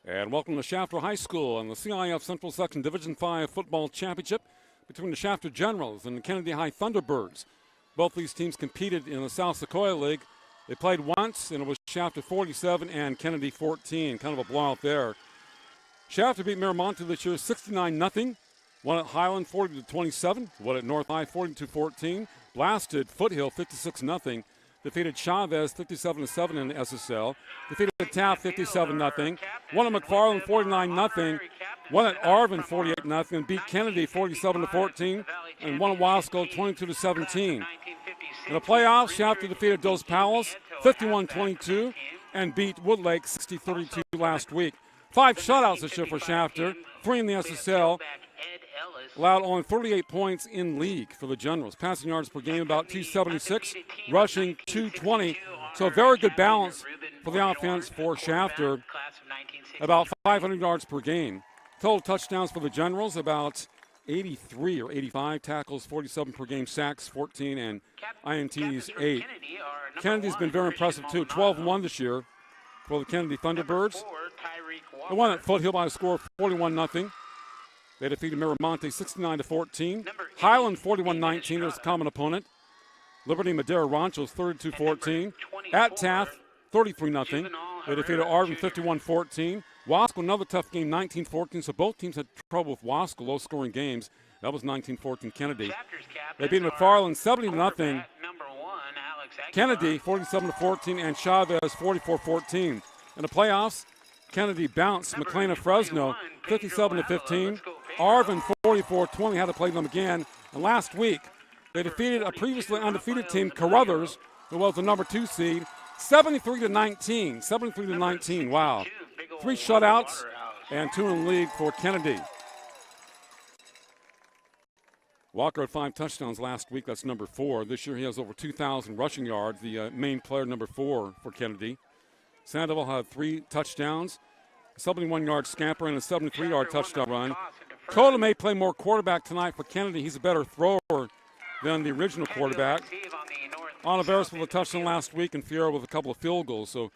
And welcome to Shafter High School and the CIF Central Section Division 5 Football Championship between the Shafter Generals and the Kennedy High Thunderbirds. Both these teams competed in the South Sequoia League. They played once, and it was Shafter 47 and Kennedy 14. Kind of a blowout there. Shafter beat Miramonte this year 69-0. Won at Highland 40-27. Won at North High 42-14. Blasted Foothill 56-0. Defeated Chavez 57-7 in the SSL. Defeated Taft 57-0. Won at McFarland 49-0. Won at Arvin 48-0. And beat Kennedy 47-14. And won at Wasco 22-17. In the playoffs, Shafter defeated Dos Palace 51-22 and beat Woodlake 60-32 last week. 5 shutouts this year for Shafter, 3 in the SSL. Allowed only 38 points in league for the Generals. Passing yards per game about 276, rushing 220. So a very good balance for the offense for Shafter, about 500 yards per game. Total touchdowns for the Generals, about 83 or 85 tackles, 47 per game, sacks 14, and INTs 8. Kennedy's been very impressive too, 12-1 this year for the Kennedy Thunderbirds. They won at Foothill by a score of 41-0. They defeated Miramonte 69-14. Highland 41-19, there's a common opponent. Liberty Madera Ranchos 32-14. At Taft 33-0. They defeated Arvin 51-14. Wasco, another tough game, 19-14. So both teams had trouble with Wasco, low-scoring games. That was 19-14 Kennedy. They beat McFarland 70-0. Kennedy 47-14 and Chavez 44-14. In the playoffs, Kennedy bounced McLean of Fresno 57-15. Arvin 44-20, had to play them again. And last week, they defeated a previously undefeated team, Carruthers, who was the number 2 seed, 73-19. 73-19, wow. 3 shutouts and 2 in the league for Kennedy. Walker had 5 touchdowns last week. That's number 4. This year he has over 2,000 rushing yards, the main player, number 4 for Kennedy. Sandoval had 3 touchdowns, a 71-yard scamper, and a 73-yard touchdown run. Coda may play more quarterback tonight for Kennedy. He's a better thrower than the original quarterback. Oliveros with a touchdown last week, and Fierro with a couple of field goals. So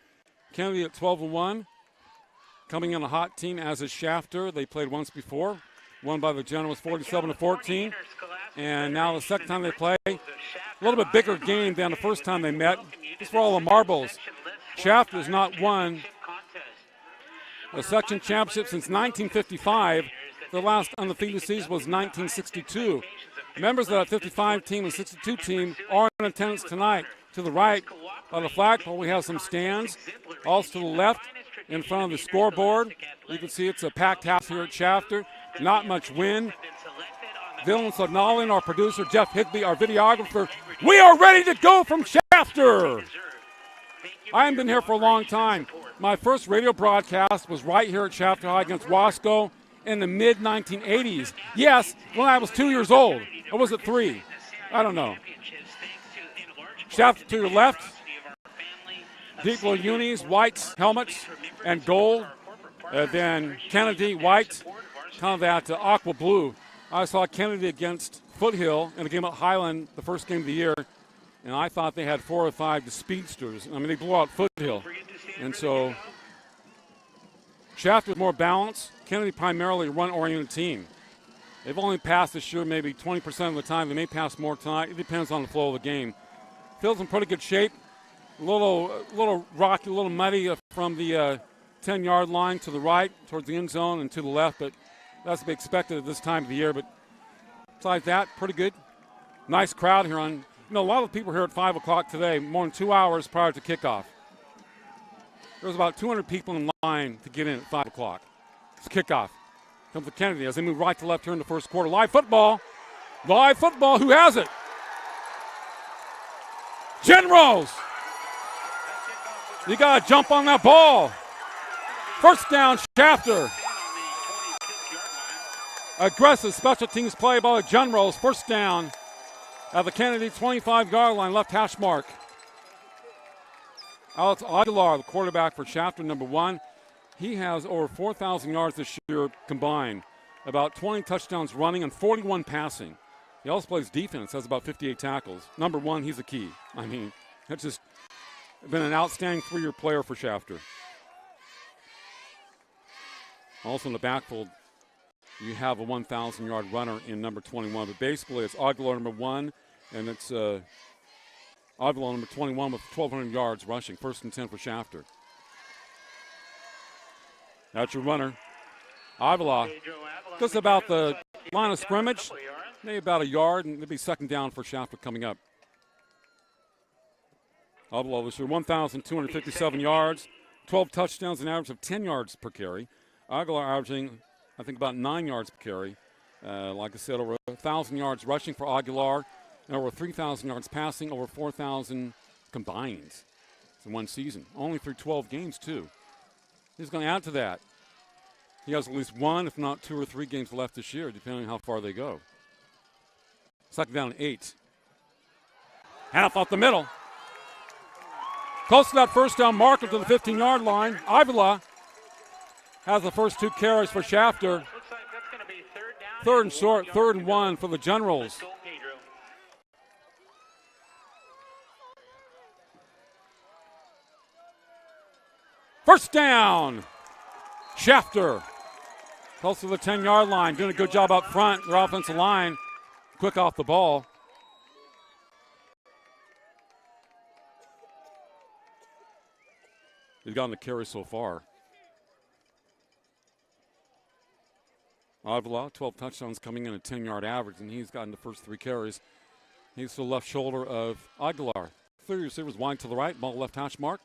Kennedy at 12-1. Coming in a hot team, as is Shafter. They played once before. Won by the Generals 47-14. And now the second time they play, a little bit bigger game than the first time they met. Just for all the marbles. Shafter has not won a section championship since 1955. The last undefeated season was 1962. Members of that 55 team and 62 team are in attendance tonight. To the right of the flagpole, we have some stands. Also to the left, in front of the scoreboard, you can see it's a packed house here at Shafter. Not much wind. Dylan Sonalin, our producer, Jeff Higby, our videographer. We are ready to go from Shafter. I haven't been here for a long time. My first radio broadcast was right here at Shafter High against Wasco in the mid-1980s. Yes, when I was 2 years old. Or was it 3? I don't know. Shafter to your left. Deep blue unis, whites, helmets, and gold. Then Kennedy, white, kind of that aqua blue. I saw Kennedy against Foothill in a game at Highland, the first game of the year, and I thought they had 4 or 5 speedsters. I mean, they blew out Foothill. And so Shafter is more balanced. Kennedy primarily a run-oriented team. They've only passed this year maybe 20% of the time. They may pass more tonight. It depends on the flow of the game. Field's in pretty good shape. A little rocky, a little muddy from the 10-yard line to the right towards the end zone and to the left, but that's to be expected at this time of the year. But besides that, pretty good. Nice crowd here on. A lot of people here at 5 o'clock today, more than 2 hours prior to kickoff. There was about 200 people in line to get in at 5 o'clock. It's kickoff. Comes to Kennedy as they move right to left here in the first quarter. Live football. Live football. Who has it? Generals. You got to jump on that ball. First down, Shafter. Aggressive special teams play by the Generals. First down at the Kennedy 25-yard line, left hash mark. Alex Aguilar, the quarterback for Shafter, number 1. He has over 4,000 yards this year combined, about 20 touchdowns running and 41 passing. He also plays defense, has about 58 tackles. Number 1, he's a key. I mean, that's just been an outstanding 3-year player for Shafter. Also in the backfield, you have a 1,000-yard runner in number 21. But basically, it's Aguilar number 1, and it's Aguilar number 21 with 1,200 yards rushing. 1st and 10 for Shafter. That's your runner. Avila, just about the line of scrimmage, maybe about a yard, and it'll be 2nd down for Shafter coming up. Avila was your 1,257 yards, 12 touchdowns, an average of 10 yards per carry. Aguilar averaging, I think, about 9 yards per carry. Like I said, over 1,000 yards rushing for Aguilar, and over 3,000 yards passing, over 4,000 combined in one season. Only through 12 games, too. He's going to add to that. He has at least 1, if not 2 or 3 games left this year, depending on how far they go. 2nd down, 8. Half off the middle. Close to that 1st down marker to the 15-yard line. Avila has the first 2 carries for Shafter. Looks like that's going to be 3rd down. 3rd and short, 3rd and 1 for the Generals. First down. Shafter. Close to the 10-yard line. Doing a good job up front. Their offensive line quick off the ball. He's gotten the carry so far. Avila, 12 touchdowns coming in at 10-yard average, and he's gotten the first 3 carries. He's to the left shoulder of Aguilar. 3 receivers wide to the right, ball left hash mark.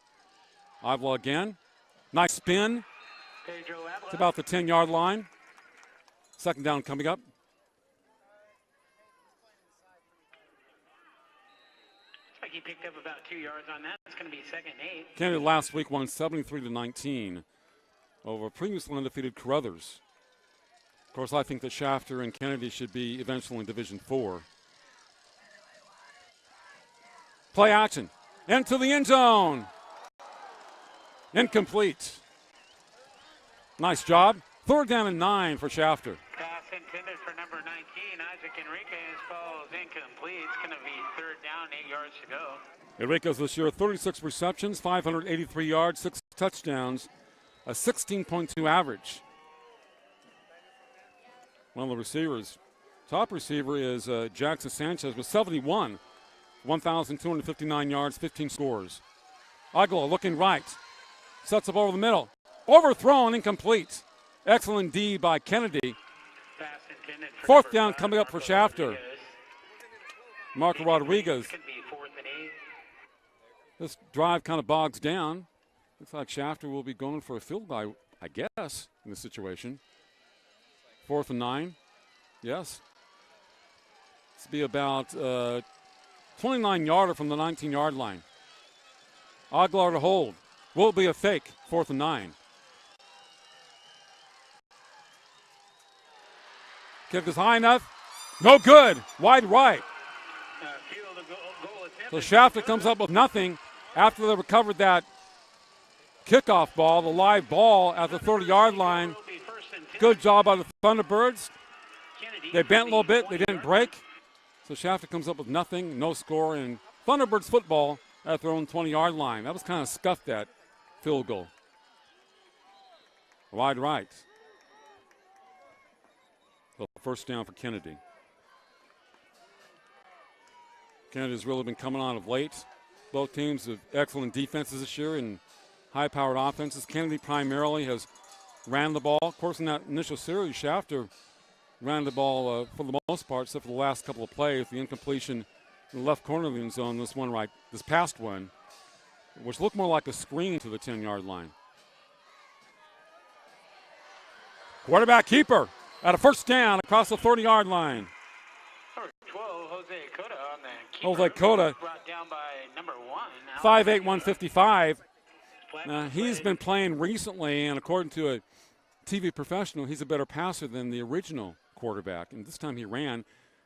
Avila again. Nice spin. It's about the 10-yard line. 2nd down coming up. Looks like he picked up about 2 yards on that. It's going to be 2nd and 8. Kennedy last week won 73-19 over previously undefeated Carruthers. Of course, I think that Shafter and Kennedy should be eventually in Division 4. Play action. Into the end zone. Incomplete. Nice job. 3rd down and 9 for Shafter. Pass intended for number 19, Isaac Enriquez, falls incomplete. It's going to be 3rd down, 8 yards to go. Enriquez this year, 36 receptions, 583 yards, 6 touchdowns, a 16.2 average. One of the receivers, top receiver is Jackson Sanchez with 71, 1,259 yards, 15 scores. Aguilar looking right, sets up over the middle. Overthrown, incomplete. Excellent D by Kennedy. 4th down coming up for Shafter. Marco Rodriguez. This drive kind of bogs down. Looks like Shafter will be going for a field goal, I guess, in this situation. 4th and 9. Yes. This will be about 29-yarder from the 19-yard line. Aguilar to hold. Will it be a fake? 4th and 9. Kick is high enough. No good. Wide right. So Shafter comes up with nothing after they recovered that kickoff ball, the live ball at the 30-yard line. Good job by the Thunderbirds. They bent a little bit. They didn't break. So Shafter comes up with nothing, no score, and Thunderbirds football at their own 20-yard line. That was kind of scuffed, that field goal. Wide right. So 1st down for Kennedy. Kennedy's really been coming on of late. Both teams have excellent defenses this year and high-powered offenses. Kennedy primarily has ran the ball. Of course, in that initial series, Shafter ran the ball for the most part, except for the last couple of plays. The incompletion in the left corner of the end zone, this past one, which looked more like a screen to the 10-yard line. Quarterback keeper at a 1st down across the 30-yard line. Number 12, Jose Cota on the keeper. Jose Cota. Brought down by number 1. 5'8", 155. He's been playing recently, and according to a TV professional, he's a better passer than the original quarterback. And this time he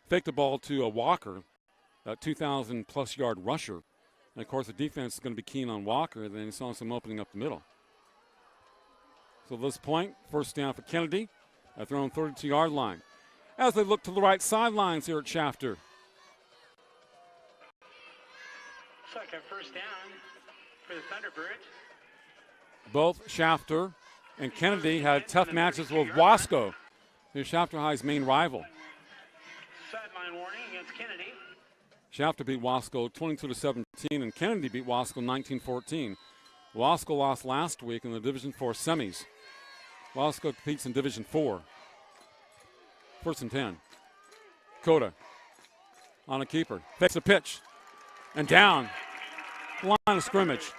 faked the ball to a Walker, a 2,000-plus yard rusher. And, of course, the defense is going to be keen on Walker. Then he saw some opening up the middle. So at this point, 1st down for Kennedy at their own 32-yard line. As they look to the right sidelines here at Shafter. Looks like a 1st down for the Thunderbirds. Both Shafter And Kennedy had tough matches with Wasco, who's Shafter High's main rival. Sideline warning against Kennedy. Shafter beat Wasco 22-17, and Kennedy beat Wasco 19-14. Wasco lost last week in the Division 4 semis. Wasco competes in Division 4. First and 10. Coda on a keeper. Fakes a pitch. And down. Line of scrimmage.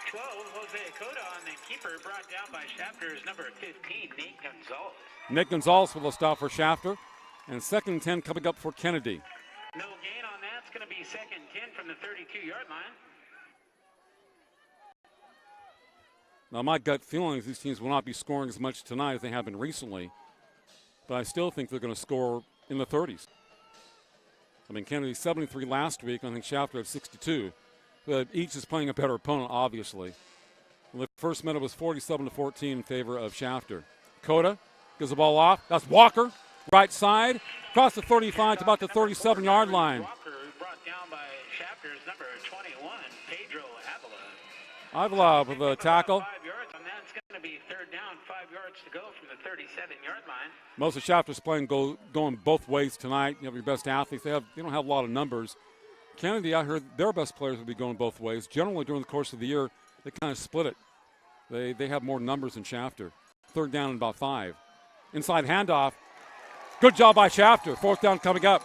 12, Jose Coda on the keeper, brought down by Shafter's number 15, Nate Gonzalez. Nick Gonzalez with a stop for Shafter. And second and 10 coming up for Kennedy. No gain on that. It's going to be second 10 from the 32-yard line. Now, my gut feeling is these teams will not be scoring as much tonight as they have been recently. But I still think they're going to score in the 30s. I mean, Kennedy 73 last week. I think Shafter had 62. But each is playing a better opponent, obviously. And the first minute was 47-14 in favor of Shafter. Coda gives the ball off. That's Walker, right side, across the 35 to about the 37-yard line. Walker brought down by Shafter's number 21, Pedro Avila. Avila with a tackle. 5 yards on that. It's going to be third down, 5 yards to go from the 37-yard line. Most of Shafter's playing going both ways tonight. You have your best athletes. They don't have a lot of numbers. Kennedy, I heard their best players will be going both ways. Generally, during the course of the year, they kind of split it. They have more numbers than Shafter. Third down and about 5. Inside handoff. Good job by Shafter. Fourth down coming up.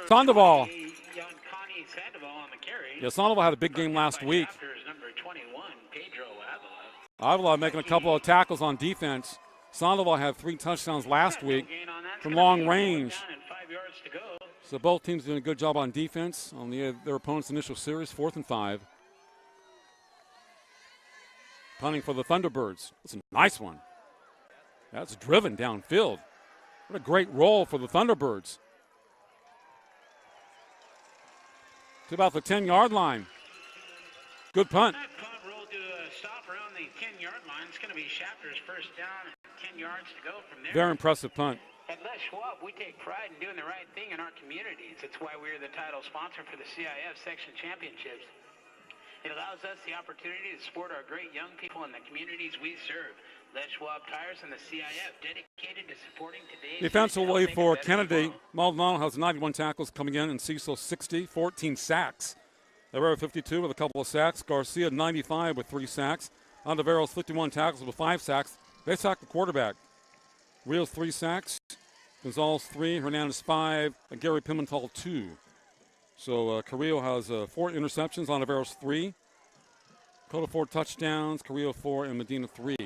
Sandoval. Sandoval on the carry. Yeah, Sandoval had a big game last week. Number 21, Pedro Avila. Avila making a couple of tackles on defense. Sandoval had 3 touchdowns last week from long range. So both teams doing a good job on defense on their opponent's initial series, 4th and 5. Punting for the Thunderbirds. That's a nice one. That's driven downfield. What a great roll for the Thunderbirds. To about the 10-yard line. Good punt. That punt rolled to a stop around the 10-yard line. It's going to be Shafter's first down and 10 yards to go from there. Very impressive punt. At Les Schwab, we take pride in doing the right thing in our communities. It's why we're the title sponsor for the CIF Section Championships. It allows us the opportunity to support our great young people in the communities we serve. Les Schwab Tires and the CIF, dedicated to supporting today's... Defensively for Kennedy, Maldonado has 91 tackles coming in, and Cecil 60, 14 sacks. Navarro 52 with a couple of sacks. Garcia 95 with 3 sacks. Ontiveros 51 tackles with 5 sacks. They sacked the quarterback. Rios 3 sacks. Gonzalez 3, Hernandez 5, and Gary Pimentel 2. So Carrillo has 4 interceptions, Ontiveros 3. Cota 4 touchdowns, Carrillo 4, and Medina 3.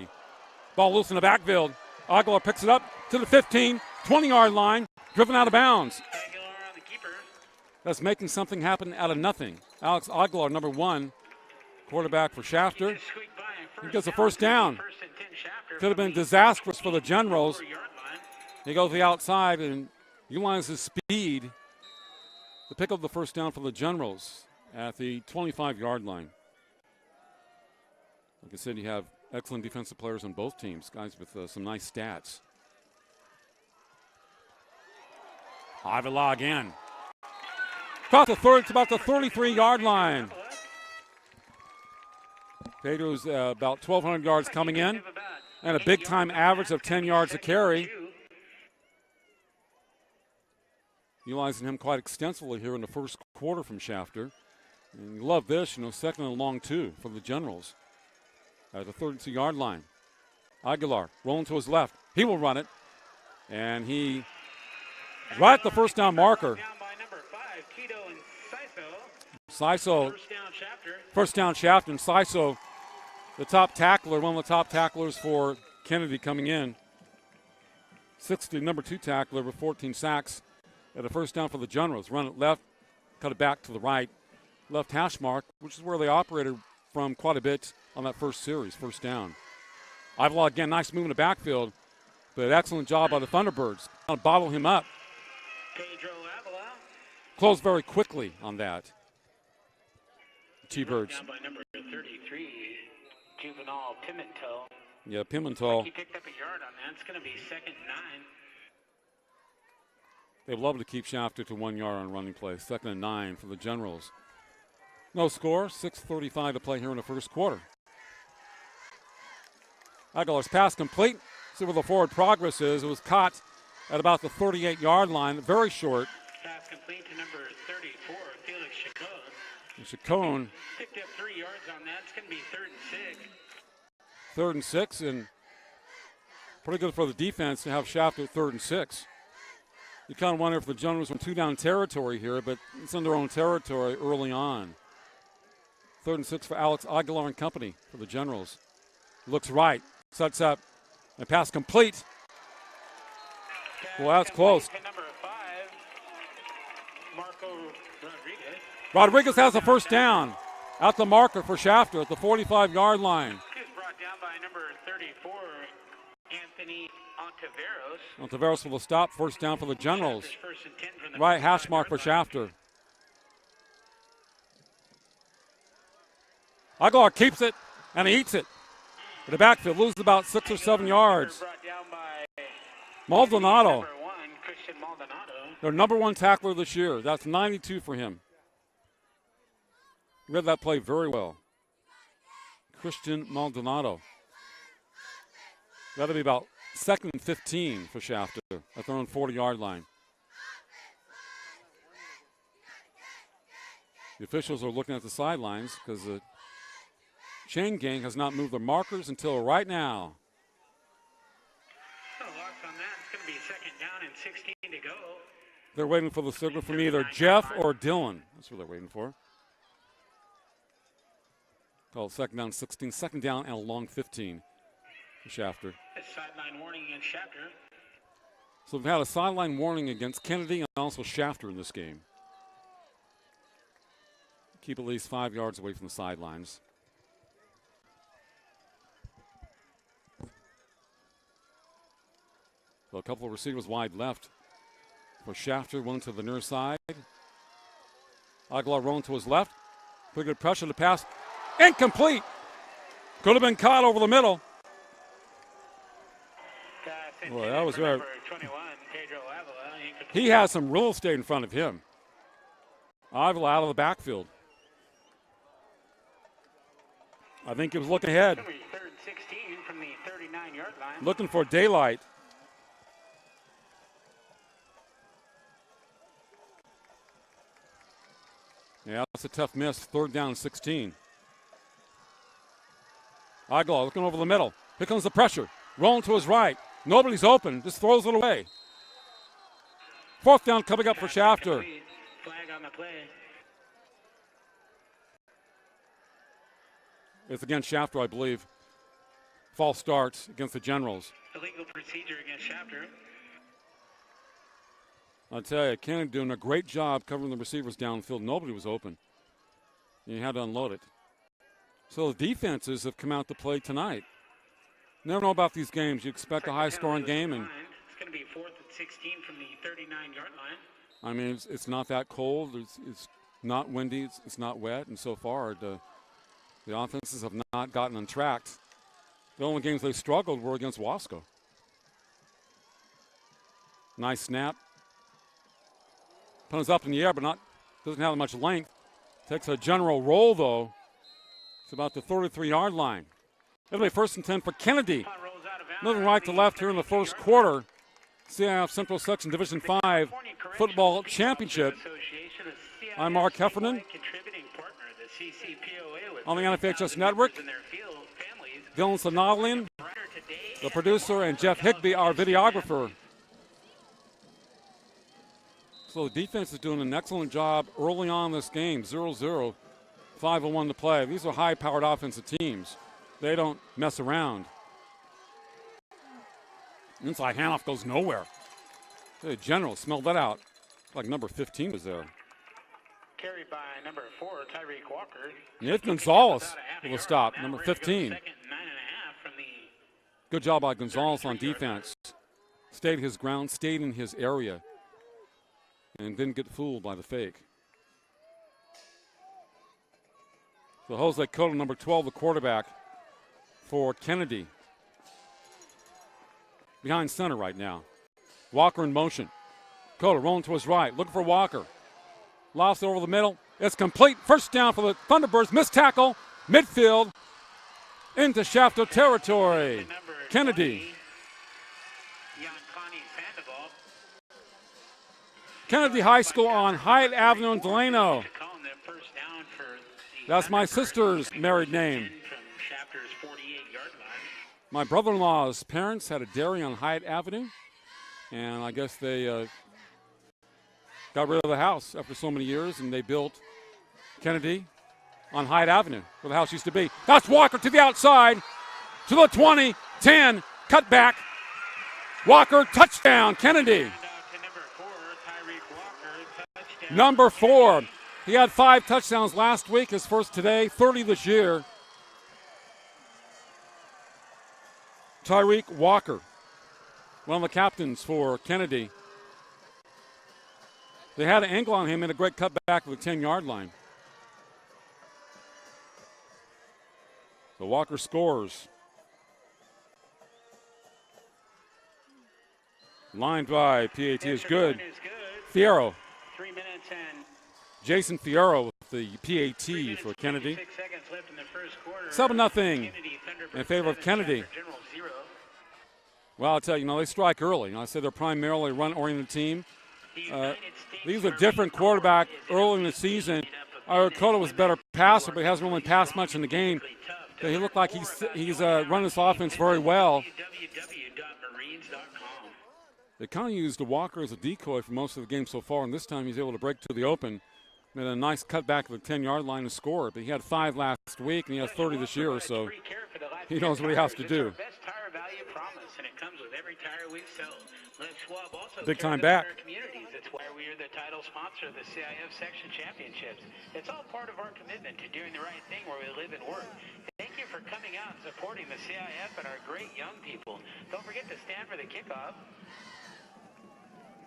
Ball loose in the backfield. Aguilar picks it up to the 15, 20-yard line, driven out of bounds. Aguilar on the keeper. That's making something happen out of nothing. Alex Aguilar, number 1, quarterback for Shafter. He gets a first down. Could have been disastrous for the Generals. He goes to the outside and utilizes speed to pick up the first down for the Generals at the 25-yard line. Like I said, you have excellent defensive players on both teams, guys with some nice stats. Avila again. Across the third to about the 33-yard line. Pedro's about 1,200 yards coming in and a big-time average of 10 yards a carry. Utilizing him quite extensively here in the first quarter from Shafter. And you love this, second and long 2 for the Generals at the 32-yard line. Aguilar rolling to his left. He will run it. And he, right at the first down marker. Siso, first down Shafter, and Siso, the top tackler, one of the top tacklers for Kennedy coming in. 60, number 2 tackler with 14 sacks. At a first down for the Generals. Run it left, cut it back to the right. Left hash mark, which is where they operated from quite a bit on that first series, first down. Avila again, nice move in the backfield, but excellent job by the Thunderbirds. Trying to bottle him up. Pedro Avila. Closed very quickly on that. T-Birds. Down by number 33, Juvenile Pimentel. Yeah, Pimentel. He picked up a yard on that. It's going to be second and 9. They'd love to keep Shafter to 1 yard on running play. Second and 9 for the Generals. No score, 6:35 to play here in the first quarter. Aguilar's pass complete. See where the forward progress is. It was caught at about the 38-yard line, very short. Pass complete to number 34, Felix Chacon. And Chacon Picked up 3 yards on that. It's going to be 3rd and 6. 3rd and 6, and pretty good for the defense to have Shafter 3rd and 6. You kind of wonder if the Generals were in 2-down territory here, but it's in their own territory early on. 3rd and 6 for Alex Aguilar and company for the Generals. Looks right, sets up, and pass complete. Well, that's close. Number 5, Marco Rodriguez. Rodriguez has a first down at the marker for Shafter at the 45-yard line. He was brought down by number 34, Anthony Ontiveros. Ontiveros will stop. First down for the Generals. First and 10 from the Right hash mark for Shafter. Aguilar keeps it, and he eats it. In the backfield, loses about 6 or 7 yards. Brought down by Maldonado, number 1, Christian Maldonado. their number 1 tackler this year. That's 92 for him. Read that play very well. Christian Maldonado. That'll be about 2nd and 15 for Shafter at their own 40-yard line. The officials are looking at the sidelines because the chain gang has not moved their markers until right now. No loss on that. It's going to be 2nd down and 16 to go. They're waiting for the signal from either Jeff or Dylan. That's what they're waiting for. Called 2nd down 16, 2nd down and a long 15 for Shafter. A sideline warning against Shafter. So we've had a sideline warning against Kennedy and also Shafter in this game. Keep at least 5 yards away from the sidelines. So a couple of receivers wide left for Shafter, one to the near side. Aguilar rolling to his left. Pretty good pressure to pass. Incomplete. Could have been caught over the middle. Well, that was right. 21, Pedro Avila. He has some real estate in front of him. Avila out of the backfield. I think he was looking ahead. 3rd and 16 from the 39-yard line. Looking for daylight. Yeah, that's a tough miss. 3rd down and 16. Aguilar looking over the middle. Here comes the pressure. Rolling to his right. Nobody's open. Just throws it away. 4th down coming up for Shafter. Flag on the play. It's against Shafter, I believe. False starts against the Generals. Illegal procedure against Shafter. I tell you, Kennedy doing a great job covering the receivers downfield. Nobody was open. And you had to unload it. So the defenses have come out to play tonight. Never know about these games. You expect a high-scoring game, and it's going to be 4th and 16 from the 39-yard line. I mean, it's not that cold. It's not windy. It's not wet. And so far, the offenses have not gotten untracked. The only games they struggled were against Wasco. Nice snap. Punt is up in the air, but doesn't have much length. Takes a general roll, though. It's about the 33-yard line. It'll be 1st and 10 for Kennedy. Moving right to left here in the first quarter. CIF Central Section Division 5 Football Championship. I'm Mark Heffernan on the NFHS Network. Dylan Sonalian, the producer, and Jeff Higbee, our videographer. So the defense is doing an excellent job early on in this game. 0-0, 5:01 to play. These are high-powered offensive teams. They don't mess around. Inside handoff goes nowhere. The General smelled that out. Like number 15 was there. Carried by number 4, Tyreek Walker. Nate Gonzalez will stop, number 15. Good job by Gonzalez on defense. Stayed his ground, stayed in his area, and didn't get fooled by the fake. So Jose Cotto, number 12, the quarterback for Kennedy. Behind center right now. Walker in motion. Cotto rolling to his right, looking for Walker. Lost over the middle. It's complete. First down for the Thunderbirds. Missed tackle. Midfield. into Shafter territory. Kennedy. Kennedy High School on Hyatt Avenue in Delano. That's my sister's married name. My brother-in-law's parents had a dairy on Hyatt Avenue, and I guess they got rid of the house after so many years, and they built Kennedy on Hyatt Avenue, where the house used to be. That's Walker to the outside, to the 20, 10, cut back. Walker, touchdown, Kennedy. Number 4. He had 5 touchdowns last week, his first today, 30 this year. Tyreek Walker, one of the captains for Kennedy. They had an angle on him and a great cutback to the 10-yard line. So Walker scores. Line drive, PAT is good. Fierro. 3 minutes and Jason Fierro with the PAT for Kennedy. 7-0 in favor of Kennedy. Well, I'll tell you, they strike early. I said they're primarily a run-oriented team. These are different quarterback early in the season. Dakota was a better passer, but he hasn't really passed much in the game. But he looked like he's run this offense very well. They kind of used Walker as a decoy for most of the game so far, and this time he's able to break to the open. Made a nice cutback to the 10-yard line to score. But he had 5 last week, and he has 30 this year, so he knows what he has to do. Big time back. That's why we are the title sponsor of the CIF Section Championships. It's all part of our commitment to doing the right thing where we live and work. Thank you for coming out and supporting the CIF and our great young people. Don't forget to stand for the kickoff.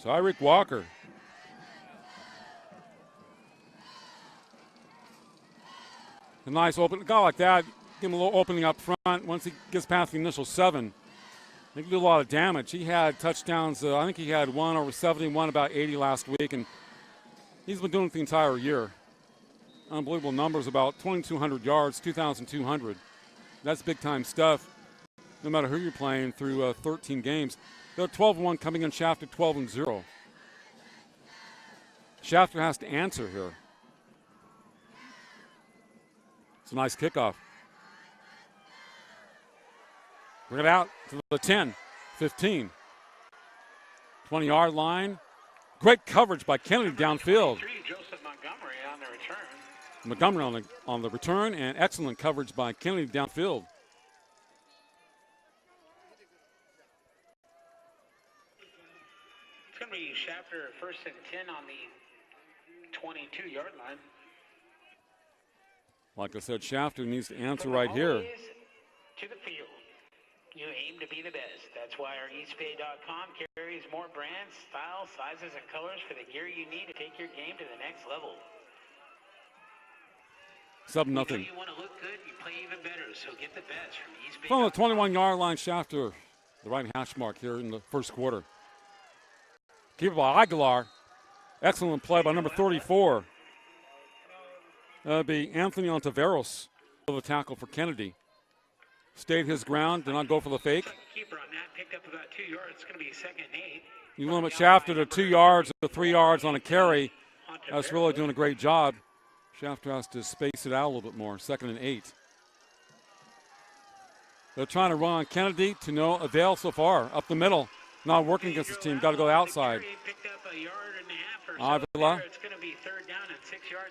Tyreek Walker. A nice open guy like that. Give him a little opening up front. Once he gets past the initial 7, he can do a lot of damage. He had touchdowns. I think he had one over 70, one about 80 last week, and he's been doing it the entire year. Unbelievable numbers, about 2,200 yards, 2,200. That's big-time stuff, no matter who you're playing through 13 games. They're 12-1 coming in Shafter, 12-0. Shafter has to answer here. It's a nice kickoff. Bring it out to the 10, 15, 20-yard line. Great coverage by Kennedy downfield. Montgomery on the return, and excellent coverage by Kennedy downfield. It's going to be Shafter 1st and 10 on the 22-yard line. Like I said, Shafter needs to answer right here. To the field. You aim to be the best. That's why our eastbay.com carries more brands, styles, sizes, and colors for the gear you need to take your game to the next level. 7-0. You want to look good, you play even better, so get the best from eastbay.com. From the 21-yard line, Shafter, the right hash mark here in the first quarter. Keeper by Aguilar. Excellent play by number 34. That'll be Anthony Ontiveros for the tackle for Kennedy. Stayed his ground, did not go for the fake. Keeper on that picked up about 2 yards. It's going to be 2nd and 8. You limit Shafter to 2 yards or 3 yards on a carry. That's really doing a great job. Shafter has to space it out a little bit more. 2nd and 8. They're trying to run on Kennedy to no avail so far. Up the middle. Not working against this team. Got to go outside. Avila.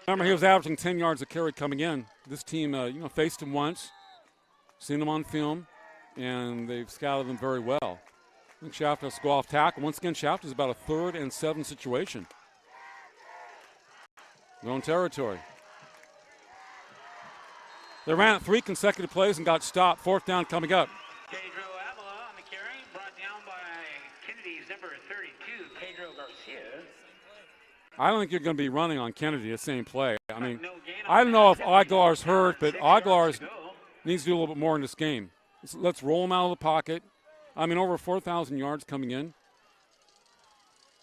Remember, he was averaging 10 yards a carry coming in. This team, faced him once, seen him on film, and they've scouted him very well. I think Shafter has to go off tackle. Once again, Shafter is about a 3rd and 7 situation. Their own territory. They ran it 3 consecutive plays and got stopped. 4th down coming up. Pedro Avila on the carry, brought down by Kennedy's number 32, Pedro Garcia. I don't think you're going to be running on Kennedy the same play. I mean, I don't know if Aguilar's hurt, but Aguilar needs to do a little bit more in this game. Let's roll him out of the pocket. I mean, over 4,000 yards coming in.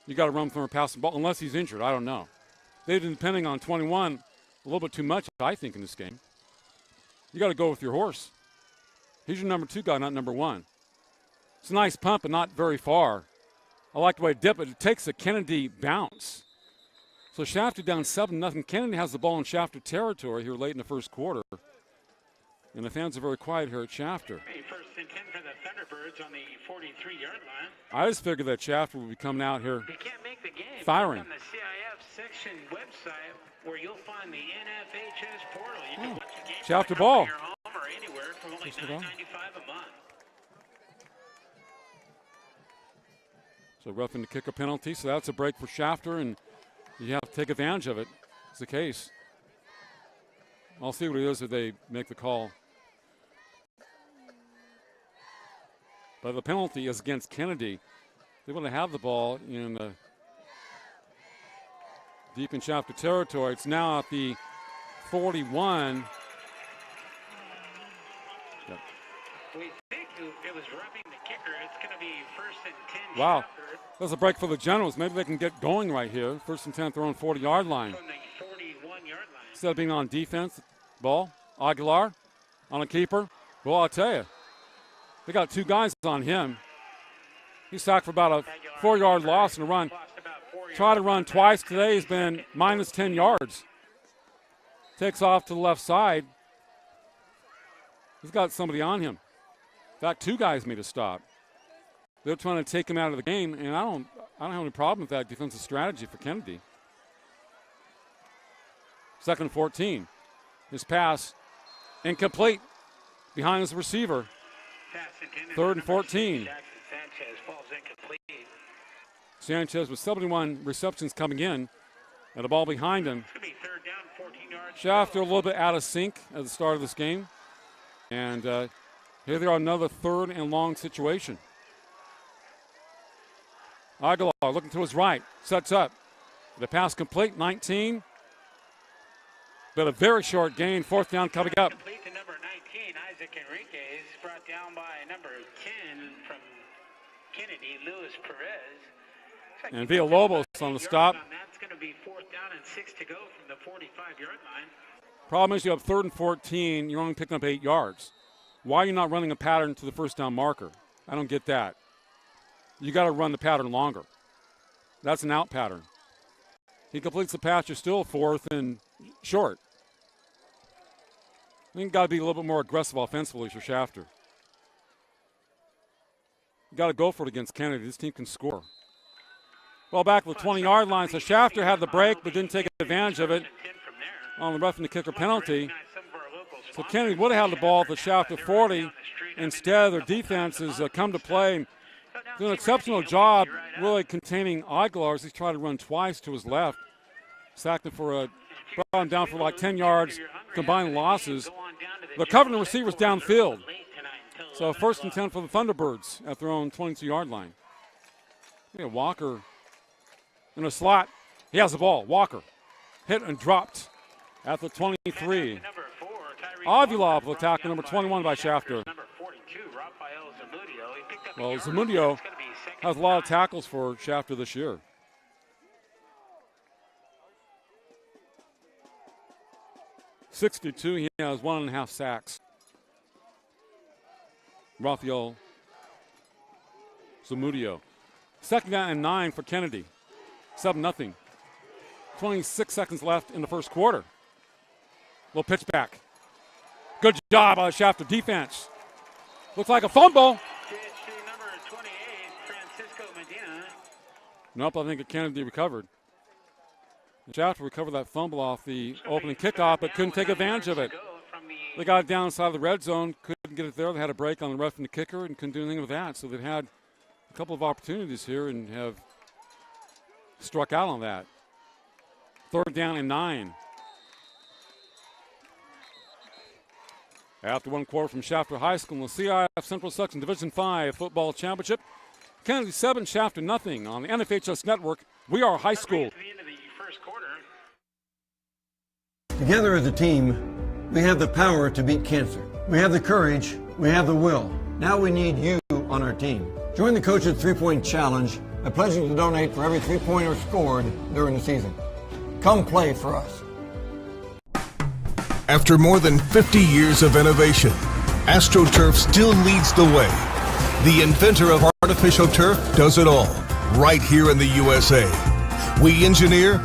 You got to run from a passing ball, unless he's injured. I don't know. They've been depending on 21 a little bit too much, I think, in this game. You got to go with your horse. He's your number 2 guy, not number 1. It's a nice pump, but not very far. I like the way it dipped, but it takes a Kennedy bounce. So Shafter down 7-0. Kennedy has the ball in Shafter territory here late in the first quarter. And the fans are very quiet here at Shafter. Hey, first and 10 for the Thunderbirds on the 43-yard line. I just figured that Shafter would be coming out here You can't make the game. firing. On the CIF section website where you'll find the NFHS portal. You can watch the game Shafter from ball. your home or anywhere for only $9.95 a month. So roughing the kicker penalty. So that's a break for Shafter, and you have to take advantage of it. It's the case. I'll see what it is if they make the call. But the penalty is against Kennedy. They want to have the ball in deep in Shafter territory. It's now at the 41. Yep. We think it was roughing the kicker. It's going to be first and 10. Wow. Shafter That's a break for the Generals. Maybe they can get going right here. First and 10, they're on 40-yard line. from the 41-yard line. Instead of being on defense, ball, Aguilar on a keeper. Well, I'll tell you, they got 2 guys on him. He's sacked for about a 4-yard loss in a run. Lost about 4 yards. Tried to run twice today. He's been minus 10 yards. Takes off to the left side. He's got somebody on him. In fact, 2 guys made a stop. They're trying to take him out of the game, and I don't have any problem with that defensive strategy for Kennedy. 2nd and 14. His pass incomplete behind his receiver. Pass intended 3rd and for number 14. 6, Jackson Sanchez falls incomplete. Sanchez with 71 receptions coming in, and a ball behind him. It's going to be 3rd down, 14 yards. Shafter a little bit out of sync at the start of this game. And here they are, another 3rd and long situation. Aguilar looking to his right, sets up. The pass complete, 19. But a very short gain, 4th down coming up. Complete to number 19, Isaac Enriquez, brought down by number 10 from Kennedy, Luis Perez. And Villalobos on the stop. That's going to be 4th down and 6 to go from the 45-yard line. Problem is you have 3rd and 14, you're only picking up 8 yards. Why are you not running a pattern to the first down marker? I don't get that. You got to run the pattern longer. That's an out pattern. He completes the pass, you're still 4th and short. I think you got to be a little bit more aggressive offensively for Shafter. You got to go for it against Kennedy. This team can score. Well, back to the 20-yard line, so Shafter had the break but didn't take advantage of it on the roughing the kicker penalty. So Kennedy would have had the ball at the Shafter 40. Instead, their defense has come to play. Doing an exceptional job really containing Aguilar as he's tried to run twice to his left. Sacked him for brought him down for like 10 yards, combined losses. They're covering the receivers downfield. So 1st and 10 for the Thunderbirds at their own 22-yard line. Yeah, Walker in a slot. He has the ball. Walker hit and dropped at the 23. Avila will tackle number 21 by Shafter. Well, Zamudio has a lot of tackles for Shafter this year. .62, he has 1.5 sacks. Rafael Zamudio. 2nd down and 9 for Kennedy. 7-0. 26 seconds left in the first quarter. Little pitch back. Good job by the Shafter defense. Looks like a fumble. Nope, I think Kennedy recovered. Shafter recovered that fumble off the opening kickoff, but couldn't take advantage of it. They got it down inside the red zone, couldn't get it there. They had a break on the roughing the kicker and couldn't do anything with that. So they've had a couple of opportunities here and have struck out on that. 3rd down and 9. After 1 quarter from Shafter High School in the CIF Central Section Division 5 Football Championship, Kennedy 7, Shafter nothing on the NFHS Network. We are high school. Together as a team, we have the power to beat cancer. We have the courage. We have the will. Now we need you on our team. Join the Coach's 3-Point Challenge by pledging to donate for every 3-pointer scored during the season. Come play for us. After more than 50 years of innovation AstroTurf still leads the way. The inventor of artificial turf does it all, right here in the USA. We engineer,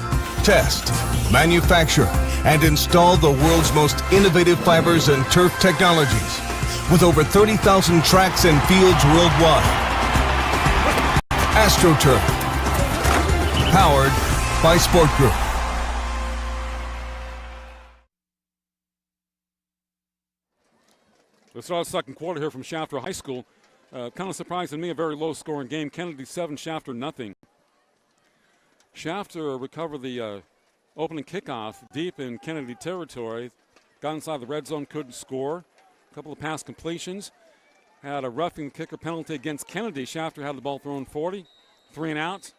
test, manufacture, and install the world's most innovative fibers and turf technologies, with over 30,000 tracks and fields worldwide. AstroTurf, powered by Sport Group. We start the second quarter here from Shafter High School. Kind of surprising me, a very low-scoring game. Kennedy 7, Shafter nothing. Shafter recovered the opening kickoff deep in Kennedy territory. Got inside the red zone, couldn't score. A couple of pass completions. Had a roughing kicker penalty against Kennedy. Shafter had the ball thrown 40, 3 and out.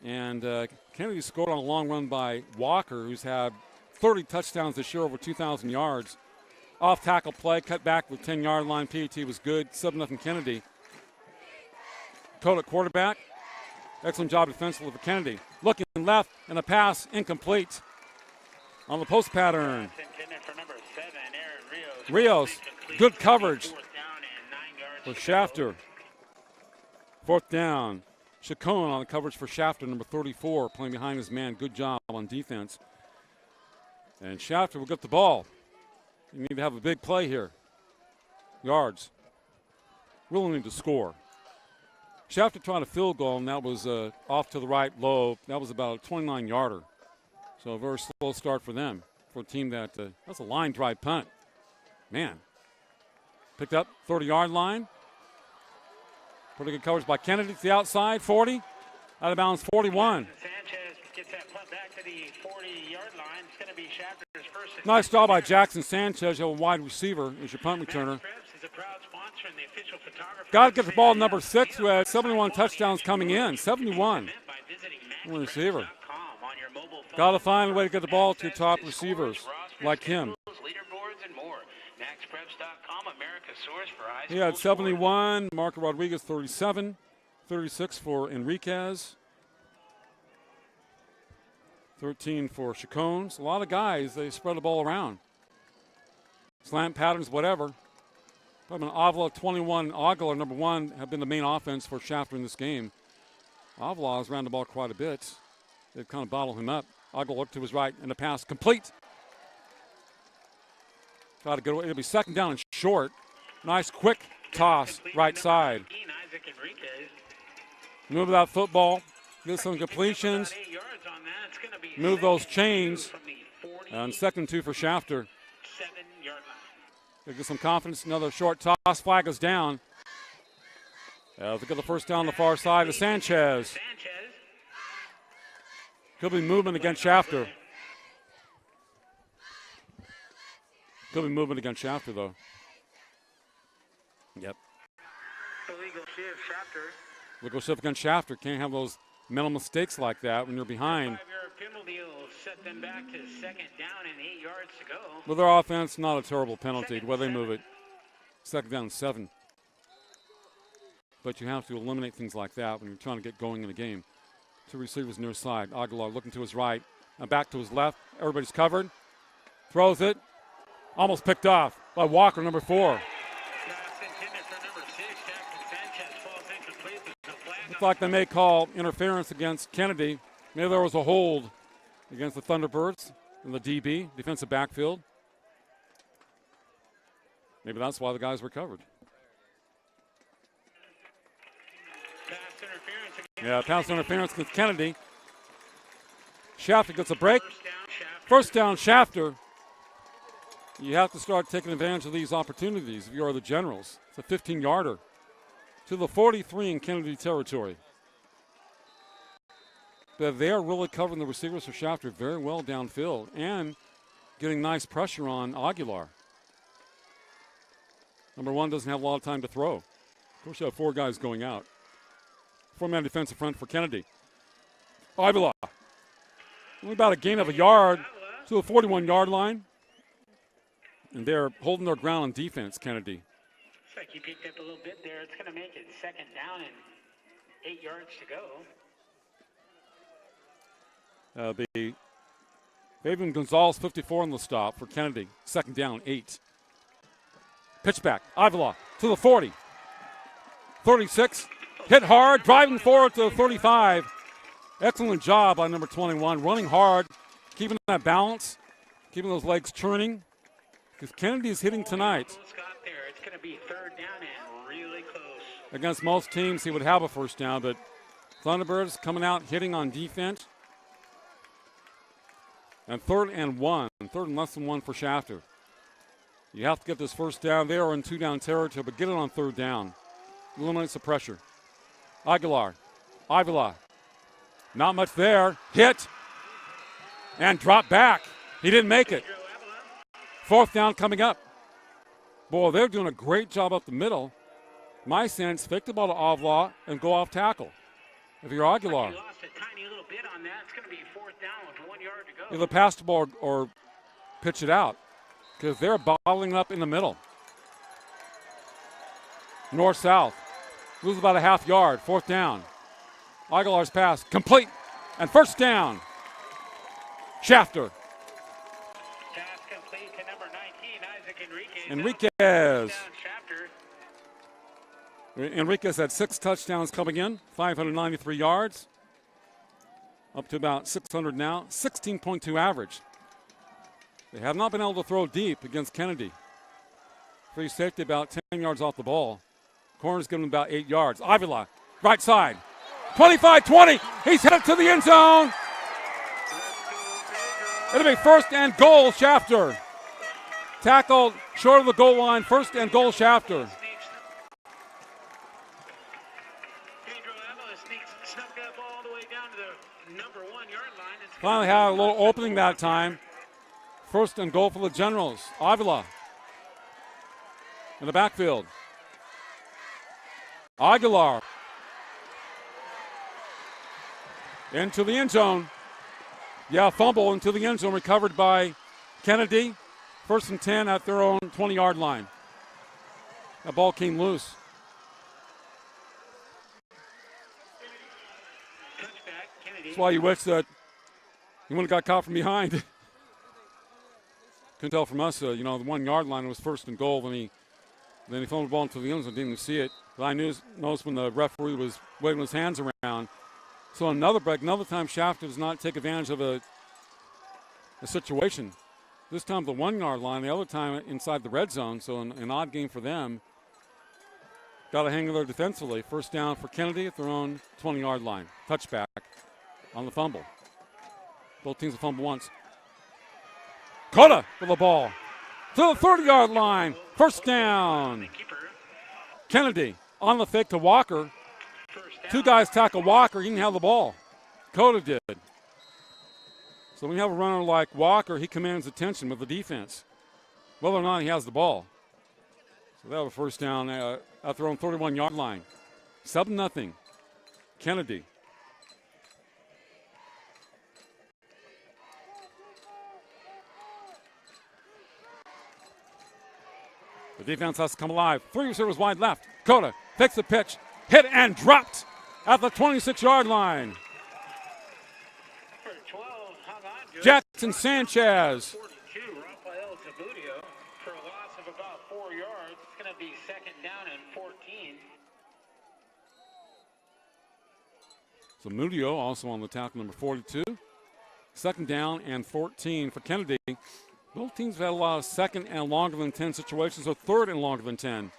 And Kennedy scored on a long run by Walker, who's had 30 touchdowns this year, over 2,000 yards. Off tackle play, cut back with 10-yard line. PAT was good. 7-0 Kennedy. Kodak quarterback. Excellent job defensively for Kennedy. Looking left, and a pass incomplete on the post pattern. Rios, good coverage for Shafter. 4th down. Chacon on the coverage for Shafter, number 34, playing behind his man. Good job on defense. And Shafter will get the ball. You need to have a big play here. Yards. Really need to score. Shafter tried a field goal, and that was off to the right low. That was about a 29-yarder. So a very slow start for them. For a team that's a line drive punt. Man. Picked up 30-yard line. Pretty good coverage by Kennedy to the outside, 40. Out of bounds, 41. Sanchez gets that punt back to the 40-yard line. It's going to be Shafter's first. Nice job by Jackson Sanchez. You have a wide receiver as your punt returner. Got to get the ball number 6, who had 71 touchdowns coming in. 71. Receiver. Got to find a way to get the ball to top receivers like him. He had 71. Marco Rodriguez 37. 36 for Enriquez. 13 for Chacones. A lot of guys, they spread the ball around. Slant patterns, whatever. Probably Avila, 21, Aguilar, number 1, have been the main offense for Shafter in this game. Avila has ran the ball quite a bit. They've kind of bottled him up. Aguilar looked to his right, and the pass complete. Try to get away. It'll be 2nd down and short. Nice quick toss, right side. Move that football. Get some completions. Move those chains. And 2nd 2 for Shafter. Get some confidence. Another short toss. Flag is down. They get the first down on the far side to Sanchez. Could be movement against Shafter. Could be movement against Shafter, though. Yep. Illegal shift, Shafter. Legal shift against Shafter. Can't have those mental mistakes like that when you're behind. 5-yard penalty will set them back to 2nd down and 8 yards to go. With their offense, not a terrible penalty. The way they move it. 2nd down and 7. But you have to eliminate things like that when you're trying to get going in the game. 2 receivers near side. Aguilar looking to his right. And back to his left. Everybody's covered. Throws it. Almost picked off by Walker, number 4. Looks like they may call interference against Kennedy. Maybe there was a hold against the Thunderbirds in the DB, defensive backfield. Maybe that's why the guys were covered. Pass interference against Kennedy. Shafter gets a break. First down, Shafter. You have to start taking advantage of these opportunities if you are the Generals. It's a 15-yarder to the 43 in Kennedy territory. But they are really covering the receivers for Shafter very well downfield and getting nice pressure on Aguilar. Number 1 doesn't have a lot of time to throw. Of course, you have 4 guys going out. 4-man defensive front for Kennedy. Avila. Only about a gain of a yard to the 41-yard line. And they're holding their ground on defense, Kennedy. Looks like you picked up a little bit there. It's going to make it 2nd down and 8 yards to go. Fabian Gonzalez, 54 on the stop for Kennedy. 2nd down, 8. Pitch back. Avila to the 40. 36. Hit hard. Driving forward to the 35. Excellent job by number 21. Running hard. Keeping that balance. Keeping those legs churning. Because Kennedy's hitting tonight. It's going to be third down and really close. Against most teams, he would have a first down, but Thunderbirds coming out hitting on defense. And third and less than one for Shafter. You have to get this first down. They are in 2-down territory, but get it on third down. Eliminates the pressure. Avila. Not much there. Hit. And drop back. He didn't make it. Fourth down coming up. Boy, they're doing a great job up the middle. My sense, fake the ball to Avila and go off tackle. If you're Aguilar. He lost a tiny little bit on that. It's going to be fourth down with 1 yard to go. Either pass the ball or pitch it out because they're bottling up in the middle. North-south. Lose about a half yard. Fourth down. Aguilar's pass complete. And first down. Shafter. Pass complete to number 19, Isaac Enriquez. Enriquez had 6 touchdowns coming in, 593 yards. Up to about 600 now, 16.2 average. They have not been able to throw deep against Kennedy. Free safety about 10 yards off the ball. Corner's given about 8 yards. Avila, right side. 25-20. He's headed to the end zone. It'll be first and goal, Shafter. Tackled short of the goal line, first and goal, Shafter. Finally had a little opening that time. First and goal for the Generals. Avila in the backfield. Aguilar into the end zone. Yeah, fumble into the end zone, recovered by Kennedy. First and 10 at their own 20-yard line. That ball came loose. That's why you wish that he wouldn't have got caught from behind. Couldn't tell from us, the 1 yard line was first and goal. Then he fumbled the ball into the end zone, didn't even see it. But I noticed when the referee was waving his hands around. So another time Shafter does not take advantage of a situation. This time the 1 yard line, the other time inside the red zone. So an odd game for them. Got to hang in there defensively. First down for Kennedy at their own 20-yard line. Touchback on the fumble. Both teams have fumbled once. Cota with the ball to the 30-yard line. First down. Kennedy on the fake to Walker. 2 guys tackle Walker. He didn't have the ball. Cota did. So when you have a runner like Walker, he commands attention with the defense, whether or not he has the ball. So they have a first down at their own 31-yard line. 7-0. Kennedy. The defense has to come alive. 3 receivers wide left. Cota takes the pitch. Hit and dropped at the 26-yard line. Jackson Sanchez. 42, Rafael Zamudio for a loss of about 4 yards. It's going to be second down and 14. Zamudio also on the tackle, number 42. Second down and 14 for Kennedy. Both teams have had a lot of second and longer than 10 situations, or third and longer than 10.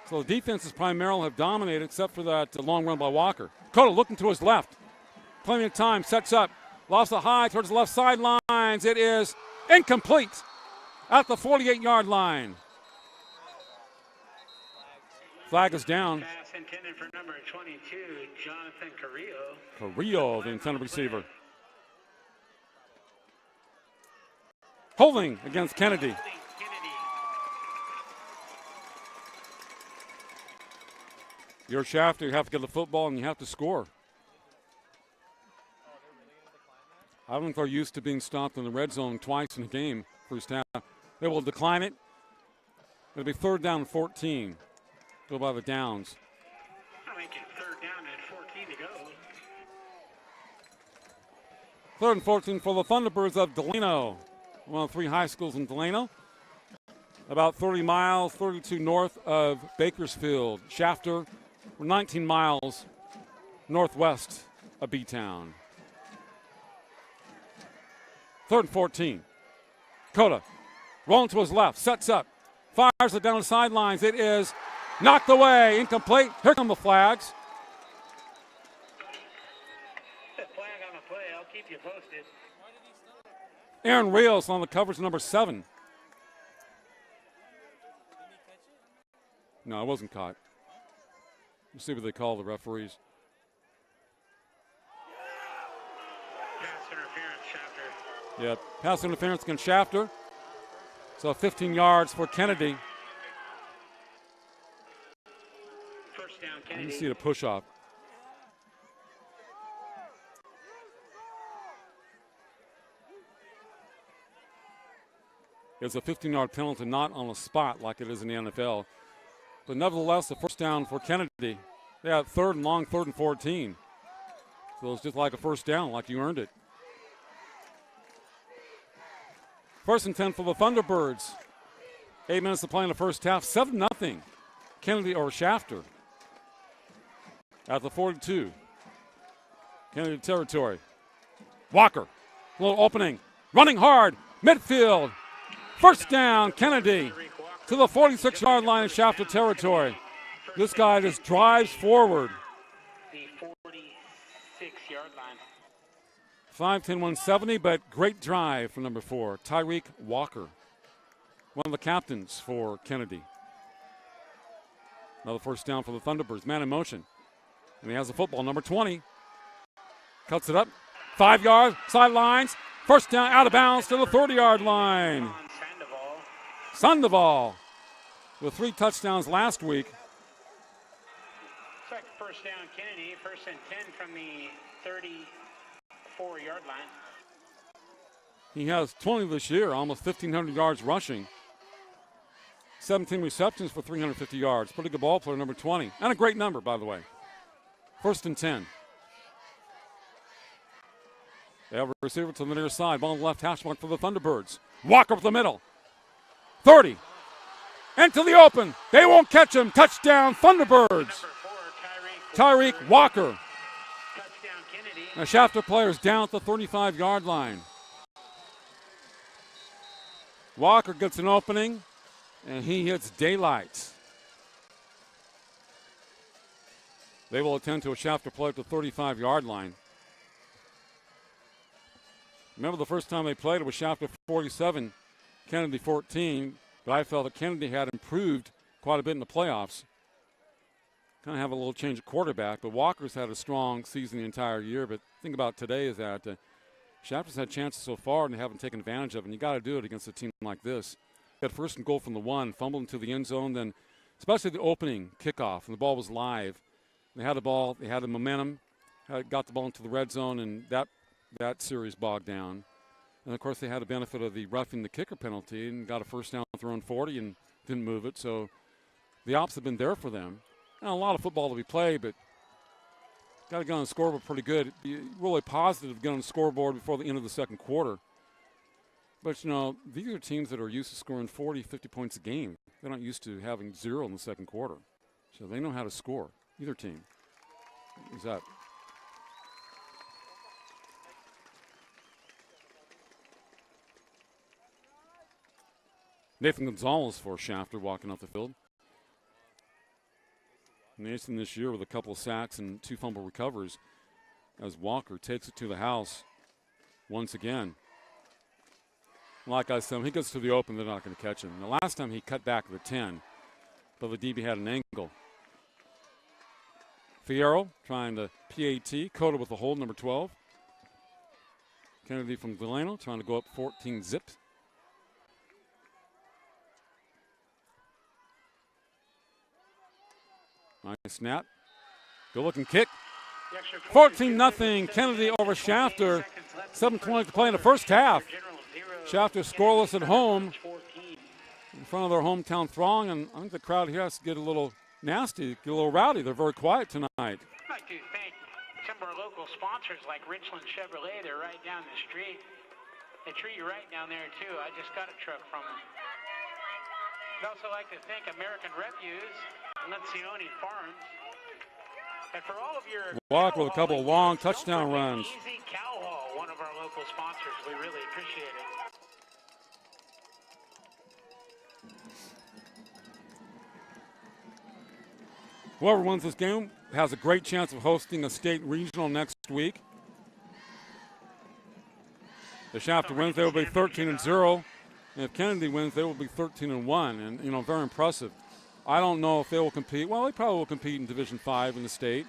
So the defenses primarily have dominated, except for that long run by Walker. Cota looking to his left. Plenty of time, sets up. Lost the high towards the left sidelines. It is incomplete at the 48-yard line. Flag is down. Pass intended for number 22, Jonathan Carrillo. Carrillo, the intended receiver. Holding against Kennedy. You're Shafter, you have to get the football and you have to score. I don't think they're used to being stopped in the red zone twice in a game first half. They will decline it. It'll be third down and 14. Go by the downs. I'll make it third down and 14 to go. Third and 14 for the Thunderbirds of Delano. One of 3 high schools in Delano. about 30 miles, 32 north of Bakersfield. Shafter, we're 19 miles northwest of B-Town. 3rd and 14. Cota rolling to his left, sets up, fires it down the sidelines. It is knocked away, incomplete. Here come the flags. Flag on the play. I'll keep you posted. Aaron Rios on the coverage, number 7. No, it wasn't caught. We'll see what they call the referees. Pass interference, Shafter. Yeah, pass interference against Shafter. So 15 yards for Kennedy. First down, Let Kennedy. me see the push-off. It's a 15-yard penalty, not on the spot like it is in the NFL. But nevertheless, a first down for Kennedy. They had 3rd and long, 3rd and 14. So it's just like a first down, like you earned it. 1st and 10 for the Thunderbirds. 8 minutes to play in the first half. 7-0. Kennedy or Shafter at the 42. Kennedy territory. Walker, little opening, running hard, midfield. First down, Kennedy to the 46-yard line of Shafter territory. This guy just drives forward. The 46-yard line. 5'10", 170, but great drive from number 4, Tyreek Walker, one of the captains for Kennedy. Another first down for the Thunderbirds, man in motion. And he has the football, number 20. Cuts it up, 5 yards, sidelines. First down, out of bounds to the 30-yard line. Sandoval with 3 touchdowns last week. It's like first down, Kennedy. 1st and 10 from the 34-yard line. He has 20 this year, almost 1,500 yards rushing. 17 receptions for 350 yards. Pretty good ball player, number 20. And a great number, by the way. 1st and 10. They have a receiver to the near side. Ball on the left hash mark for the Thunderbirds. Walker up the middle. 30. Into the open. They won't catch him. Touchdown, Thunderbirds. Tyreek Walker. Touchdown, Kennedy. Now Shafter players down at the 35-yard line. Walker gets an opening, and he hits daylight. They will attend to a Shafter play at the 35-yard line. Remember the first time they played it was Shafter 47, Kennedy 14, but I felt that Kennedy had improved quite a bit in the playoffs. Kind of have a little change of quarterback, but Walker's had a strong season the entire year. But the thing about today is that Shafter's had chances so far and they haven't taken advantage of it, and you got to do it against a team like this. They had 1st and goal from the 1, fumbled into the end zone, then especially the opening kickoff, and the ball was live. They had the ball, they had the momentum, got the ball into the red zone, and that series bogged down. And, of course, they had the benefit of the roughing the kicker penalty and got a first down throwing 40 and didn't move it. So the ops have been there for them. Now, a lot of football to be played, but got to get on the scoreboard pretty good. Be really positive to get on the scoreboard before the end of the second quarter. But, you know, these are teams that are used to scoring 40, 50 points a game. They're not used to having 0 in the second quarter. So they know how to score, either team. Who's that? Nathan Gonzalez for Shafter walking off the field. Nathan this year with a couple of sacks and 2 fumble recovers as Walker takes it to the house once again. Like I said, when he gets to the open, they're not going to catch him. The last time he cut back to the 10, but the DB had an angle. Fierro trying to PAT. Cota with the hold, number 12. Kennedy from Delano trying to go up 14 zips. Nice snap. Good looking kick. 14-0. Kennedy over Shafter. 7:20 to play in the first half. Shafter scoreless at home in front of their hometown throng, and I think the crowd here has to get a little nasty, get a little rowdy. They're very quiet tonight. I'd like to thank some of our local sponsors like Richland Chevrolet. They're right down the street. They treat you right down there, too. I just got a truck from them. I'd also like to thank American Refuse and Lencioni Farms. And for all of your Walk with a couple of long touchdown runs. Easy Cow Haul, one of our local sponsors. We really appreciate it. Whoever wins this game has a great chance of hosting a state regional next week. If Shafter wins, they will be 13-0. And if Kennedy wins, they will be 13-1. And, you know, very impressive. I don't know if they will compete. Well, they probably will compete in Division 5 in the state.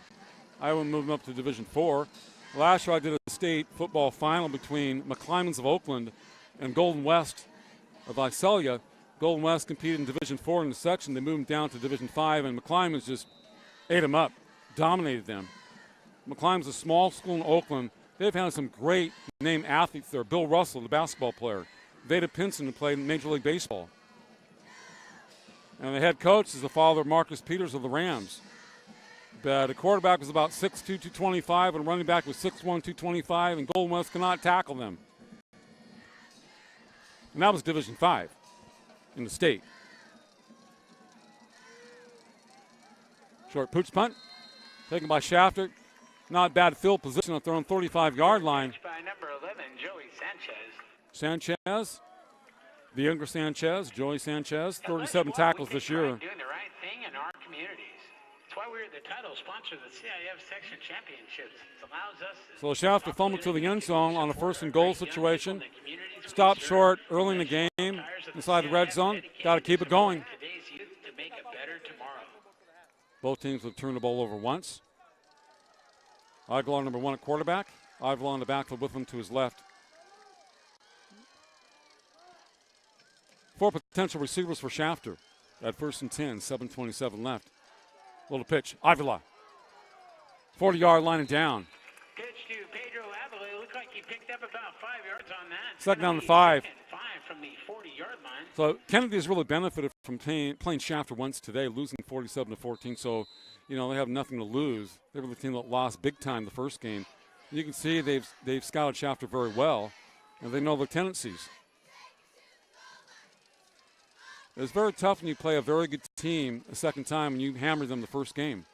I will move them up to Division 4. Last year I did a state football final between McClymonds of Oakland and Golden West of Visalia. Golden West competed in Division 4 in the section. They moved them down to Division 5, and McClymonds just ate them up, dominated them. McClymonds is a small school in Oakland. They've had some great name athletes there. Bill Russell, the basketball player. Vada Pinson, who played in Major League Baseball. And the head coach is the father of Marcus Peters of the Rams. But the quarterback was about 6'2", 225, and running back was 6'1", 225, and Golden West cannot tackle them. And that was Division 5 in the state. Short pooch punt, taken by Shafter. Not bad field position at their own 35-yard line. By number 11, Joey Sanchez. Sanchez, the younger Sanchez, Joey Sanchez, 37 tackles this year. Doing the right thing in our communities. That's why we're the title sponsor of the CIF Section Championships. It allows us to So Shafter fumbled to the end zone on a first and goal situation. Stopped short early in the game inside the red zone. Got to keep it going. Today's youth to make a better tomorrow. Both teams have turned the ball over once. Aguilar, number 1 at quarterback. Aguilar in the backfield with him to his left. 4 potential receivers for Shafter at 1st and 10, 7:27 left. Little pitch, Avila. 40-yard line and down. Pitch to Pedro Avila. It looked like he picked up about 5 yards on that. Second down to 5. Second 5 from the 40-yard line. So Kennedy has really benefited from playing Shafter once today, losing 47-14. So, you know, they have nothing to lose. They were the team that lost big time the first game. You can see they've scouted Shafter very well, and they know their tendencies. It's very tough when you play a very good team a second time and you hammer them the first game.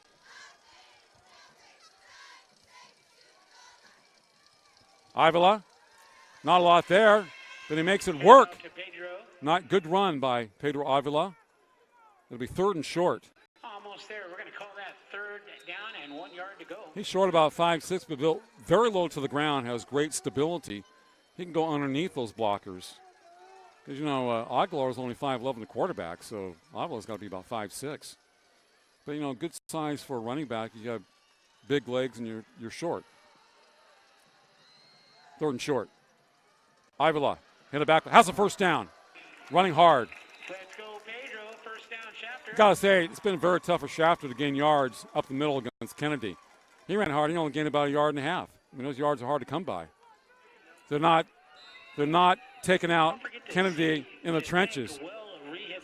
Avila, not a lot there, but he makes it work. Not good run by Pedro Avila. It'll be 3rd and short. Almost there. We're going to call that 3rd down and 1 yard to go. He's short about 5'6", but built very low to the ground, has great stability. He can go underneath those blockers. Because, you know, Aguilar is only 5'11", the quarterback, so Aguilar's got to be about 5'6". But, you know, good size for a running back. You have big legs and you're short. 3rd and short. Avila hit it back. Has a first down. Running hard. Let's go, Pedro. First down, Shafter. Got to say, it's been very tough for Shafter to gain yards up the middle against Kennedy. He ran hard. He only gained about 1.5 yards. I mean, those yards are hard to come by. They're not taking out Kennedy in the trenches.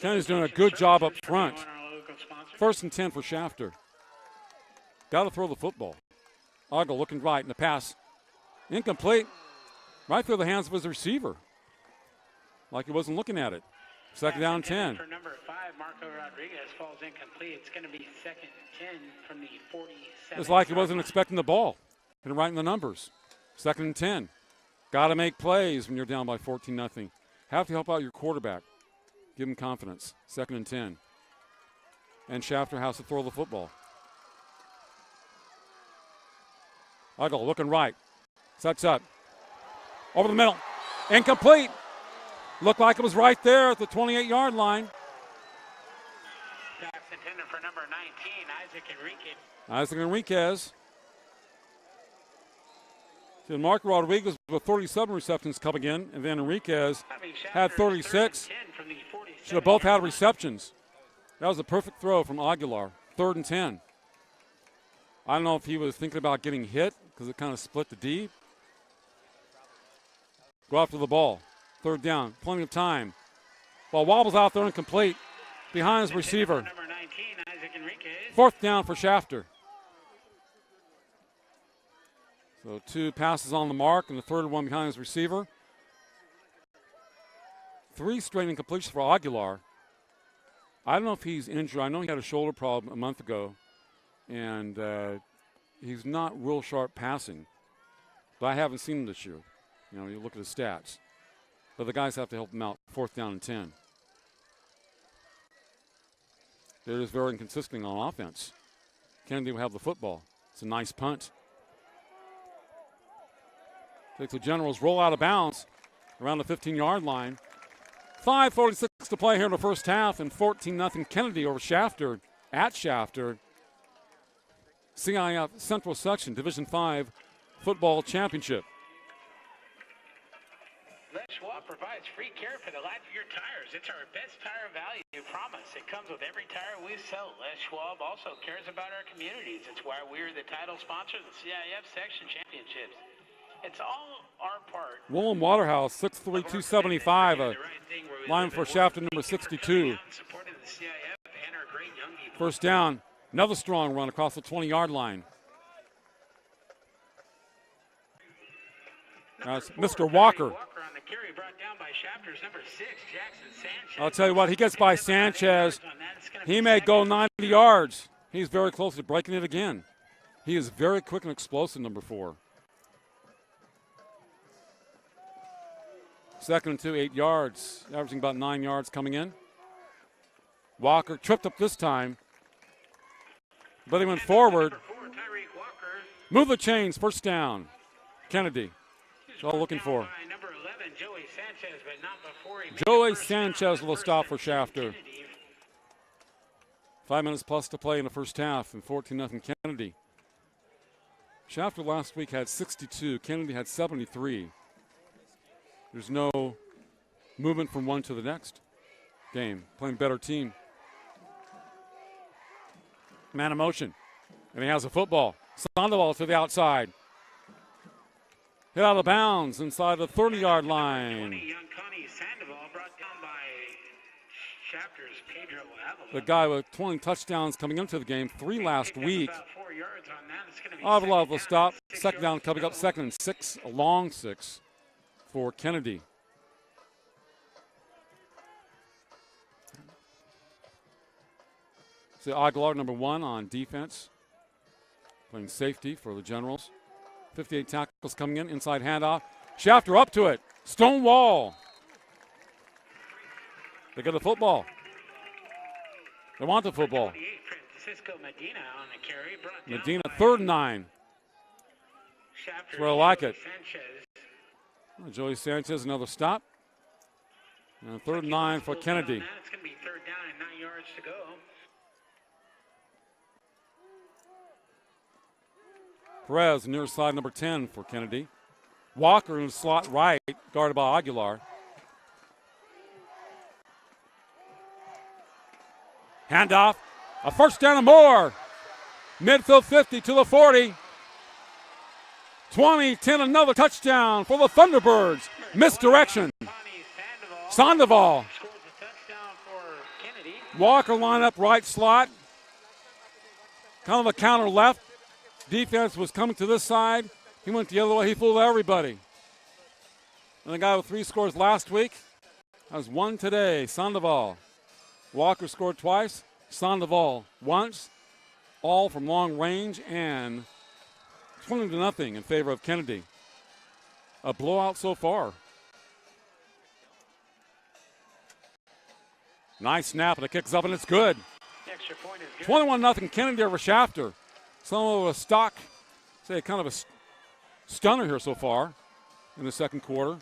Kennedy's doing a good job up front. 1st and 10 for Shafter. Got to throw the football. Aguilar looking right in the pass. Incomplete. Right through the hands of his receiver. Like he wasn't looking at it. 2nd down and 10. For number 5, Marco Rodriguez falls incomplete. It's going to be 2nd and 10 from the 47. It's like he wasn't expecting the ball. Hit it right in the numbers. 2nd and 10. Got to make plays when you're down by 14-0. Have to help out your quarterback. Give him confidence. 2nd and 10. And Shafter has to throw the football. Aguilar looking right. Sets up. Over the middle. Incomplete. Looked like it was right there at the 28-yard line. Pass intended for number 19, Isaac Enriquez. Isaac Enriquez. So Marco Rodriguez with 37 receptions coming in, and then Enriquez had 36. Should have both had receptions. That was a perfect throw from Aguilar. 3rd and 10. I don't know if he was thinking about getting hit because it kind of split the D. Go after the ball. 3rd down. Plenty of time. Ball wobbles out there incomplete. Behind his receiver. 4th down for Shafter. So 2 passes on the mark and the 3rd one behind his receiver. 3 straight incompletions for Aguilar. I don't know if he's injured. I know he had a shoulder problem a month ago, and he's not real sharp passing. But I haven't seen him this year. You know, you look at his stats. But the guys have to help him out. 4th down and 10. They're just very inconsistent on offense. Kennedy will have the football. It's a nice punt. Takes the Generals, roll out of bounds around the 15-yard line. 5:46 to play here in the first half, and 14-0 Kennedy over Shafter at Shafter. CIF Central Section Division 5 Football Championship. Les Schwab provides free care for the life of your tires. It's our best tire value promise. It comes with every tire we sell. Les Schwab also cares about our communities. It's why we're the title sponsor of the CIF Section Championships. It's all our part. Willem Waterhouse, 6'3", 275, a line for Shafter number 62. First down, another strong run across the 20-yard line. That's Mr. Walker. I'll tell you what, he gets by Sanchez. He may go 90 yards. He's very close to breaking it again. He is very quick and explosive, number 4. 2nd and 2, 8 yards, averaging about 9 yards coming in. Walker tripped up this time, but he went forward. Move the chains, first down. Kennedy. That's all looking for. Joey Sanchez will stop for Shafter. 5 minutes plus to play in the first half, and 14-0 Kennedy. Shafter last week had 62. Kennedy had 73. There's no movement from one to the next game. Playing better team. Man in motion. And he has a football. Sandoval to the outside. Hit out of bounds inside the 30-yard line. The guy with 20 touchdowns coming into the game, 3 last week. Avila will stop. Second down coming up, 2nd and 6, a long 6 for Kennedy. So Aguilar, number 1 on defense, playing safety for the Generals. 58 tackles coming in, inside handoff. Shafter up to it. Stonewall. They get the football. They want the football. Medina, 3rd and 9. That's where I like it. Joey Sanchez, another stop. And 3rd and 9 for Kennedy. It's going to be 3rd down and 9 yards to go. Perez, near side number 10 for Kennedy. Walker in the slot right, guarded by Aguilar. Handoff, a first down and more. Midfield 50 to the 40. 20-10, another touchdown for the Thunderbirds. Misdirection. Sandoval. Walker line up right slot. Kind of a counter left. Defense was coming to this side. He went the other way. He fooled everybody. And the guy with 3 scores last week has 1 today. Sandoval. Walker scored twice. Sandoval once. All from long range, and 20-0 in favor of Kennedy. A blowout so far. Nice snap, and it kicks up, and it's good. 21-0 Kennedy over Shafter. Some of a stock, say kind of a stunner here so far in the second quarter.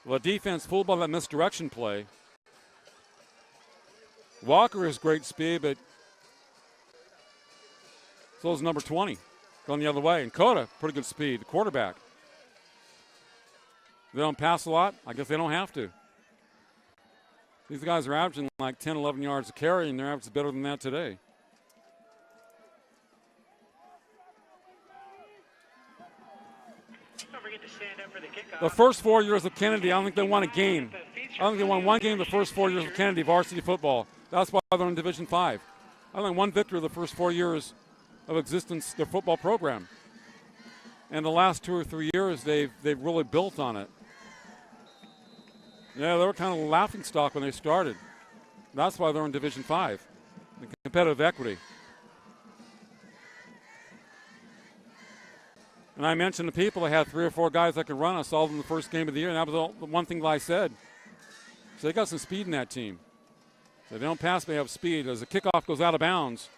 Well, the defense fooled by that misdirection play. Walker has great speed, but so is number 20, going the other way. And Cota, pretty good speed, the quarterback. They don't pass a lot. I guess they don't have to. These guys are averaging like 10, 11 yards a carry, and their average is better than that today. The first 4 years of Kennedy, I don't think they won a game. I don't think they won one game the first 4 years of Kennedy varsity football. That's why they're in Division 5. I think one victory the first 4 years of existence, their football program. And the last 2 or 3 years, they've really built on it. Yeah, they were kind of a laughing stock when they started. That's why they're in Division 5, the competitive equity. And I mentioned to people they had 3 or 4 guys that could run. I saw them in the first game of the year, and that was the one thing that I said. So they got some speed in that team. So they don't pass, they have speed. As the kickoff goes out of bounds,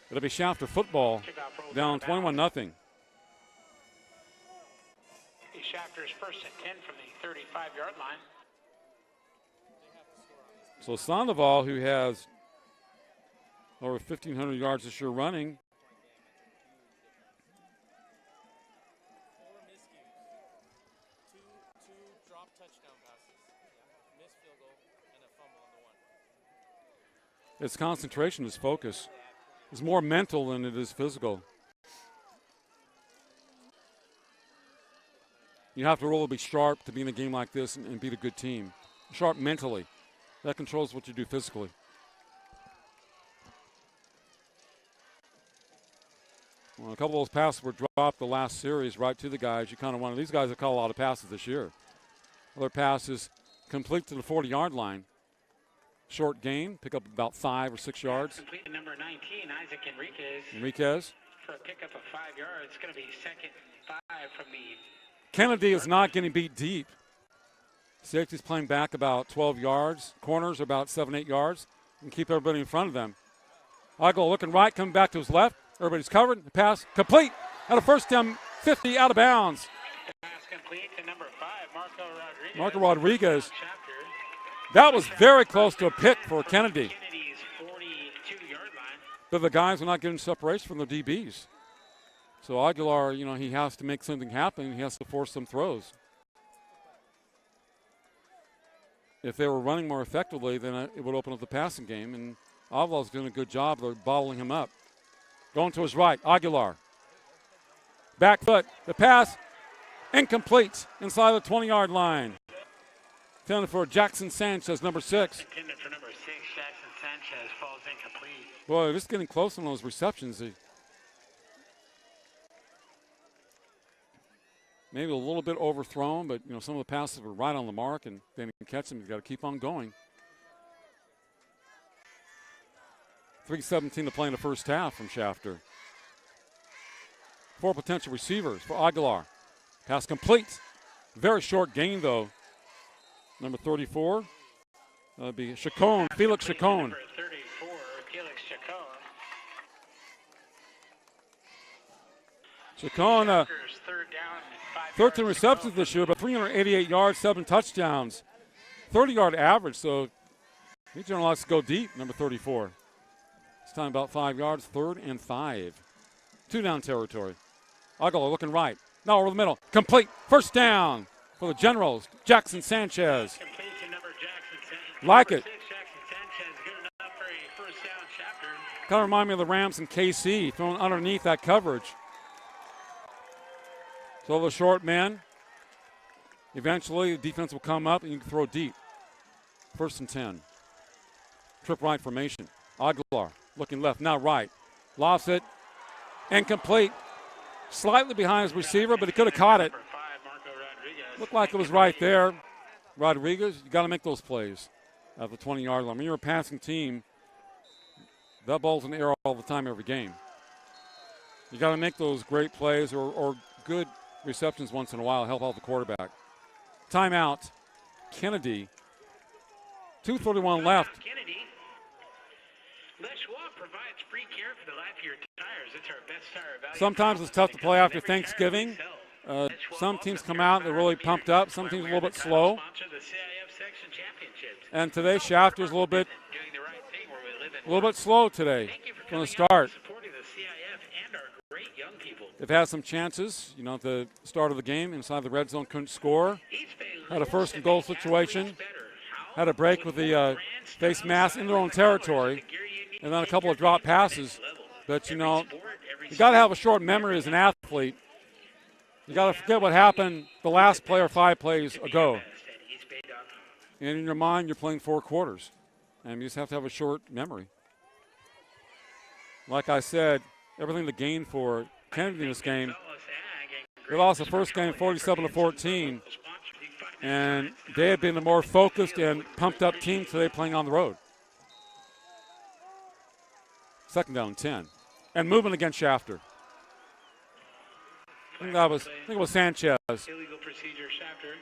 it'll be Shafter football down 21-0. Shafter's first and 10 from the 35-yard line. So Sandoval, who has over 1,500 yards this year running, its concentration, its focus is more mental than it is physical. You have to really be sharp to be in a game like this and beat a good team. Sharp mentally. That controls what you do physically. Well, a couple of those passes were dropped the last series right to the guys. You kind of wanted these guys to call a lot of passes this year. Other passes complete to the 40-yard line. Short gain, pick up about 5 or 6 yards. Complete to number 19, Isaac Enriquez. For a pickup of 5 yards. It's going to be 2nd and 5 from the... Kennedy is not getting beat deep. Safety's playing back about 12 yards. Corners are about 7, 8 yards. And keep everybody in front of them. Aguilar looking right, coming back to his left. Everybody's covered. The pass complete. At a first down, 50 out of bounds. The pass complete to number 5, Marco Rodriguez. Marco Rodriguez. That was very close to a pick for Kennedy. Kennedy's 42-yard line. But the guys were not getting separation from the DBs. So Aguilar, he has to make something happen. He has to force some throws. If they were running more effectively, then it would open up the passing game. And Aguilar's doing a good job of bottling him up. Going to his right, Aguilar. Back foot, the pass, incomplete inside the 20-yard line. Intended for Jackson Sanchez, number 6. Intended for number 6, Jackson Sanchez falls incomplete. Boy, just getting close on those receptions. Maybe a little bit overthrown, but some of the passes were right on the mark, and they didn't catch them. You've got to keep on going. 3:17 to play in the first half from Shafter. 4 potential receivers for Aguilar. Pass complete. Very short gain, though. Number 34. That would be Chacon, Felix Chacon. Number 34, Felix Chacon. Chacon, Third down, 5 13 yards to receptions go. this year, but 388 yards, 7 touchdowns. 30-yard average, so he generally likes to go deep, number 34. This time about 5 yards, 3rd and 5. 2-down territory. Aguilar looking right. Now over the middle. Complete. First down for the Generals. Jackson Sanchez. Complete to number Jackson Sanchez. Like Number it. 6, Jackson Sanchez, good enough for a first down chapter. Kind of remind me of the Rams and KC thrown underneath that coverage. So the short man. Eventually, the defense will come up and you can throw deep. 1st and 10. Trip right formation. Aguilar looking left, now right. Lofts it. Incomplete. Slightly behind his receiver, but he could have caught it. Number 5, Marco Rodriguez. Looked like it was right there. Rodriguez, you got to make those plays at the 20-yard line. When you're a passing team, that ball's in the air all the time, every game. You got to make those great plays or good receptions once in a while, help out the quarterback. Timeout. Kennedy. 2:31 left. Kennedy. Les Schwab provides free care for the life of your tires. It's our best tire value. Sometimes it's tough to play after Thanksgiving. Some teams come out, they're really pumped up. Some teams a little bit slow. And today, Shafter's a little bit slow today from the start. They've had some chances, at the start of the game inside the red zone, couldn't score. Had a 1st and goal situation. Had a break with the face mask in their own territory. And then a couple of drop passes. But, you got to have a short memory as an athlete. You got to forget what happened the last play or 5 plays ago. And in your mind, you're playing 4 quarters. And you just have to have a short memory. Like I said, everything to gain for Kennedy in this game. They lost the first game 47-14. And they had been the more focused and pumped up team today playing on the road. Second down and 10. And moving against Shafter. I think it was Sanchez. Illegal procedure, Shafter.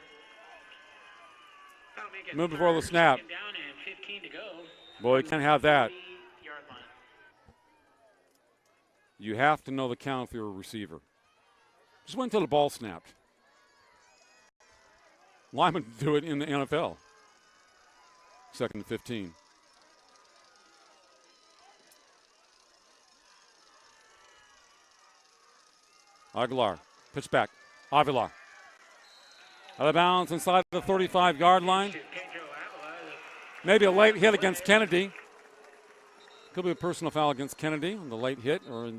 That'll make it Move before the snap. second down and 15 to go. Boy, you can't have that. 3-yard line. You have to know the count if you're a receiver. Just wait until the ball snapped. Linemen do it in the NFL. Second and 15. Aguilar, pitch back. Avila. Out of bounds inside the 35-yard line. Maybe a late hit against Kennedy. Could be a personal foul against Kennedy on the late hit or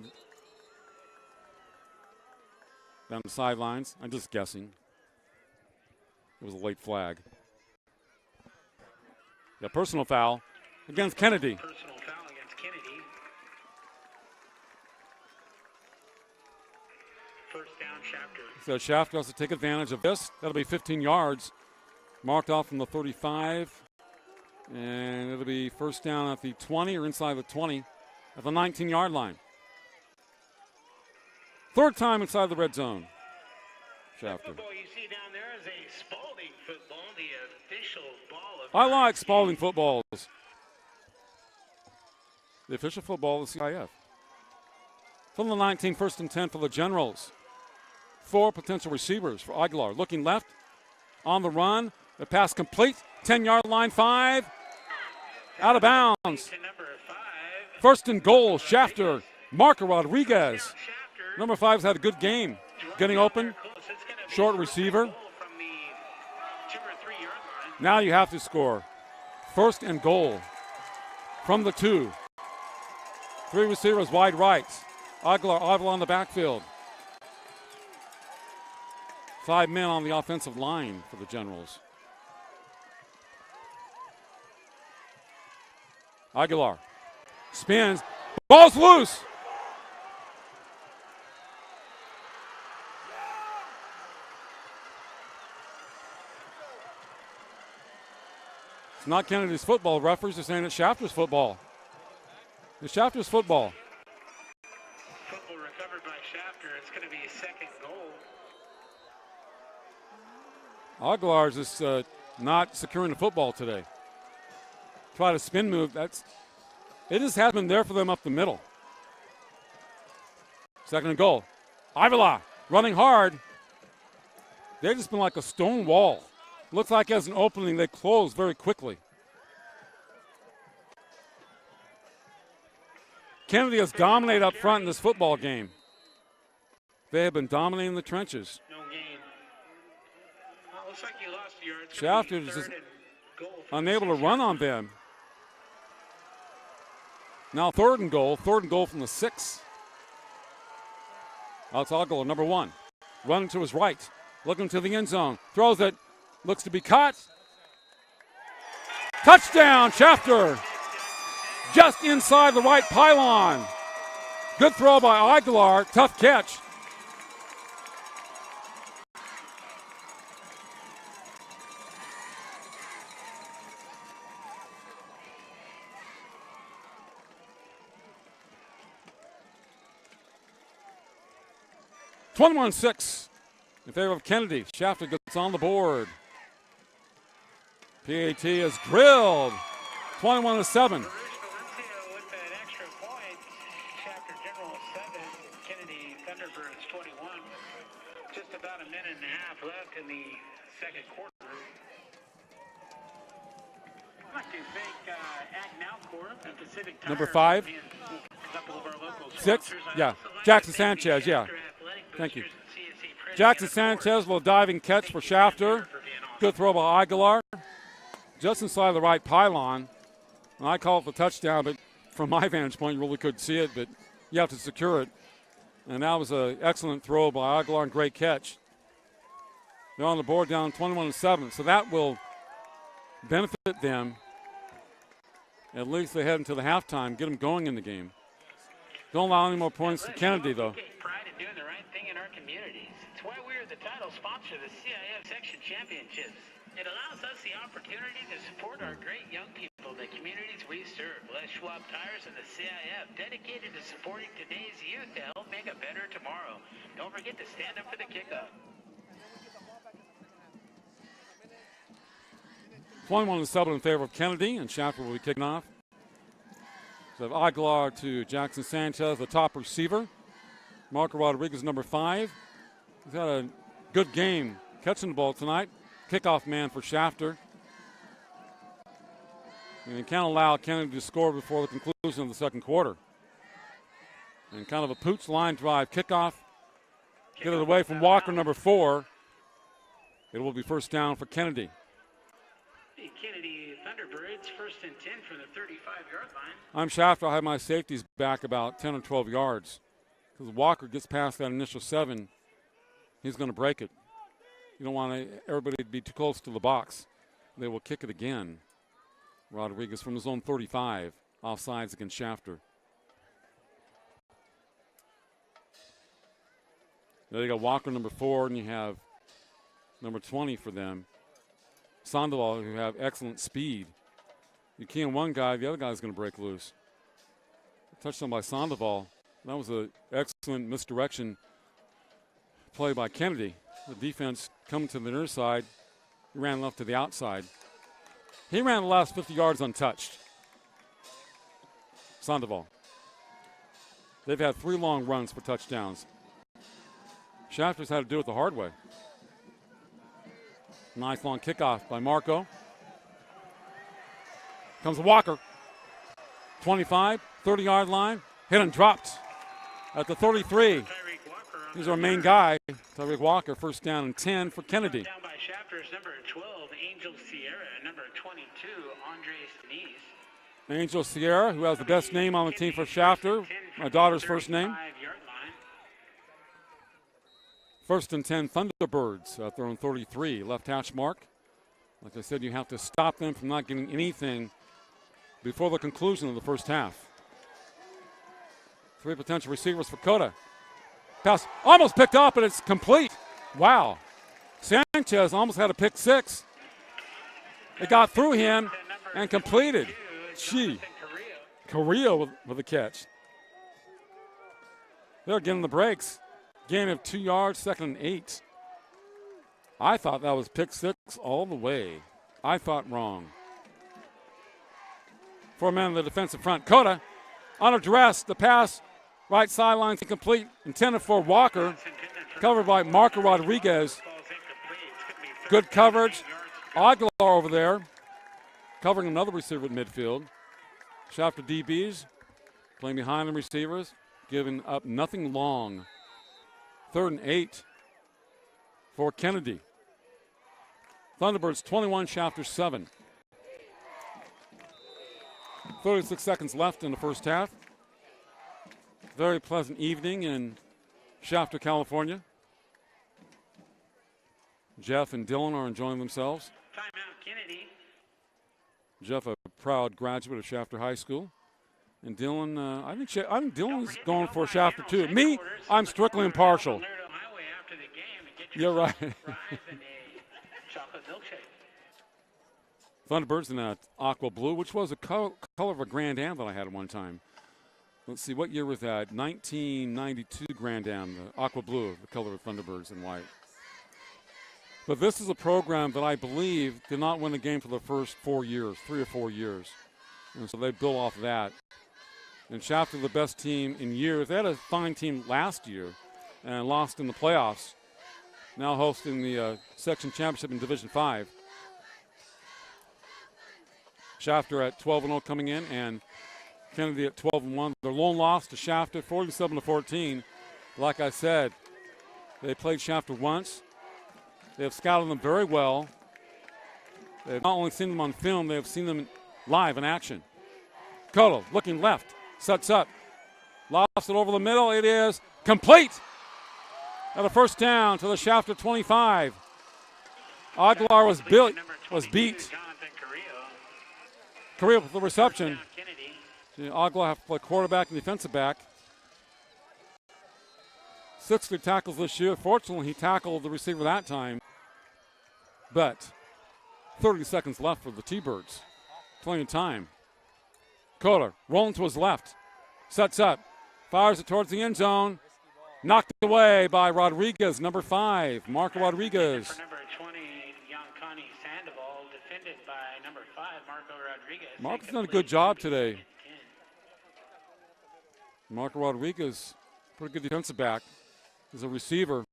down the sidelines. I'm just guessing. It was a late flag. Yeah, personal foul against Kennedy. Personal foul against Kennedy. First down, Shafter. So Shafter has to take advantage of this. That'll be 15 yards. Marked off from the 35. And it'll be first down at the 20 or inside the 20 at the 19-yard line. Third time inside the red zone. Shafter. Football you see down there is a Spalding football, the official ball of. I like Spalding footballs. The official football of the CIF. From the 19, first and 10 for the Generals. 4 potential receivers for Aguilar. Looking left, on the run. The pass complete. 10-yard line, 5. Out of bounds. First and goal, Shafter. Marco Rodriguez. Number 5's had a good game. Getting open. Short receiver. Now you have to score. First and goal. From the 2. 3 receivers wide right. Aguilar on the backfield. 5 men on the offensive line for the Generals. Aguilar spins. Ball's loose. It's not Kennedy's football. Referees are saying it's Shafter's football. It's Shafter's football. Football recovered by Shafter. It's going to be a second goal. Aguilar's is not securing the football today. Try to spin move. It just hasn't been there for them up the middle. Second and goal. Avila running hard. They've just been like a stone wall. Looks like as an opening, they close very quickly. Kennedy has dominated up front in this football game. They have been dominating the trenches. No gain. Well, looks like you lost your yards. Shafter is just unable to run on them. Now third and goal from the 6. Alex Aguilar, number 1. Running to his right, looking to the end zone. Throws it, looks to be caught. Touchdown, Shafter. Just inside the right pylon. Good throw by Aguilar, tough catch. (21-6) in favor of Kennedy. Shafter gets on the board. PAT is drilled. 21-7. With that extra point, Shafter General 7, Kennedy Thunderbirds 21. Just about a minute and a half left in the second quarter. I'd like to thank AgNowCorp and Pacific Tire. Number 5. A couple of our local 6. sponsors. Yeah. Jackson Sanchez. Yeah. Thank you. Jackson Sanchez will diving catch for Shafter. Good throw by Aguilar. Just inside the right pylon. And I call it the touchdown, but from my vantage point, you really couldn't see it, but you have to secure it. And that was an excellent throw by Aguilar and great catch. They're on the board down 21-7, so that will benefit them. At least they head into the halftime, get them going in the game. Don't allow any more points to Kennedy, though. We take pride in doing the right thing in our communities. It's why we're the title sponsor of the CIF Section Championships. It allows us the opportunity to support our great young people, the communities we serve. Bless Schwab Tires and the CIF, dedicated to supporting today's youth to help make a better tomorrow. Don't forget to stand up for the kickoff. 21-7 in favor of Kennedy, and Shafter will be kicking off. So Aguilar to Jackson Sanchez, the top receiver. Marco Rodriguez, number 5. He's had a good game catching the ball tonight. Kickoff man for Shafter. And he can't allow Kennedy to score before the conclusion of the second quarter. And kind of a pooch line drive kickoff. Get it away from Walker, number 4. It will be first down for Kennedy. The Kennedy Thunderbirds, 1st and 10 from the 35-yard line. I'm Shafter. I have my safeties back about 10 or 12 yards. Because Walker gets past that initial 7, he's going to break it. You don't want everybody to be too close to the box. They will kick it again. Rodriguez from his own 35, offsides against Shafter. There you got Walker, number 4, and you have number 20 for them. Sandoval, who have excellent speed. You can one guy, the other guy's going to break loose. Touchdown by Sandoval. That was an excellent misdirection play by Kennedy. The defense coming to the near side. He ran left to the outside. He ran the last 50 yards untouched. Sandoval. They've had 3 long runs for touchdowns. Shafter's had to do it the hard way. Nice long kickoff by Marco. Comes Walker. 25, 30-yard line. Hit and dropped at the 33. He's our main guy, Tyreek Walker. First down and 10 for Kennedy. Down by Shafter's number 12, Angel Sierra, number 22, Andre Sinise. Angel Sierra, who has the best name on the team for Shafter, my daughter's first name. 1st and 10 Thunderbirds at their own 33, left hash mark. Like I said, you have to stop them from not getting anything before the conclusion of the first half. 3 potential receivers for Cota. Pass almost picked up, but it's complete. Wow. Sanchez almost had a pick 6. It got through him and completed. Gee. Carrillo with the catch. They're getting the breaks. Gain of 2 yards, 2nd and 8. I thought that was pick 6 all the way. I thought wrong. 4 men on the defensive front. Cota under duress. The pass, right sideline incomplete. Intended for Walker. Covered by Marco Rodriguez. Good coverage. Aguilar over there. Covering another receiver at midfield. Shafter DBs playing behind the receivers. Giving up nothing long. 3rd and 8 for Kennedy. Thunderbirds 21, Shafter 7. 36 seconds left in the first half. Very pleasant evening in Shafter, California. Jeff and Dylan are enjoying themselves. Timeout, Kennedy. Jeff, a proud graduate of Shafter High School. And Dylan, I think Dylan's going for Shafter too. Me, I'm strictly impartial. You're right. Thunderbirds in that aqua blue, which was a color of a Grand Am that I had at one time. Let's see, what year was that? 1992 Grand Am, the aqua blue, the color of Thunderbirds in white. But this is a program that I believe did not win a game for the first 4 years, 3 or 4 years. And so they built off that. And Shafter, the best team in years. They had a fine team last year and lost in the playoffs. Now hosting the section championship in Division 5. Shafter at 12-0 coming in, and Kennedy at 12-1. Their lone loss to Shafter, 47-14. Like I said, they played Shafter once. They have scouted them very well. They've not only seen them on film, they have seen them live in action. Cotto looking left. Sets up. Lost it over the middle. It is complete. And a first down to the Shafter 25. Aguilar was beat. Carrillo with the reception. Aguilar have to play quarterback and defensive back. 60 tackles this year. Fortunately, he tackled the receiver that time. But 30 seconds left for the T-Birds. Plenty of time. Kohler rolling to his left. Sets up. Fires it towards the end zone. Knocked away by Rodriguez, number 5, Marco Rodriguez. For number 20, Connie Sandoval, defended by number 5, Marco Rodriguez. Marco's done a good job today. Marco Rodriguez, pretty good defensive back. He's a receiver.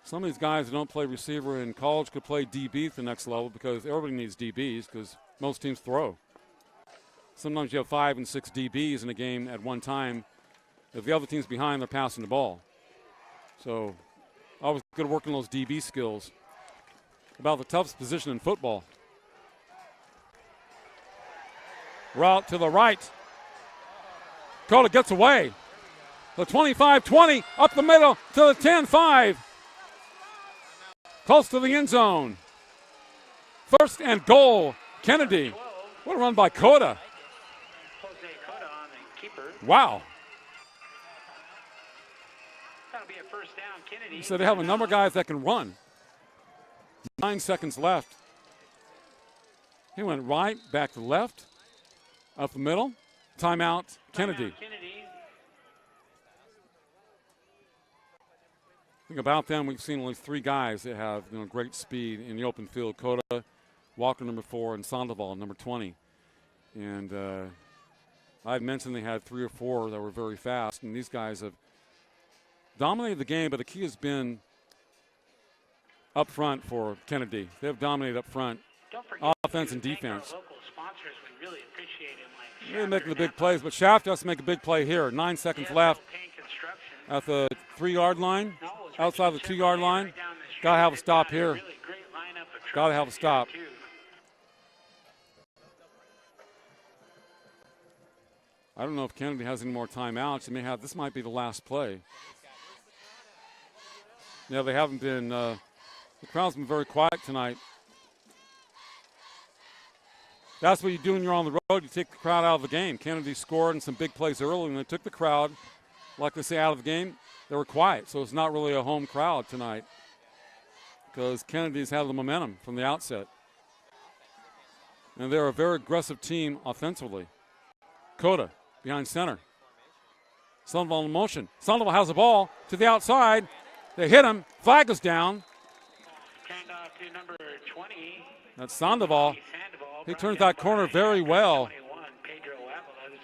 Some of these guys who don't play receiver in college could play DB at the next level because everybody needs DBs because most teams throw. Sometimes you have 5 and 6 DBs in a game at one time. If the other team's behind, they're passing the ball. So always good at working those DB skills. About the toughest position in football. Route to the right. Kohler gets away. The 25-20, up the middle to the 10-5. Close to the end zone. First and goal, Kennedy. What a run by Cota. Wow. That'll be a first down, Kennedy. So they have a number of guys that can run. 9 seconds left. He went right, back to left, up the middle. Timeout, Kennedy. Think about them. We've seen only 3 guys that have great speed in the open field. Cota, Walker, number 4, and Sandoval, number 20. And I'd mentioned they had 3 or 4 that were very fast, and these guys have dominated the game, but the key has been up front for Kennedy. They have dominated up front, offense and defense. Local sponsors, we really appreciate it. They're making the big plays, but Shaft has to make a big play here. 9 seconds left at the 3-yard line, outside the 2-yard line. Got to have a stop here. Got to have a stop. I don't know if Kennedy has any more timeouts. He may have. This might be the last play. Yeah, they haven't been. The crowd's been very quiet tonight. That's what you do when you're on the road. You take the crowd out of the game. Kennedy scored in some big plays early, and they took the crowd, like they say, out of the game. They were quiet, so it's not really a home crowd tonight because Kennedy's had the momentum from the outset. And they're a very aggressive team offensively. Cota behind center. Sandoval in motion. Sandoval has the ball to the outside. They hit him. Flag is down. To number 20. That's Sandoval. He turns that corner very well.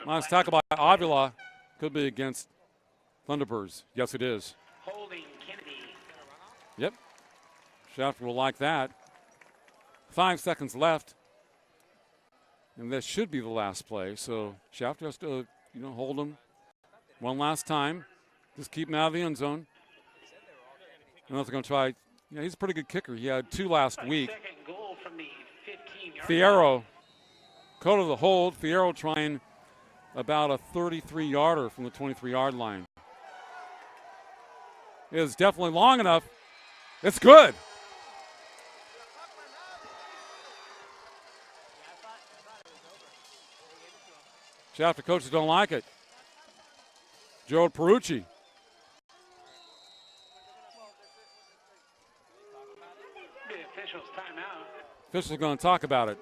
Nice tackle by Avila. Could be against Thunderbirds. Yes, it is. Holding Kennedy. Yep. Shafter will like that. 5 seconds left. And this should be the last play. So Shafter has to, hold him one last time. Just keep him out of the end zone. And they're going to try. Yeah, he's a pretty good kicker. He had 2 last week. Fierro. Cota the hold. Fierro trying about a 33-yarder from the 23-yard line. It is definitely long enough. It's good. Shafter coaches don't like it. Gerald Perucci. Officials timeout. Officials are going to talk about it.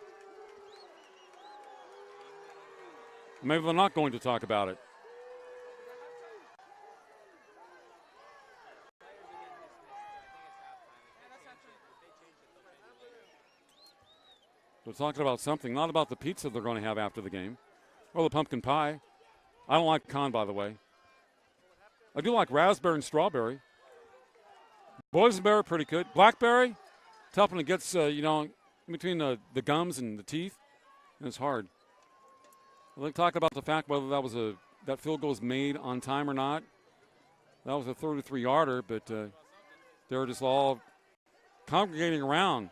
Maybe they're not going to talk about it. They're talking about something, not about the pizza they're going to have after the game or the pumpkin pie. I don't like pecan, by the way. I do like raspberry and strawberry. Boysenberry, pretty good. Blackberry, tough when it gets, in between the gums and the teeth, and it's hard. They talk about the fact whether that field goal was made on time or not. That was a 33-yarder, but they were just all congregating around.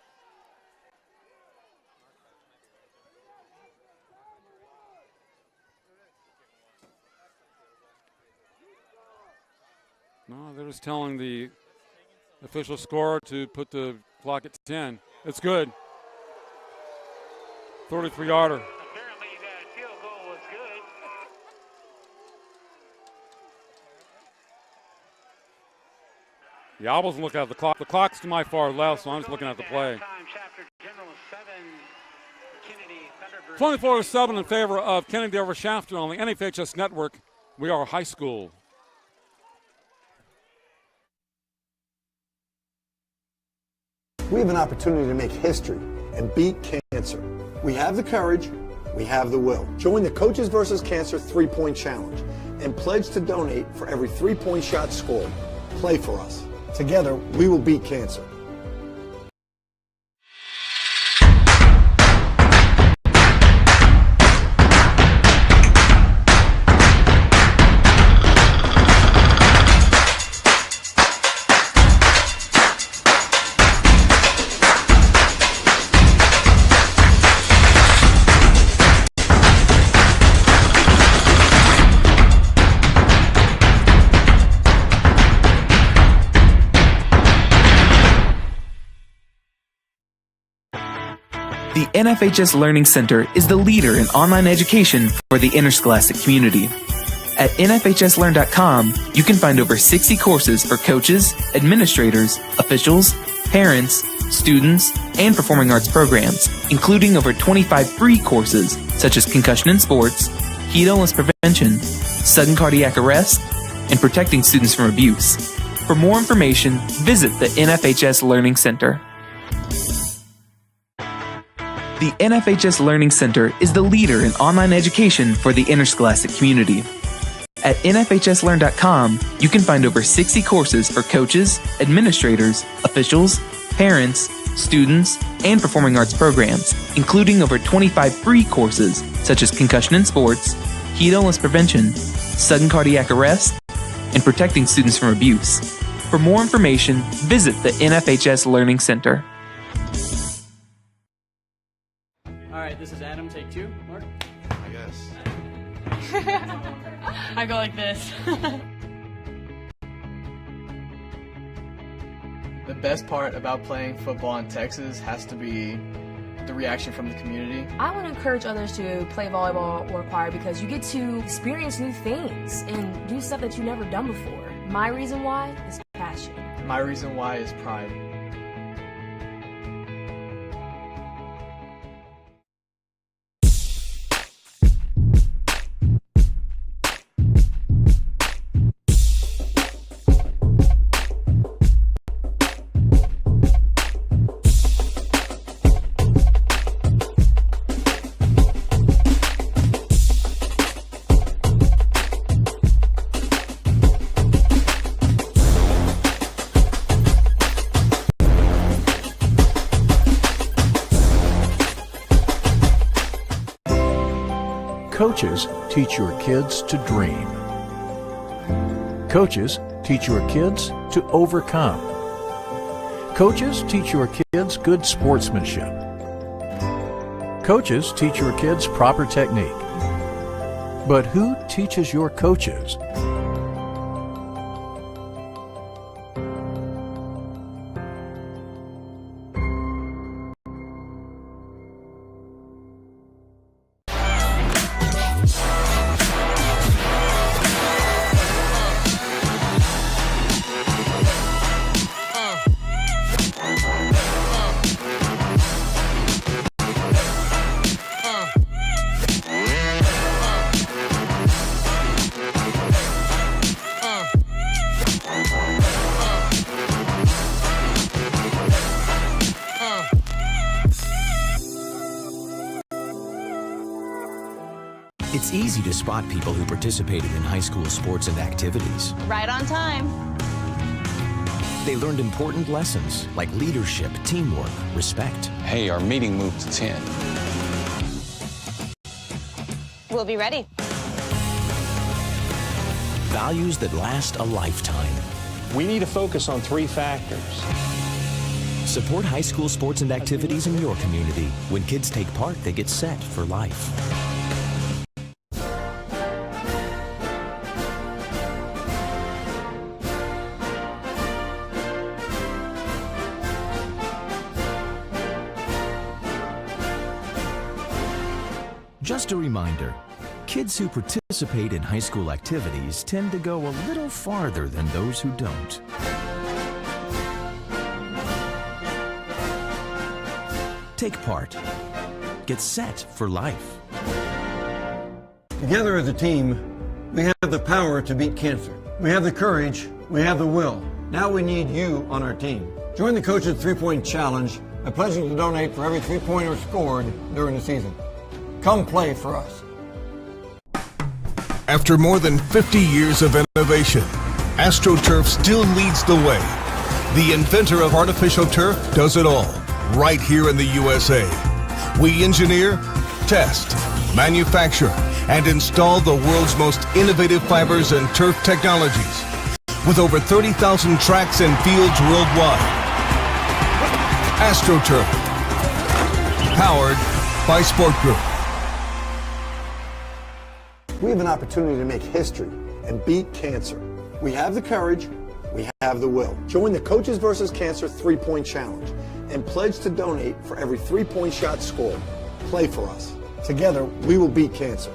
No, they're just telling the official scorer to put the clock at 10. It's good. 33-yarder. Apparently that field goal was good. Yeah, I wasn't looking at the clock. The clock's to my far left, so I'm just looking at the play. Chapter General 7, Kennedy, 24-7 in favor of Kennedy over Shafter on the NFHS Network. We are high school. We have an opportunity to make history and beat cancer. We have the courage, we have the will. Join the Coaches vs. Cancer 3-Point Challenge and pledge to donate for every 3-point shot scored. Play for us. Together, we will beat cancer. The NFHS Learning Center is the leader in online education for the interscholastic community. At nfhslearn.com, you can find over 60 courses for coaches, administrators, officials, parents, students, and performing arts programs, including over 25 free courses such as concussion in sports, heat illness prevention, sudden cardiac arrest, and protecting students from abuse. For more information, visit the NFHS Learning Center. The NFHS Learning Center is the leader in online education for the interscholastic community. At nfhslearn.com, you can find over 60 courses for coaches, administrators, officials, parents, students, and performing arts programs, including over 25 free courses such as concussion in sports, heat illness prevention, sudden cardiac arrest, and protecting students from abuse. For more information, visit the NFHS Learning Center. All right, this is Adam, take 2. Mark? I guess. I go like this. The best part about playing football in Texas has to be the reaction from the community. I want to encourage others to play volleyball or choir because you get to experience new things and do stuff that you've never done before. My reason why is passion. My reason why is pride. Coaches teach your kids to dream. Coaches teach your kids to overcome. Coaches teach your kids good sportsmanship. Coaches teach your kids proper technique. But who teaches your coaches? It's easy to spot people who participated in high school sports and activities. Right on time. They learned important lessons like leadership, teamwork, respect. Hey, our meeting moved to 10. We'll be ready. Values that last a lifetime. We need to focus on 3 factors. Support high school sports and activities in your community. When kids take part, they get set for life. Just a reminder, kids who participate in high school activities tend to go a little farther than those who don't. Take part. get set for life. Together as a team, we have the power to beat cancer. We have the courage, we have the will. Now we need you on our team. Join the Coaches 3-Point Challenge by pledging to donate for every 3-pointer scored during the season. Come play for us. After more than 50 years of innovation, AstroTurf still leads the way. The inventor of artificial turf does it all, right here in the USA. We engineer, test, manufacture, and install the world's most innovative fibers and turf technologies, with over 30,000 tracks and fields worldwide. AstroTurf, powered by Sport Group. We have an opportunity to make history and beat cancer. We have the courage, we have the will. Join the Coaches vs. Cancer 3-Point Challenge and pledge to donate for every 3-point shot scored. Play for us. Together, we will beat cancer.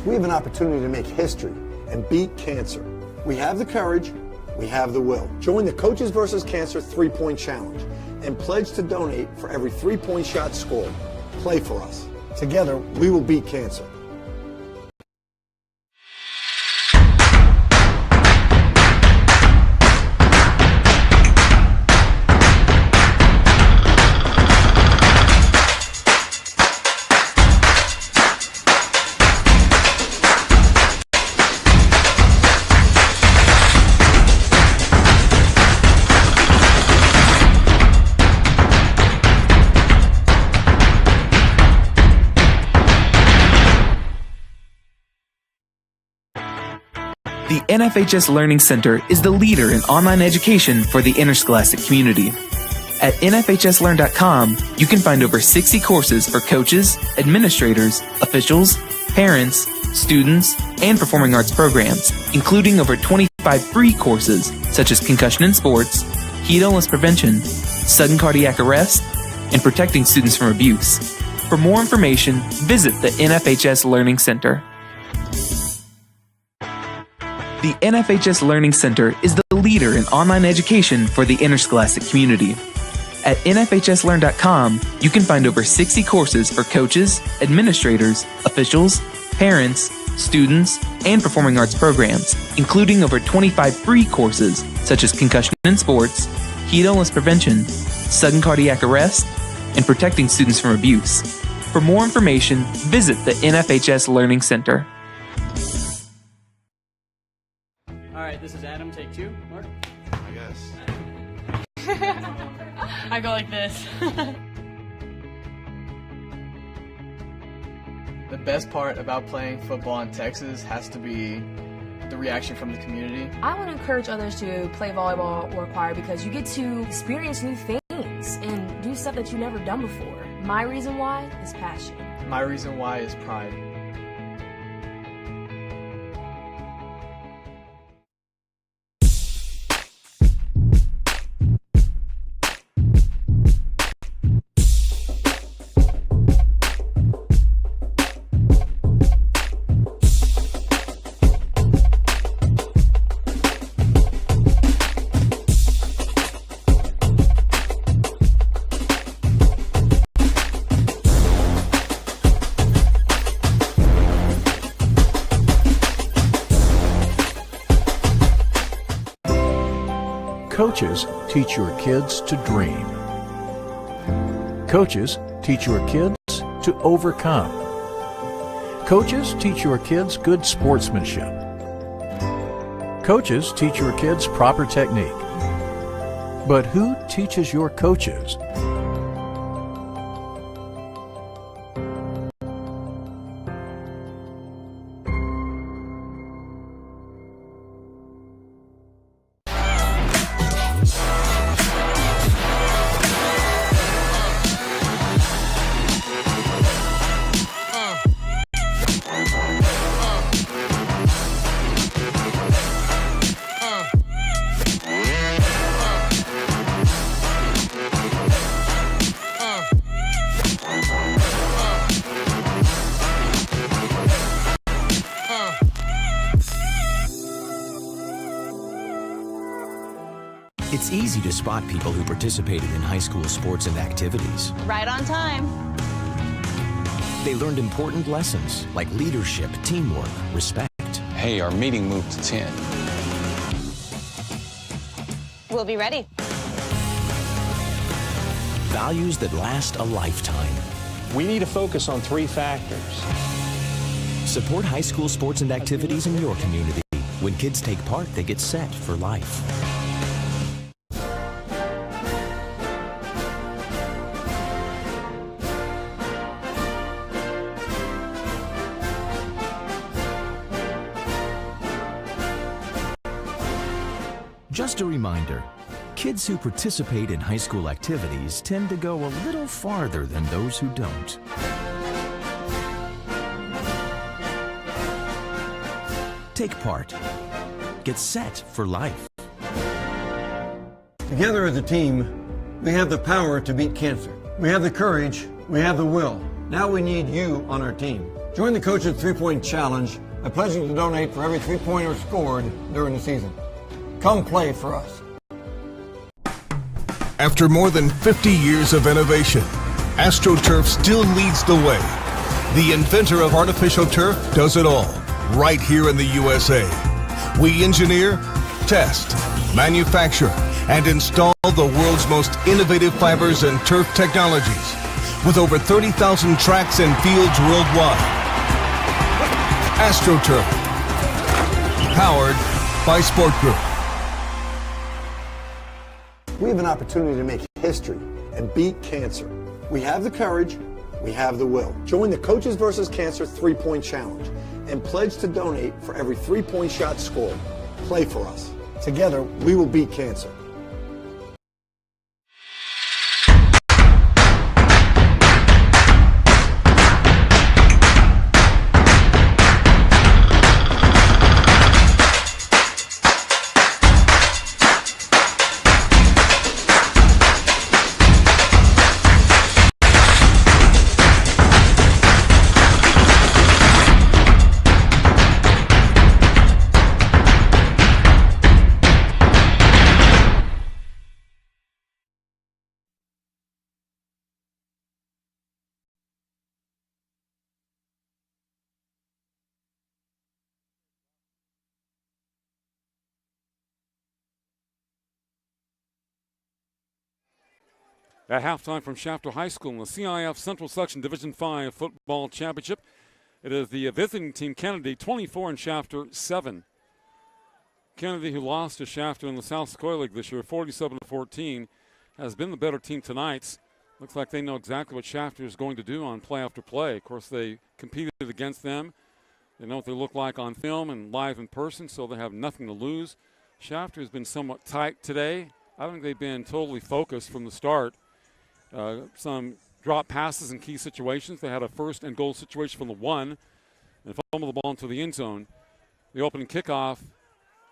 We have an opportunity to make history and beat cancer. We have the courage, we have the will. Join the Coaches vs. Cancer 3-Point Challenge and pledge to donate for every 3-point shot scored. Play for us. Together, we will beat cancer. The NFHS Learning Center is the leader in online education for the interscholastic community. At NFHSLearn.com, you can find over 60 courses for coaches, administrators, officials, parents, students, and performing arts programs, including over 25 free courses such as concussion in sports, heat illness prevention, sudden cardiac arrest, and protecting students from abuse. For more information, visit the NFHS Learning Center. The NFHS Learning Center is the leader in online education for the interscholastic community. At NFHSLearn.com, you can find over 60 courses for coaches, administrators, officials, parents, students, and performing arts programs, including over 25 free courses such as concussion in sports, heat illness prevention, sudden cardiac arrest, and protecting students from abuse. For more information, visit the NFHS Learning Center. All right, this is Adam, take 2. Mark? I guess. I go like this. The best part about playing football in Texas has to be the reaction from the community. I want to encourage others to play volleyball or choir because you get to experience new things and do stuff that you've never done before. My reason why is passion. My reason why is pride. Coaches teach your kids to dream. Coaches teach your kids to overcome. Coaches teach your kids good sportsmanship. Coaches teach your kids proper technique. But who teaches your coaches? It's easy to spot people who participated in high school sports and activities. Right on time. They learned important lessons like leadership, teamwork, respect. Hey, our meeting moved to 10. We'll be ready. Values that last a lifetime. We need to focus on 3 factors. Support high school sports and activities in your community. When kids take part, they get set for life. Just a reminder, kids who participate in high school activities tend to go a little farther than those who don't. Take part. Get set for life. Together as a team, we have the power to beat cancer. We have the courage, we have the will. Now we need you on our team. Join the Coach's 3-Point Challenge by pledging to donate for every 3-pointer scored during the season. Come play for us. After more than 50 years of innovation, AstroTurf still leads the way. The inventor of artificial turf does it all, right here in the USA. We engineer, test, manufacture, and install the world's most innovative fibers and turf technologies, with over 30,000 tracks and fields worldwide. AstroTurf, powered by Sport Group. We have an opportunity to make history and beat cancer. We have the courage, we have the will. Join the Coaches vs. Cancer 3-Point Challenge and pledge to donate for every 3-point shot scored. Play for us. Together, we will beat cancer. At halftime from Shafter High School in the CIF Central Section Division 5 Football Championship, it is the visiting team Kennedy 24 and Shafter 7. Kennedy, who lost to Shafter in the South Sequoia League this year 47-14, has been the better team tonight. Looks like they know exactly what Shafter is going to do on play after play. Of course, they competed against them. They know what they look like on film and live in person, so they have nothing to lose. Shafter has been somewhat tight today. I think they've been totally focused from the start. Some drop passes in key situations. They had a first and goal situation from the 1 and fumbled the ball into the end zone. The opening kickoff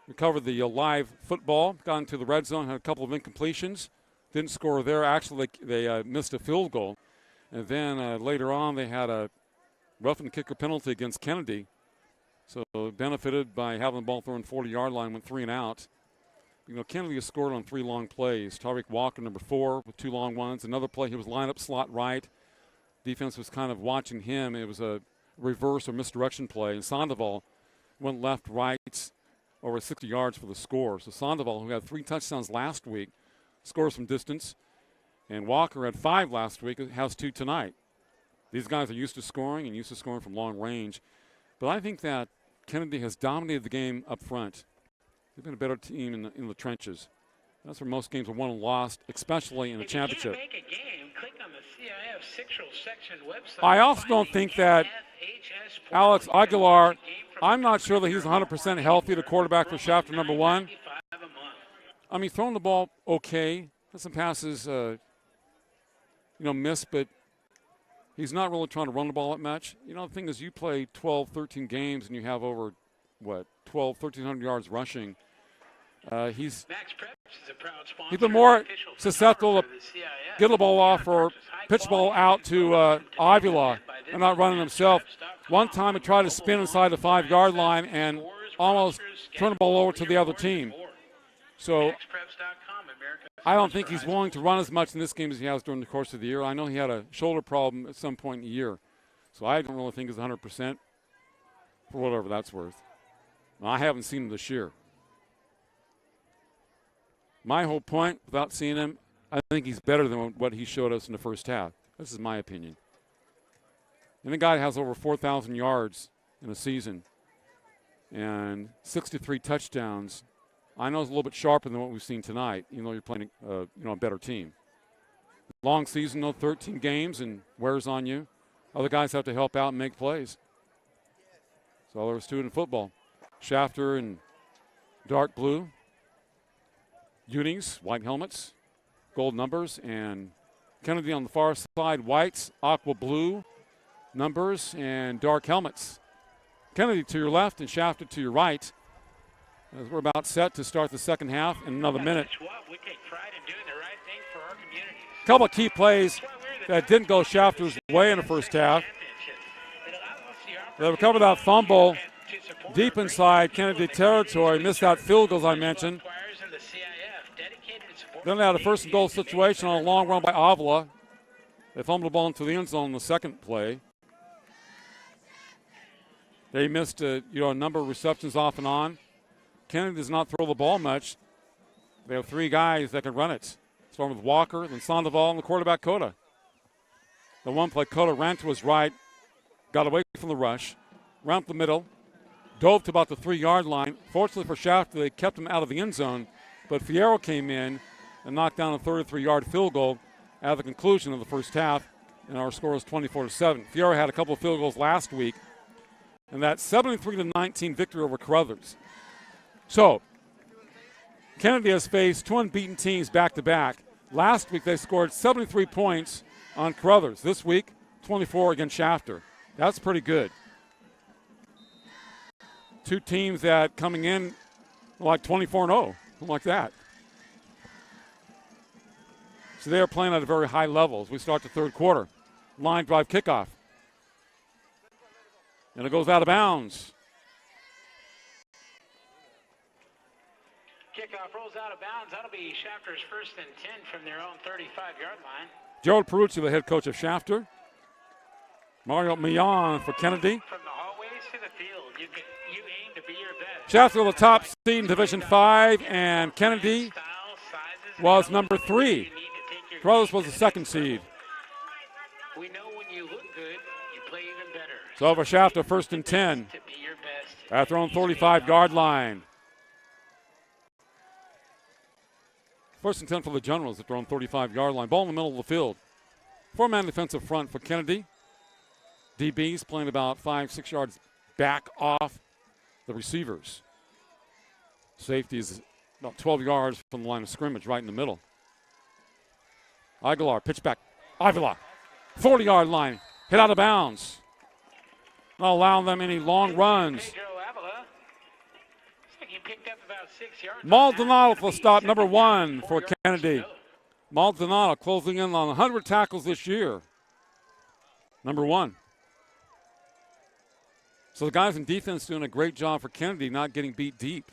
recovered the live football, got into the red zone, had a couple of incompletions, didn't score there. Actually, they missed a field goal. And then later on, they had a roughing the kicker penalty against Kennedy. So benefited by having the ball thrown 40-yard line, went 3 and out. You know, Kennedy has scored on 3 long plays. Tariq Walker, number 4, with 2 long ones. Another play, he was lined up slot right. Defense was kind of watching him. It was a reverse or misdirection play. And Sandoval went left, right, over 60 yards for the score. So Sandoval, who had 3 touchdowns last week, scores from distance. And Walker had 5 last week, has 2 tonight. These guys are used to scoring and used to scoring from long range. But I think that Kennedy has dominated the game up front. They've been a better team in the trenches. That's where most games are won and lost, especially in a championship. If you can't make a game, click on the CIF Central section website. I also don't think that Alex Aguilar, I'm not sure that he's 100% healthy, the quarterback for Shafter number 1. I mean, throwing the ball okay. Some passes, missed, but he's not really trying to run the ball that much. The thing is, you play 12, 13 games and you have over, 1,300 yards rushing. He's been more susceptible to get the ball off or pitch ball out to Avila and not running himself. One time he tried to spin inside the 5-yard line and almost turn the ball over to the other team. So I don't think he's willing to run as much in this game as he has during the course of the year. I know he had a shoulder problem at some point in the year. So I don't really think he's 100% for whatever that's worth. I haven't seen him this year. My whole point, without seeing him, I think he's better than what he showed us in the first half. This is my opinion. And the guy has over 4,000 yards in a season and 63 touchdowns. I know it's a little bit sharper than what we've seen tonight, even though you're playing a better team. Long season, 13 games, and wears on you. Other guys have to help out and make plays. That's all there is to it in football. Shafter in dark blue. Unis, white helmets, gold numbers, and Kennedy on the far side, whites, aqua blue numbers, and dark helmets. Kennedy to your left and Shafter to your right. As we're about set to start the second half in another minute. We take pride in doing the right thing for our communities. A couple of key plays that didn't go Shafter's way in the first half. They recovered that fumble deep inside Kennedy territory, missed that field goal, as I mentioned. Then they had a first and goal situation on a long run by Avila. They fumbled the ball into the end zone in the second play. They missed a number of receptions off and on. Kennedy does not throw the ball much. They have 3 guys that can run it. Starting with Walker, then Sandoval, and the quarterback Cota. The one play, Cota ran to his right, got away from the rush, ran up the middle, dove to about the 3-yard line. Fortunately for Shafter, they kept him out of the end zone, but Fierro came in and knocked down a 33-yard field goal at the conclusion of the first half, and our score is 24-7. Fierro had a couple of field goals last week, and that 73-19 victory over Carruthers. So, Kennedy has faced 2 unbeaten teams back-to-back. Last week they scored 73 points on Carruthers. This week, 24 against Shafter. That's pretty good. 2 teams that coming in like 24-0, something like that. So they are playing at a very high level as we start the third quarter. Line drive kickoff. And it goes out of bounds. Kickoff rolls out of bounds. That'll be Shafter's 1st and 10 from their own 35-yard line. Gerald Perucci, the head coach of Shafter. Mario Millon for Kennedy. From the hallways to the field, you aim to be your best. Shafter the top seed in Division 5, and Kennedy was number 3. Carruthers was the 2nd seed. We know when you look good, you play even better. So over Shafter, 1st and 10 at their own 35-yard line. 1st and 10 for the Generals at their own 35-yard line. Ball in the middle of the field. 4-man defensive front for Kennedy. DBs playing about 5-6 yards back off the receivers. Safety is about 12 yards from the line of scrimmage, right in the middle. Aguilar, pitch back. Avila, 40-yard line, hit out of bounds. Not allowing them any long runs. Maldonado for stop number 1 for Kennedy. Maldonado closing in on 100 tackles this year. Number 1. So the guys in defense doing a great job for Kennedy, not getting beat deep.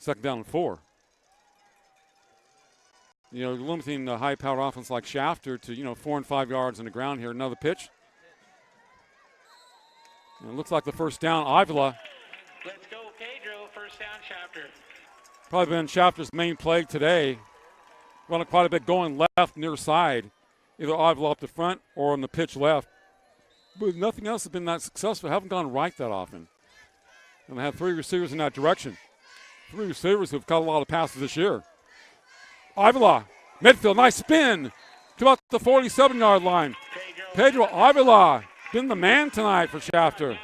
2nd down and 4. Limiting the high-powered offense like Shafter to, 4 and 5 yards on the ground here. Another pitch. And it looks like the first down. Avila. Let's go, Pedro. First down, Shafter. Probably been Shafter's main play today. Running quite a bit going left near side. either Avila up the front or on the pitch left. But nothing else has been that successful. Haven't gone right that often. And they have 3 receivers in that direction. 3 receivers who've caught a lot of passes this year. Avila, midfield, nice spin to about the 47-yard line. Pedro Avila, been the man tonight for Shafter.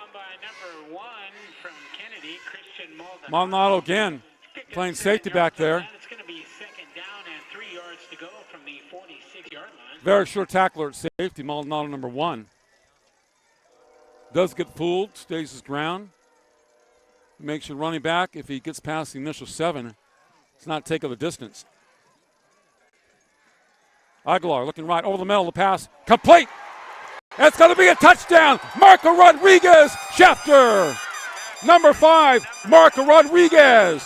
Maldonado again, playing safety back there. It's going to be second down and 3 yards to go from the 46-yard line. Very sure tackler at safety, Maldonado number 1. Does get fooled, stays his ground. Makes you running back, if he gets past the initial 7, it's not take of the distance. Aguilar looking right over the middle, the pass complete. It's going to be a touchdown. Marco Rodriguez, Shafter. Number 5, Marco Rodriguez.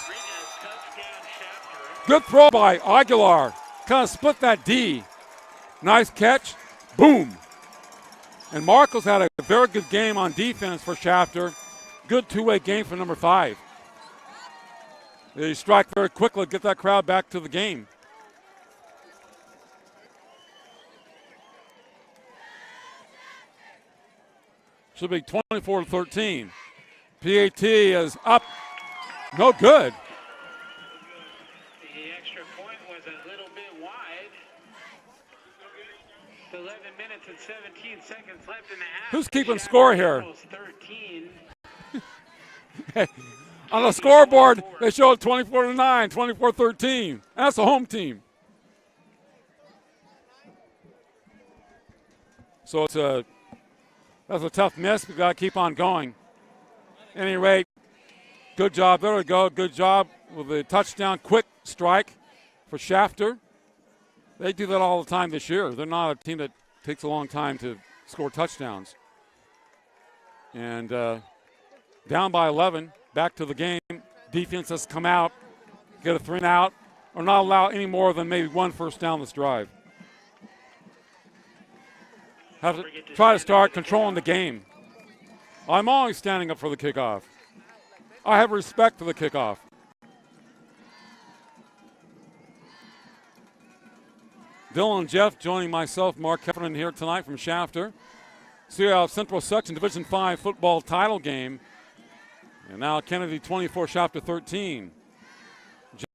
Good throw by Aguilar. Kind of split that D. Nice catch. Boom. And Marco's had a very good game on defense for Shafter. Good two-way game for number 5. They strike very quickly, get that crowd back to the game. Should be 24-13. PAT is up. No good. The extra point was a little bit wide. 11 minutes and 17 seconds left in the half. Who's keeping score here? 13. On the scoreboard, they showed 24-9, 24-13. That's the home team. So that's a tough miss. We've got to keep on going. At any rate, good job. There we go. Good job with the touchdown quick strike for Shafter. They do that all the time this year. They're not a team that takes a long time to score touchdowns. And down by 11, back to the game. Defense has come out, get a 3-and-out, or not allow any more than maybe 1 first down this drive. Have to try to start controlling the game. I'm always standing up for the kickoff. I have respect for the kickoff. Dylan and Jeff joining myself, Mark Heffernan here tonight from Shafter. CIF Central Section Division 5 football title game. And now Kennedy 24, Shafter 13.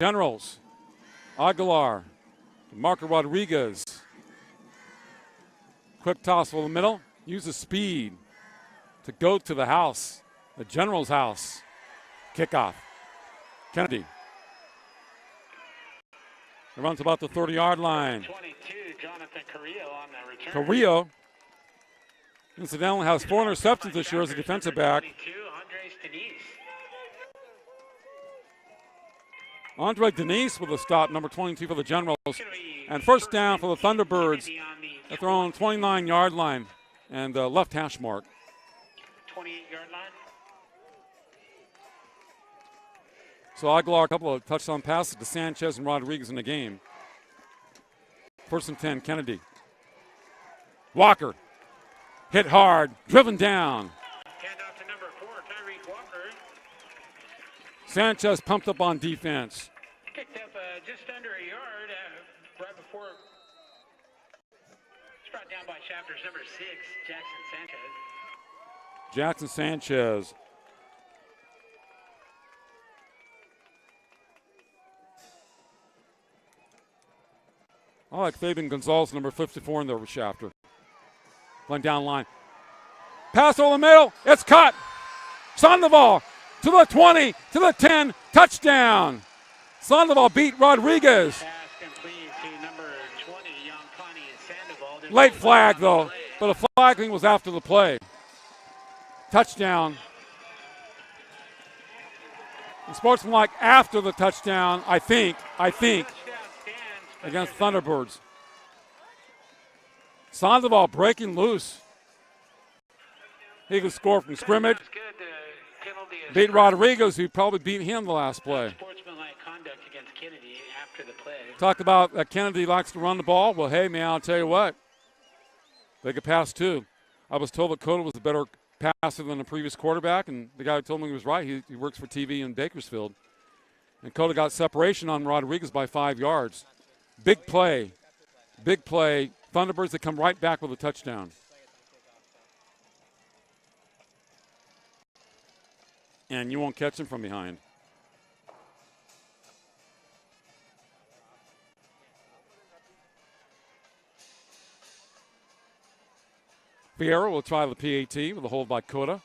Generals, Aguilar, Marco Rodriguez. Quick toss for the middle. Uses speed to go to the house, the General's house. Kickoff. Kennedy. It runs about the 30-yard line. 22, Jonathan Carrillo on the return. Carrillo, incidentally, has 4 interceptions this year as a defensive back. Andre Denise with a stop, number 22 for the Generals. And first down for the Thunderbirds at their own 29-yard line and left hash mark. 28-yard line. So Aguilar, a couple of touchdown passes to Sanchez and Rodriguez in the game. 1st and 10, Kennedy. Walker, hit hard, driven down. Handoff to number 4, Tyreek Walker. Sanchez pumped up on defense. Picked up just under a yard right before. It's brought down by Shafter's number 6, Jackson Sanchez. Jackson Sanchez. I like Fabian Gonzalez, number 54 in there with Shafter. Went down line. Pass over the middle. It's caught. Sandoval to the 20, to the 10. Touchdown. Sandoval beat Rodriguez. Pass complete to number 20, Yonkani Sandoval. Late flag, though. But the flagging was after the play. Touchdown. And sportsmanlike after the touchdown, I think, against Thunderbirds. Sandoval breaking loose. He could score from scrimmage. Beat Rodriguez, who probably beat him the last play. Sportsmanlike conduct against Kennedy after the play. Talk about Kennedy likes to run the ball. Well, hey, man, I'll tell you what. They could pass too. I was told that Cota was a better passer than the previous quarterback, and the guy who told me he was right. He works for TV in Bakersfield. And Cota got separation on Rodriguez by 5 yards. Big play. Big play. Thunderbirds, they come right back with a touchdown. And you won't catch them from behind. Vieira will try the PAT with a hold by Cota.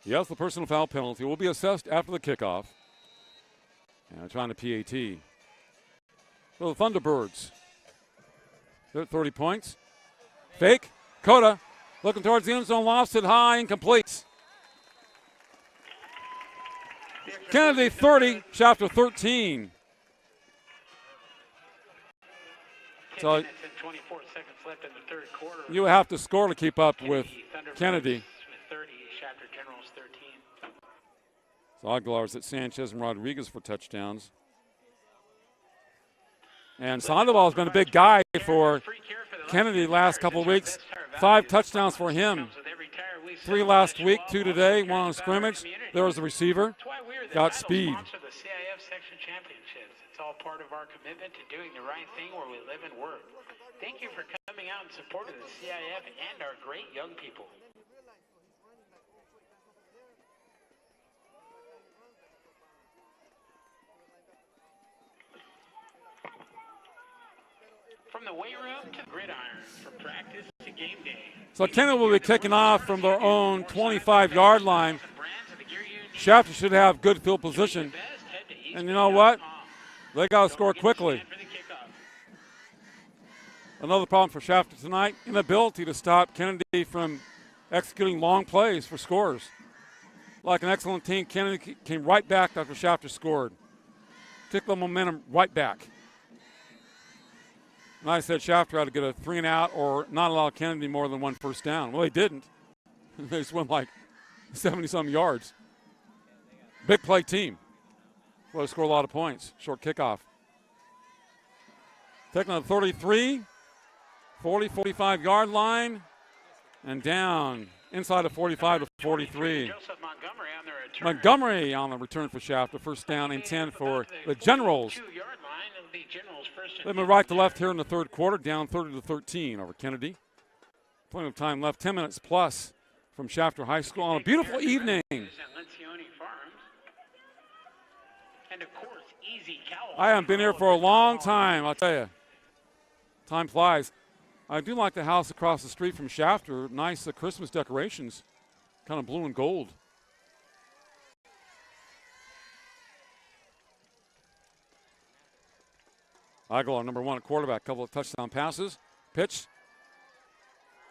Yes, the personal foul penalty will be assessed after the kickoff. And trying to PAT. So the Thunderbirds, they're at 30 points. Fake. Cota looking towards the end zone, lofts it high, incomplete. Kennedy 30, Shafter 13. So 24 seconds left in the third quarter. you have to score to keep up with Kennedy. 30, Shafter Generals 13. So Aguilar's at Sanchez and Rodriguez for touchdowns. And Sandoval's been a big guy for Kennedy the last couple of weeks. 5 touchdowns for him. 3 last week, 2 today, 1 on scrimmage. There was the receiver. Got speed. The CIF section championships. It's all part of our commitment to doing the right thing where we live and work. Thank you for coming out and supporting the CIF and our great young people. From the weight room to the gridiron, from practice to game day. So Kennedy will be kicking off from their own 25-yard line. Shafter should have good field position. And you know what? They got to score quickly. Another problem for Shafter tonight, inability to stop Kennedy from executing long plays for scores. Like an excellent team, Kennedy came right back after Shafter scored. Took the momentum right back. And I said Shafter had to get a 3-and-out or not allow Kennedy more than 1 first down. Well, they didn't. They just went like 70-some yards. Big play team. Well, they score a lot of points. Short kickoff. Taking on the 33, 40, 45-yard line, and down inside of 45 to 43. Montgomery on the return for Shafter. First down and 10 for the Generals. They've been right to left here in the third quarter, down 30 to 13 over Kennedy. Plenty of time left, 10 minutes plus from Shafter High School on a beautiful evening. I haven't been here for a long time, I'll tell you. Time flies. I do like the house across the street from Shafter. Nice Christmas decorations, kind of blue and gold. Aguilar, number 1 at quarterback, couple of touchdown passes. Pitch.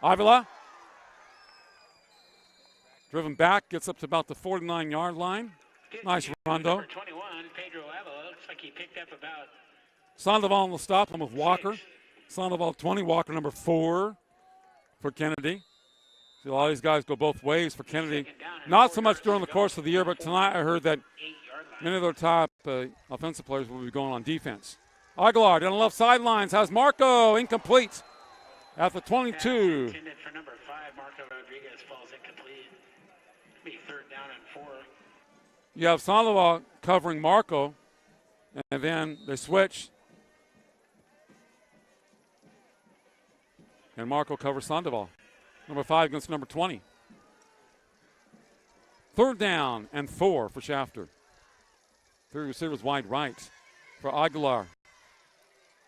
Avila. Driven back, gets up to about the 49-yard line. Nice rondo. Number 21, Pedro Avila, looks like he picked up about. Sandoval will stop him with Walker. Sandoval 20, Walker number 4 for Kennedy. See, a lot of these guys go both ways for Kennedy. Not so much during the course of the year, but tonight I heard that many of their top offensive players will be going on defense. Aguilar down the left sidelines has Marco, incomplete at the 22. Intended for number 5, Marco Rodriguez falls incomplete. Be 3rd down and 4. You have Sandoval covering Marco, and then they switch. And Marco covers Sandoval. Number 5 against number 20. 3rd down and 4 for Shafter. 3 receivers wide right for Aguilar.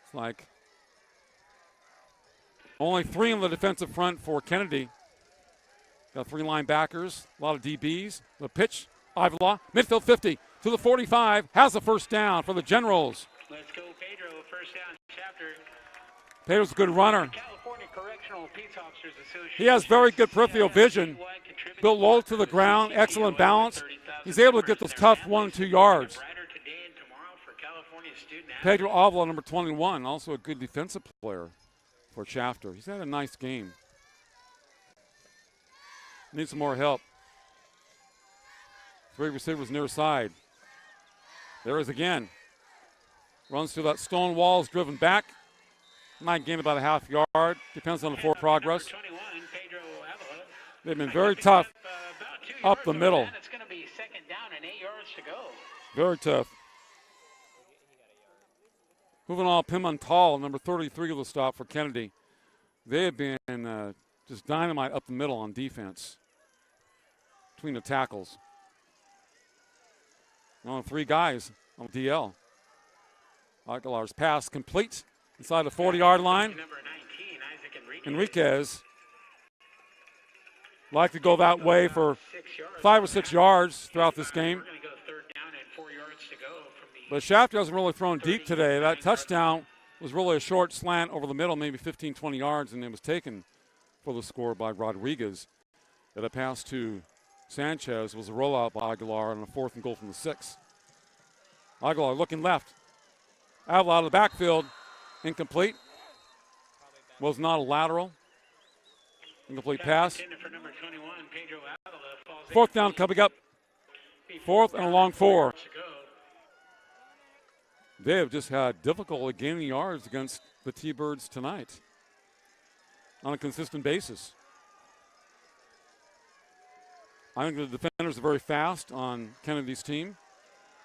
It's like only 3 on the defensive front for Kennedy. Got 3 linebackers, a lot of DBs. The pitch, Avila, midfield 50 to the 45, has the first down for the Generals. Let's go, Pedro. First down, Shafter. Pedro's a good runner. California Correctional Peace Officers Association. He has very good peripheral vision. Built low to the ground, excellent balance. He's able to get those tough 1 and 2 yards. Pedro Avila, number 21, also a good defensive player for Shafter. He's had a nice game. Needs some more help. 3 receivers near side. There is again. Runs through that stone wall, is driven back. Might gain about a half yard. Depends on the forward progress. 21, Pedro Avila. They've been very tough up the middle. It's going to be second down and 8 yards to go. Very tough. Juvenal Pimental, number 33, will stop for Kennedy. They have been just dynamite up the middle on defense between the tackles. Only 3 guys on DL. Aguilar's pass complete inside the 40-yard line. Enriquez like to go that way for 5 or 6 yards throughout this game. But Shafter hasn't really thrown deep today. That touchdown was really a short slant over the middle, maybe 15, 20 yards, and it was taken for the score by Rodriguez. And a pass to Sanchez was a rollout by Aguilar on a 4th and goal from the 6. Aguilar looking left. Avila out of the backfield. Incomplete. Was not a lateral. Incomplete pass. 4th down coming up. 4th and a long 4. They have just had difficulty gaining yards against the T-Birds tonight on a consistent basis. I think the defenders are very fast on Kennedy's team,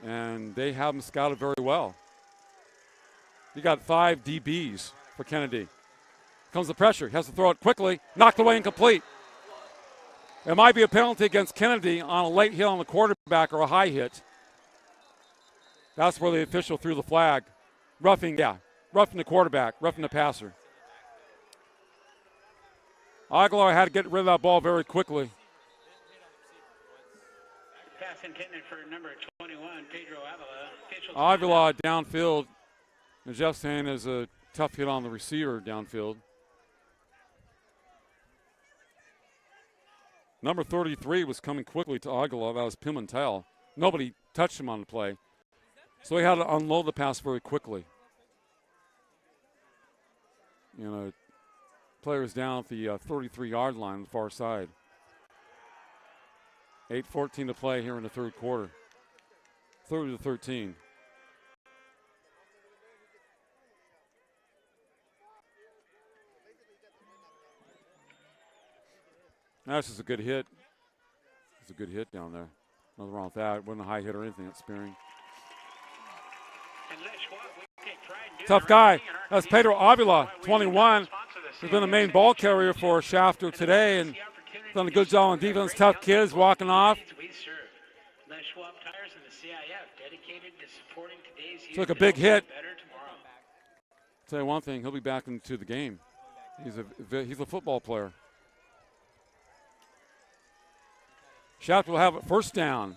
and they have them scouted very well. You got 5 DBs for Kennedy. Comes the pressure. He has to throw it quickly. Knocked away, incomplete. It might be a penalty against Kennedy on a late hit on the quarterback or a high hit. That's where the official threw the flag. Roughing the quarterback, roughing the passer. Aguilar had to get rid of that ball very quickly. Pass intended for number 21, Pedro Avila. Avila downfield. And Jeff saying is a tough hit on the receiver downfield. Number 33 was coming quickly to Aguilar. That was Pimentel. Nobody touched him on the play. So he had to unload the pass very quickly. Players down at the 33-yard line on the far side. 8:14 to play here in the third quarter. 30-13. That's just a good hit. It's a good hit down there. Nothing wrong with that. It wasn't a high hit or anything at Spearing. Tough guy. That's Pedro Avila, 21. He's been the main ball carrier for Shafter today and done a good job on defense. Tough kids walking off. Took a big hit. Tell you one thing, he'll be back into the game. He's a football player. Shafter will have it first down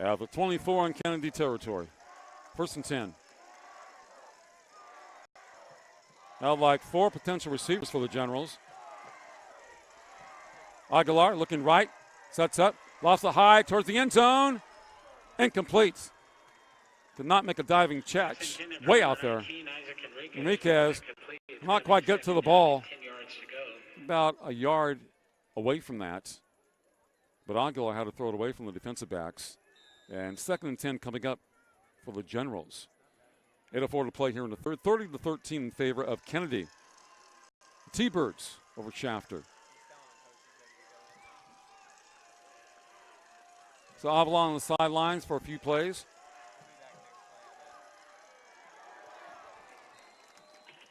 at the 24 in Kennedy territory. 1st and 10. Now like 4 potential receivers for the Generals. Aguilar looking right, sets up, lost it high towards the end zone. Incomplete. Did not make a diving catch. Way out there. Enriquez not quite get to the ball. About a yard away from that. But Aguilar had to throw it away from the defensive backs. And 2nd and 10 coming up for the Generals. 8:04 to play here in the third. 30-13 in favor of Kennedy. T-Birds over Shafter. So Avila on the sidelines for a few plays.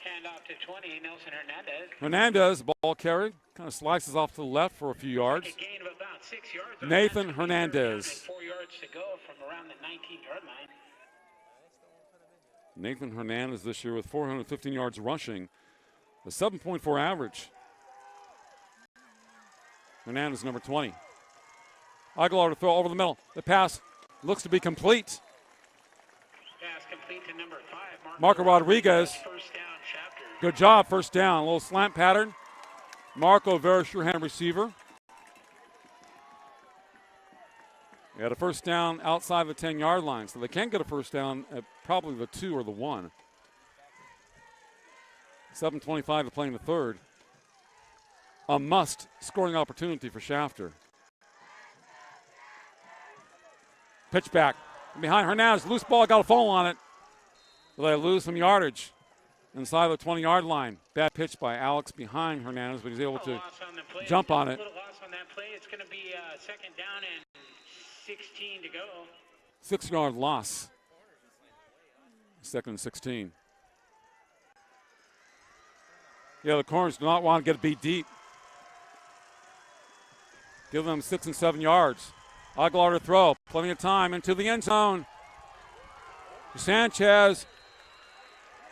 Hand off to 20, Nelson Hernandez. Hernandez, ball carried. Kind of slices off to the left for a few yards. Gain of about 6 yards. Nathan Hernandez. 4 yards to go from around the 19-yard line. Nathan Hernandez this year with 415 yards rushing. A 7.4 average. Hernandez, number 20. Aguilar to throw over the middle. The pass looks to be complete. Pass complete to number 5, Marco Rodriguez. First down, Shafter. Good job, first down. A little slant pattern. Marco, very sure-hand receiver. They had a first down outside the 10-yard line, so they can get a first down at probably the 2 or the 1. 7:25 to play in the third. A must scoring opportunity for Shafter. Pitch back. Behind Hernandez, loose ball, got a fall on it. But they lose some yardage. inside the 20-yard line. Bad pitch by Alex behind Hernandez, but he's able to jump on it. A little loss on that play. It's going to be second down and 16 to go. 6-yard loss. Second and 16. Yeah, the corners do not want to get beat deep. Give them 6 and 7 yards. Aguilar to throw. Plenty of time into the end zone. Sanchez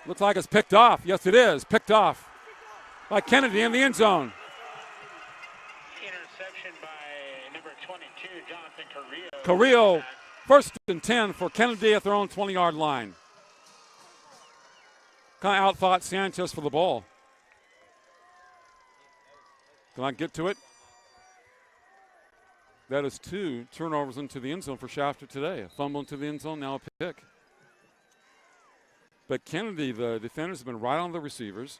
looks like it's picked off. Yes, it is. Picked off by Kennedy in the end zone. Interception by number 22, Jonathan Carrillo. Carrillo, first and 10 for Kennedy at their own 20-yard line. Kind of outthought Sanchez for the ball. Can I get to it? That is 2 turnovers into the end zone for Shafter today. A fumble into the end zone, now a pick. But Kennedy, the defenders have been right on the receivers.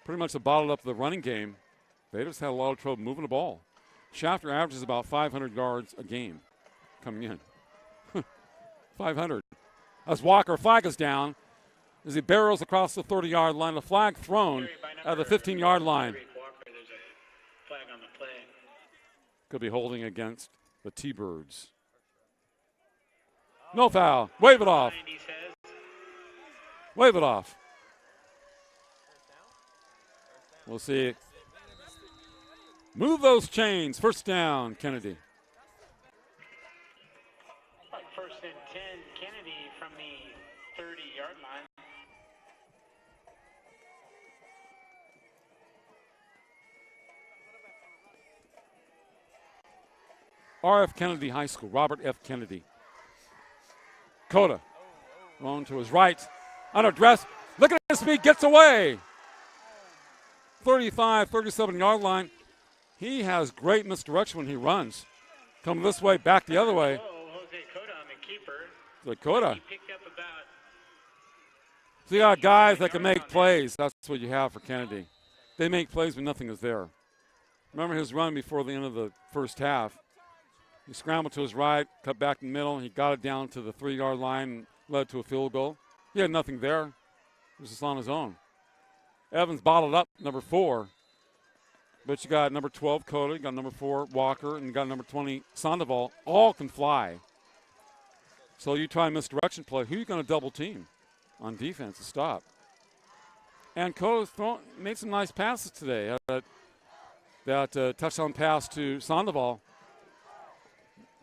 Pretty much have bottled up the running game. They just had a lot of trouble moving the ball. Shafter averages about 500 yards a game coming in. 500. As Walker flag is down, as he barrels across the 30-yard line, the flag thrown at the 15-yard line. There's a flag on the play. Could be holding against the T-Birds. No foul. Wave it off. Wave it off. We'll see. Move those chains. First down, Kennedy. First and 10, Kennedy from the 30-yard line. R.F. Kennedy High School, Robert F. Kennedy. Cota, on to his right, unaddressed, look at his speed, gets away. 35, 37-yard line. He has great misdirection when he runs. Come this way, back the other way. Jose Cota on the keeper. So Cota. He picked up about So you got guys that can make plays. That's what you have for Kennedy. They make plays when nothing is there. Remember his run before the end of the first half. He scrambled to his right, cut back in the middle, and he got it down to the 3-yard line and led to a field goal. He had nothing there. He was just on his own. Evans bottled up number 4. But you got number 12, Cota, you got number 4, Walker, and you got number 20, Sandoval. All can fly. So you try a misdirection play. Who are you going to double team on defense to stop? And Cota made some nice passes today. That touchdown pass to Sandoval.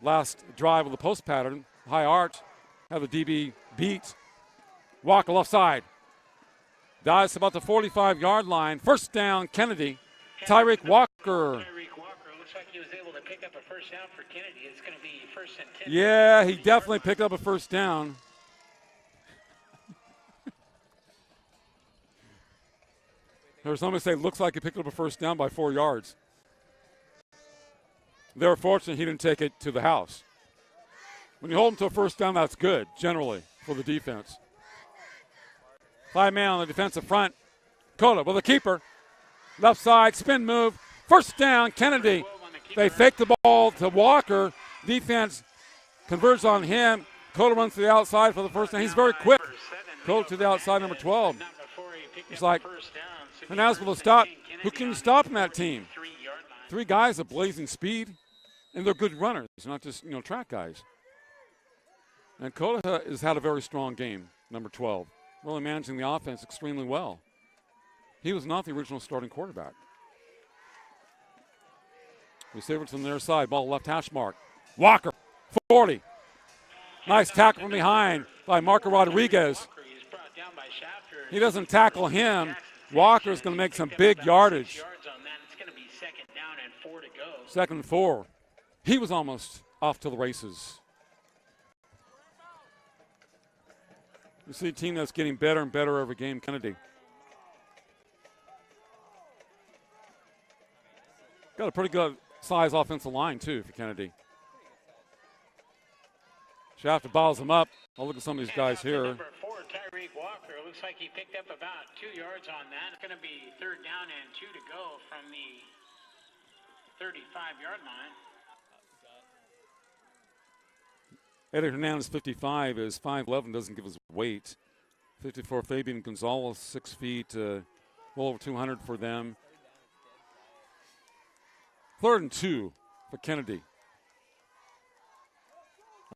Last drive of the post pattern, high arch, have the DB beat. Walker left side. Dives about the 45-yard line. First down, Kennedy. Tyreek Walker. Tyreek Walker. Looks like he was able to pick up a first down for Kennedy. It's going to be first and 10. Yeah, he definitely picked up a first down. There was somebody say, looks like he picked up a first down by 4 yards. They were fortunate he didn't take it to the house. When you hold him to a first down, that's good, generally, for the defense. 5-man on the defensive front. Cota with a keeper. Left side, spin move. First down, Kennedy. They fake the ball to Walker. Defense converges on him. Cota runs to the outside for the first down. He's very quick. Cota to the outside, number 12. It's like, Hernandez will stop. Who can stop in that team? 3 guys of blazing speed, and they're good runners, not just track guys. And Cota has had a very strong game, number 12, really managing the offense extremely well. He was not the original starting quarterback. Receiver to the near side, ball left hash mark. Walker, 40. Nice tackle from behind by Marco Rodriguez. He doesn't tackle him. Walker's going to make some big yardage. Second and 4. He was almost off to the races. You see a team that's getting better and better every game, Kennedy. Got a pretty good size offensive line, too, for Kennedy. Shafter balls him up. I'll look at some of these guys here. Number 4, Tyreek Walker. Looks like he picked up about 2 yards on that. It's going to be third down and 2 to go from the 35-yard line. Eddie Hernandez, 55, is 5'11", doesn't give his weight. 54 Fabian Gonzalez, 6 feet, well over 200 for them. 3rd and 2 for Kennedy.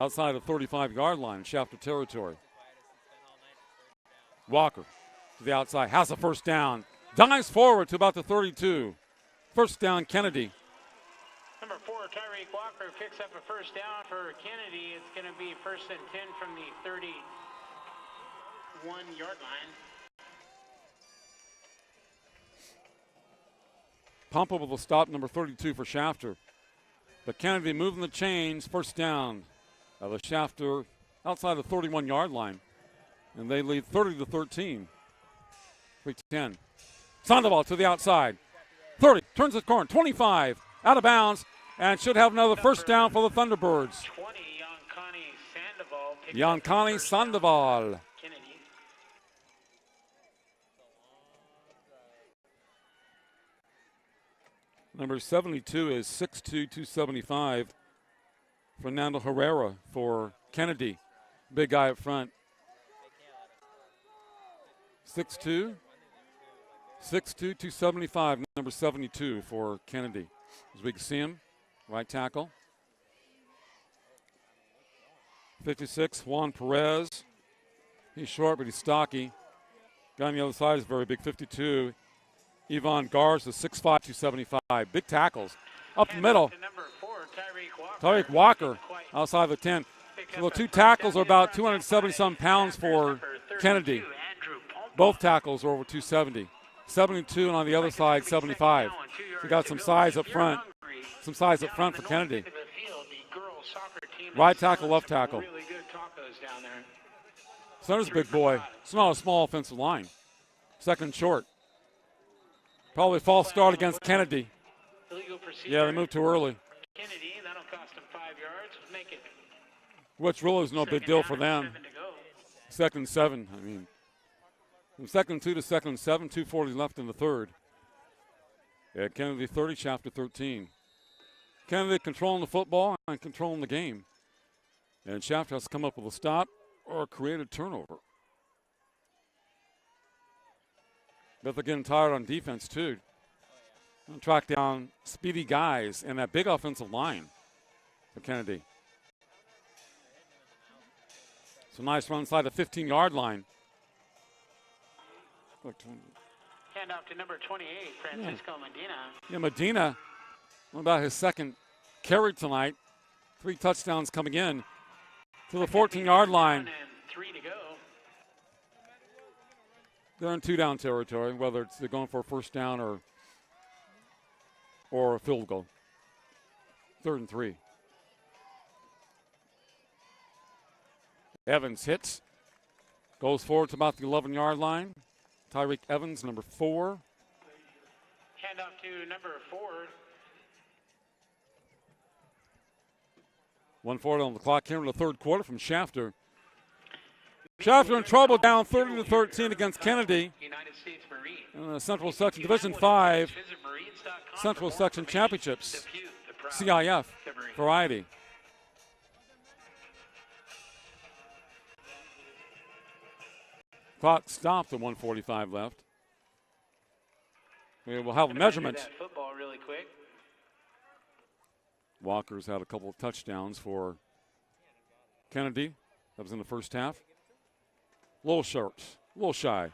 Outside the 35-yard line, Shafter territory. Walker to the outside, has a first down. Dives forward to about the 32. First down, Kennedy. Number 4, Tyreek Walker picks up a first down for Kennedy. It's going to be 1st and 10 from the 31-yard line. Pompa will stop, number 32 for Shafter. But Kennedy moving the chains, first down. The Shafter outside the 31-yard line. And they lead 30-13. 3-10. Sandoval to the outside. 30, turns the corner, 25, out of bounds, and should have another first down for the Thunderbirds. 20, Sandoval. Yankani Sandoval. Kennedy. Number 72 is 6'2", 275. Fernando Herrera for Kennedy. Big guy up front. 6'2", 275, number 72 for Kennedy. As we can see him, right tackle. 56, Juan Perez. He's short, but he's stocky. Guy on the other side is very big, 52. Ivan Garza, 6'5", 275. Big tackles. Up the middle. Tyreek Walker outside the 10. So the two tackles are about 270-some pounds for Kennedy. Both tackles are over 270. 72, and on the other side, 75. We got some size up front. Some size up front for Kennedy. Right tackle, left tackle. Center's a big boy. It's not a small offensive line. Second short. Probably false start against Kennedy. Yeah, they moved too early. Kennedy, that'll cost him 5 yards. Make it. Which really is no big deal for them. 2nd and 7. I mean, from 2nd and 2 to 2nd and 7, 2:40 left in the third. Yeah, Kennedy 30, Shafter 13. Kennedy controlling the football and controlling the game. And Shafter has to come up with a stop or a creative turnover. But they're getting tired on defense, too. And track down speedy guys and that big offensive line for Kennedy. It's a nice run inside the 15-yard line. Hand off to number 28, Francisco Medina. Yeah, Medina, what about his second carry tonight? 3 touchdowns coming in to the 14-yard line. And 3 to go. They're in 2-down territory, whether it's they're going for a first down or a field goal. 3rd and 3. Evans hits. Goes forward to about the 11-yard line. Tyreek Evans, number 4. Hand off to number 4. 1:40 on the clock here in the third quarter from Shafter. Shafter in trouble, down 30-13 against Kennedy. In the Central Section Division 5 Central Section Championships, CIF variety. Clock stopped at 1:45 left. We will have a measurement. Football really quick. Walker's had a couple of touchdowns for Kennedy. That was in the first half. A little short, a little shy.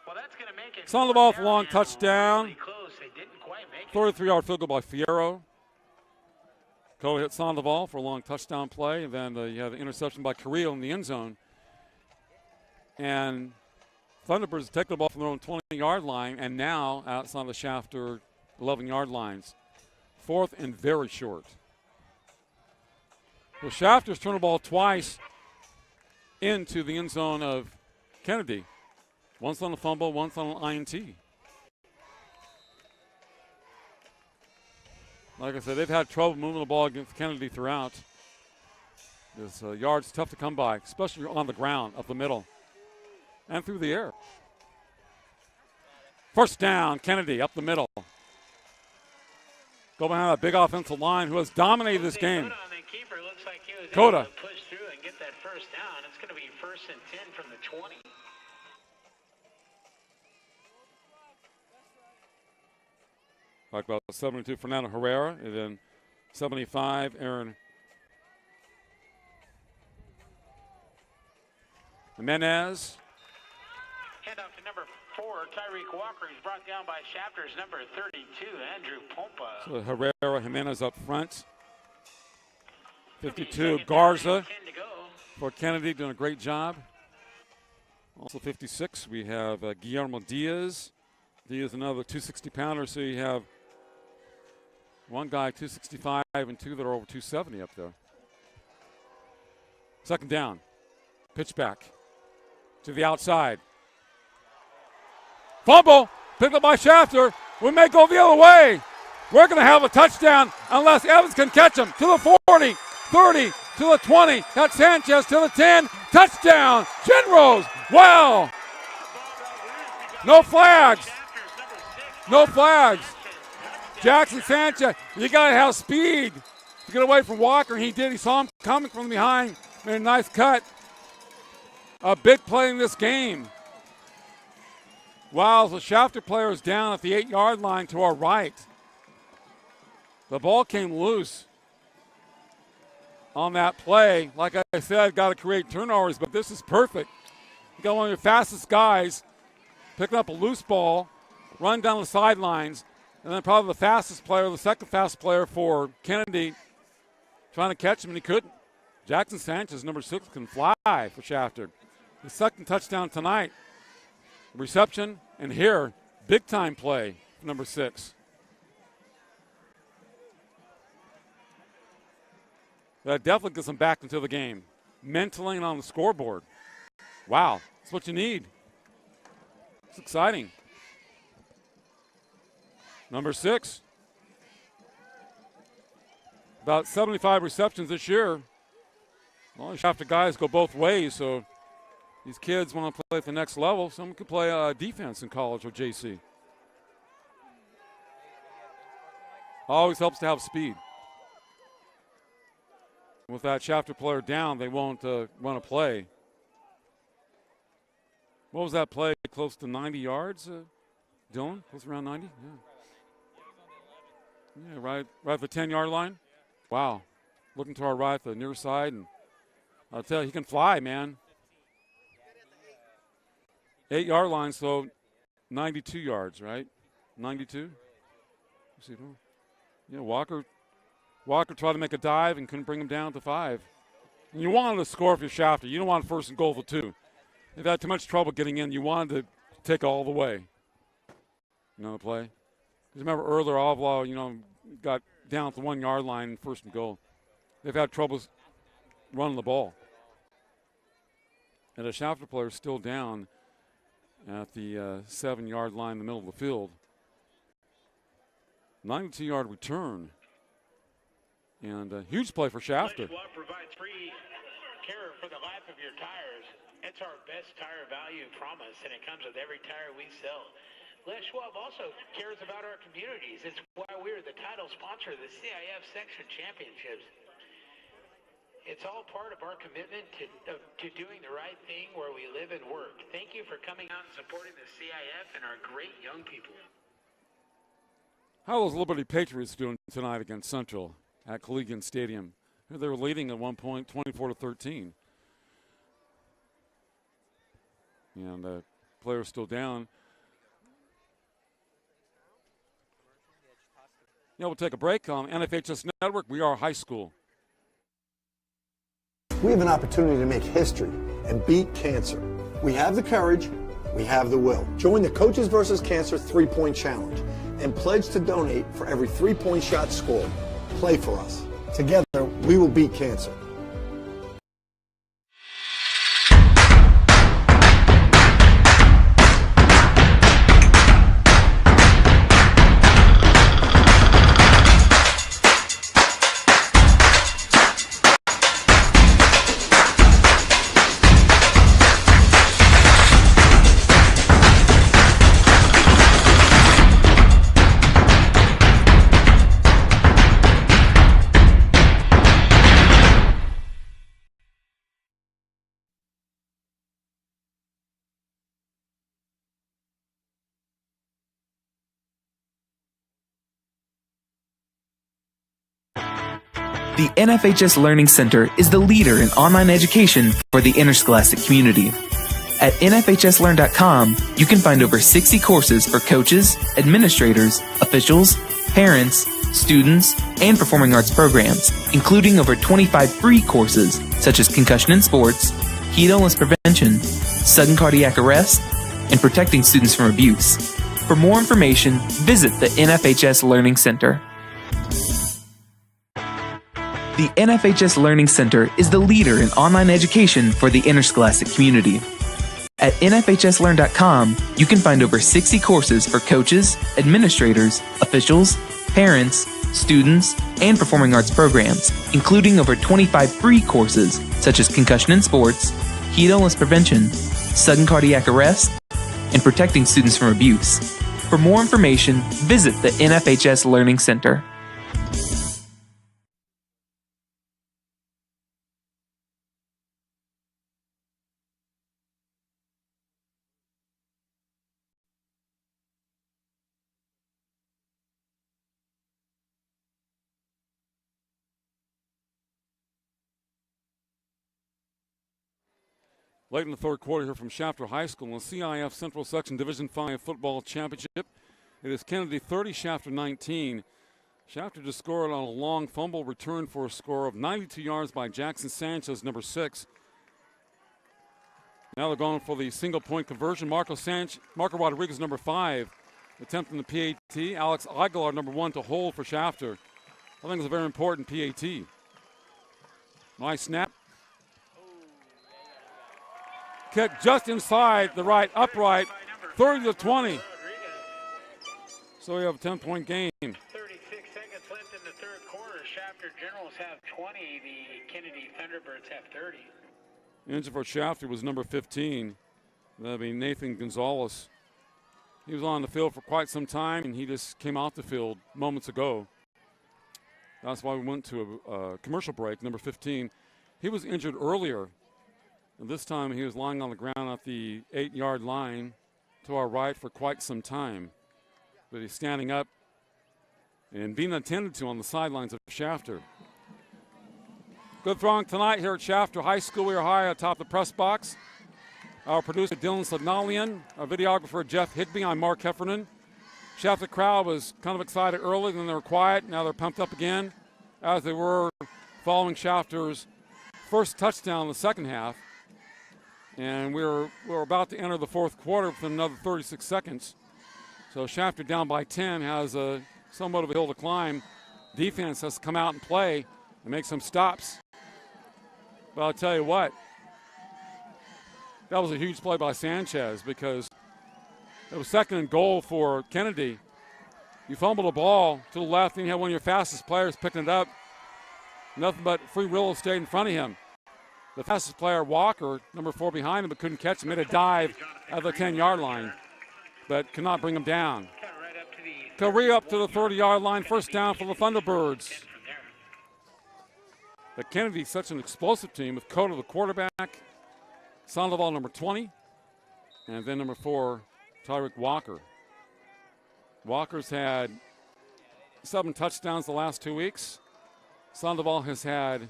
Well, that's going to make it. Sandoval for long touchdown. Really close. They didn't quite make it. 33-yard field goal by Fierro. Coe hit Sandoval for a long touchdown play. And then you have the interception by Carrillo in the end zone. And Thunderbirds take the ball from their own 20-yard line and now outside the Shafter 11-yard lines. 4th and very short. The Shafters turned the ball twice into the end zone of Kennedy. Once on a fumble, once on an INT. Like I said, they've had trouble moving the ball against Kennedy throughout. This yard's tough to come by, especially on the ground, up the middle, and through the air. First down, Kennedy up the middle. Go behind that big offensive line who has dominated this game. Coda. Push through and get that first down. It's going to be 1st and 10 from the 20. Talked about 72, Fernando Herrera, and then 75, Aaron Jimenez. Handoff to number 4, Tyreek Walker. He's brought down by Shafter's number 32, Andrew Pompa. So Herrera, Jimenez up front. 52, Garza for Kennedy, doing a great job. Also 56, we have Guillermo Diaz. Diaz, another 260-pounder, so you have one guy 265 and two that are over 270 up there. Second down, pitch back to the outside. Fumble, picked up by Shafter. We may go the other way. We're going to have a touchdown unless Evans can catch him. To the 40, 30, to the 20. That's Sanchez to the 10. Touchdown, Generals. Wow. No flags. No flags. Jackson Sanchez, you got to have speed to get away from Walker. He did. He saw him coming from behind. Made a nice cut. A big play in this game. Wow, the Shafter player is down at the 8-yard line to our right. The ball came loose on that play. Like I said, got to create turnovers, but this is perfect. You got one of your fastest guys picking up a loose ball, run down the sidelines, and then probably the fastest player, the second fastest player for Kennedy, trying to catch him, and he couldn't. Jackson Sanchez, number 6, can fly for Shafter. The second touchdown tonight. Reception, and here, big-time play for number 6. That definitely gets them back into the game, mentally and on the scoreboard. Wow, that's what you need. It's exciting. Number 6, about 75 receptions this year. Well, Shafter guys go both ways, so these kids want to play at the next level. Some could play defense in college or JC. Always helps to have speed. With that Shafter player down, they won't want to play. What was that play? Close to 90 yards, Dylan? Close around 90? Yeah. Yeah, right at the 10-yard line. Wow. Looking to our right, the near side, and I'll tell you, he can fly, man. 8-yard line, so 92 yards, right? 92? Yeah, Walker tried to make a dive and couldn't bring him down to 5. And you wanted to score if you're Shafter. You don't want first and goal for 2. They've had too much trouble getting in. You wanted to take all the way. The play? Because remember earlier, Avlaw, got down at the 1-yard line, first and goal. They've had troubles running the ball. And the Shafter player is still down at the 7-yard line in the middle of the field. 92-yard return. And a huge play for Shafter. Schwab provides free care for the life of your tires. It's our best tire value promise, and it comes with every tire we sell. Les Schwab also cares about our communities. It's why we're the title sponsor of the CIF Section Championships. It's all part of our commitment to doing the right thing where we live and work. Thank you for coming out and supporting the CIF and our great young people. How was Liberty Patriots doing tonight against Central at Collegiate Stadium? They were leading at one point, 24-13. And the player's still down. Yeah, we'll take a break on NFHS Network. We are high school. We have an opportunity to make history and beat cancer. We have the courage, we have the will. Join the Coaches vs. Cancer 3-point challenge and pledge to donate for every 3-point shot scored. Play for us. Together, we will beat cancer. The NFHS Learning Center is the leader in online education for the interscholastic community. At NFHSLearn.com, you can find over 60 courses for coaches, administrators, officials, parents, students, and performing arts programs, including over 25 free courses such as concussion in sports, heat illness prevention, sudden cardiac arrest, and protecting students from abuse. For more information, visit the NFHS Learning Center. The NFHS Learning Center is the leader in online education for the interscholastic community. At NFHSLearn.com, you can find over 60 courses for coaches, administrators, officials, parents, students, and performing arts programs, including over 25 free courses such as concussion in sports, heat illness prevention, sudden cardiac arrest, and protecting students from abuse. For more information, visit the NFHS Learning Center. Late in the third quarter here from Shafter High School in the CIF Central Section Division 5 Football Championship. It is Kennedy 30, Shafter 19. Shafter just scored on a long fumble return for a score of 92 yards by Jackson Sanchez, number 6. Now they're going for the single-point conversion. Marco Rodriguez, number 5, attempting the PAT. Alex Aguilar, number 1, to hold for Shafter. I think it's a very important PAT. Nice snap. Kick just inside the right upright, 30-20. So we have a 10-point game. 36 seconds left in the third quarter. Shafter Generals have 20. The Kennedy Thunderbirds have 30. Injured for Shafter was number 15. That'd be Nathan Gonzalez. He was on the field for quite some time, and he just came off the field moments ago. That's why we went to a commercial break, number 15. He was injured earlier. And this time he was lying on the ground at the 8-yard line to our right for quite some time. But he's standing up and being attended to on the sidelines of Shafter. Good throwing tonight here at Shafter High School. We are high atop the press box. Our producer, Dylan Signalian, our videographer, Jeff Higby. I'm Mark Heffernan. Shafter crowd was kind of excited early, then they were quiet. Now they're pumped up again, as they were following Shafter's first touchdown in the second half. And we're about to enter the fourth quarter within another 36 seconds. So Shafter down by 10 has somewhat of a hill to climb. Defense has to come out and play and make some stops. But I'll tell you what, that was a huge play by Sanchez because it was second and goal for Kennedy. You fumbled the ball to the left and you had one of your fastest players picking it up. Nothing but free real estate in front of him. The fastest player, Walker, number 4 behind him, but couldn't catch him. Made a dive at the 10-yard line, but could not bring him down. Correa up to the 30-yard line, first down for the Thunderbirds. But Kennedy's such an explosive team with Cota, the quarterback, Sandoval, number 20, and then number 4, Tyreek Walker. Walker's had 7 touchdowns the last 2 weeks. Sandoval has had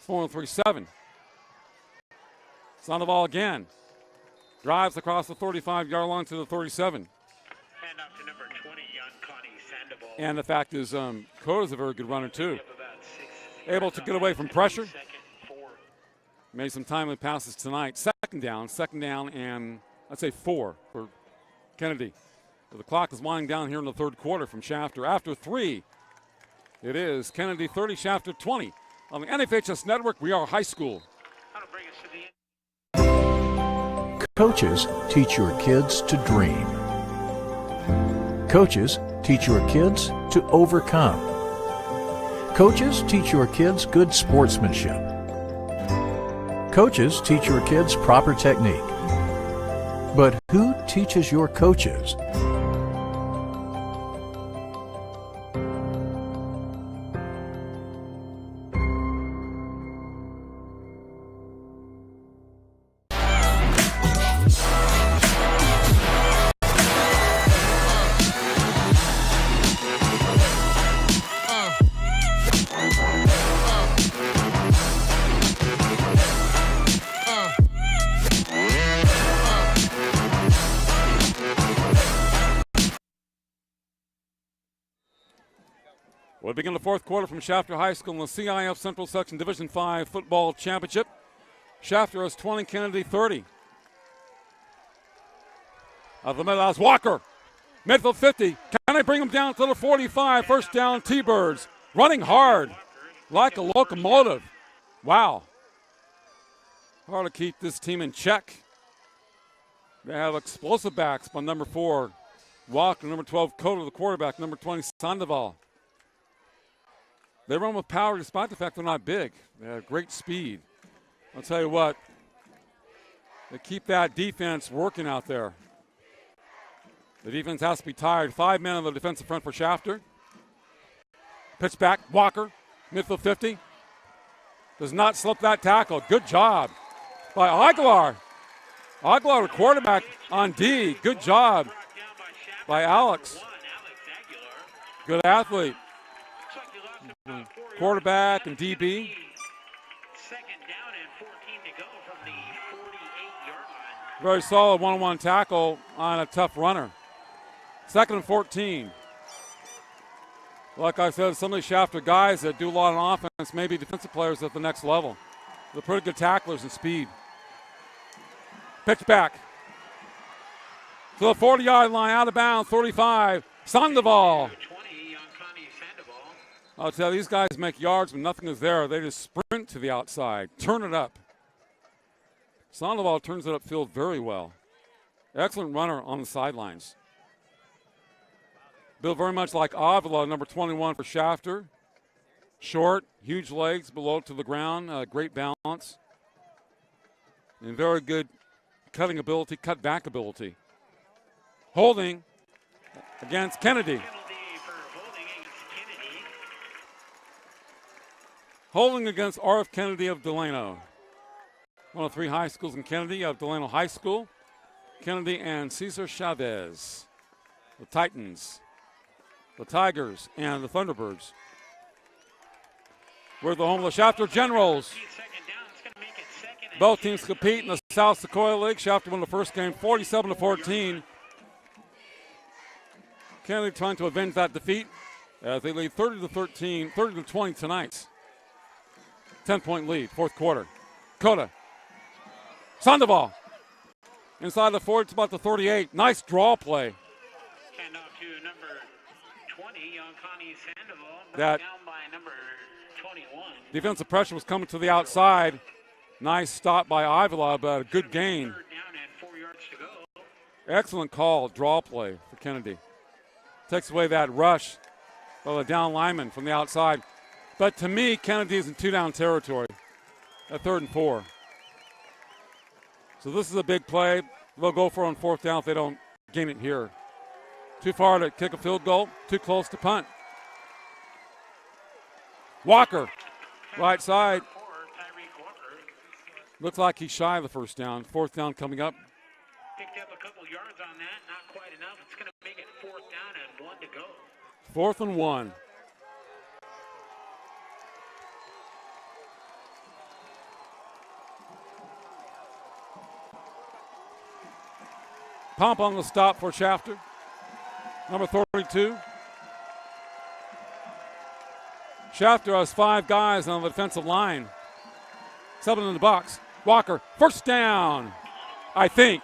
4-3-7. Sandoval again drives across the 35-yard line to the 37. Hand off to number 20, Connie Sandoval. And the fact is, Coda's a very good runner too. Able to get away from pressure. Made some timely passes tonight. Second down, and I'd say 4 for Kennedy. But the clock is winding down here in the third quarter from Shafter. After 3, it is Kennedy 30, Shafter 20. On the NFHS Network, we are high school. Coaches teach your kids to dream. Coaches teach your kids to overcome. Coaches teach your kids good sportsmanship. Coaches teach your kids proper technique. But who teaches your coaches? We begin the fourth quarter from Shafter High School in the CIF Central Section Division 5 Football Championship. Shafter has 20, Kennedy 30. Out of the middle, that's Walker. Midfield 50. Can they bring him down to the 45? First down, T-Birds. Running hard like a locomotive. Wow. Hard to keep this team in check. They have explosive backs by number 4, Walker, number 12, Cota, the quarterback, number 20, Sandoval. They run with power despite the fact they're not big. They have great speed. I'll tell you what, they keep that defense working out there. The defense has to be tired. 5 men on the defensive front for Shafter. Pitch back, Walker, midfield 50. Does not slip that tackle. Good job by Aguilar. Aguilar, the quarterback on D. Good job by Alex. Good athlete. Quarterback and DB. Very solid one-on-one tackle on a tough runner. 2nd and 14. Like I said, some of these Shafter guys that do a lot on offense may be defensive players at the next level. They're pretty good tacklers in speed. Pitch back to the 40-yard line, out of bounds, 35. Sandoval. I'll tell you, these guys make yards when nothing is there. They just sprint to the outside, turn it up. Sandoval turns it upfield very well. Excellent runner on the sidelines. Built very much like Avila, number 21 for Shafter. Short, huge legs below to the ground, great balance. And very good cutting ability, cut back ability. Holding against Kennedy. Holding against R.F. Kennedy of Delano. One of 3 high schools in Kennedy. You have Delano High School, Kennedy, and Cesar Chavez. The Titans, the Tigers, and the Thunderbirds. We're the home of the Shafter Generals. Both teams compete in the South Sequoia League. Shafter won the first game 47-14. Kennedy trying to avenge that defeat as they lead 30-13, 30-20 tonight. 10-point lead, fourth quarter. Cota. Sandoval. Inside the 40, it's about the 38. Nice draw play. Hand off to number 20, young Connie Sandoval. That down by number 21. Defensive pressure was coming to the outside. Nice stop by Avila, but a good gain. Third down and 4 yards to go. Excellent call, draw play for Kennedy. Takes away that rush by the down lineman from the outside. But to me, Kennedy's in 2-down territory at 3rd and 4. So this is a big play. They'll go for it on 4th down if they don't gain it here. Too far to kick a field goal, too close to punt. Walker, right side. Looks like he's shy of the first down. 4th down coming up. Picked up a couple yards on that, not quite enough. It's going to make it 4th down and 1 to go. 4th and 1. Pump on the stop for Shafter. Number 32. Shafter has 5 guys on the defensive line. 7 in the box. Walker, first down, I think.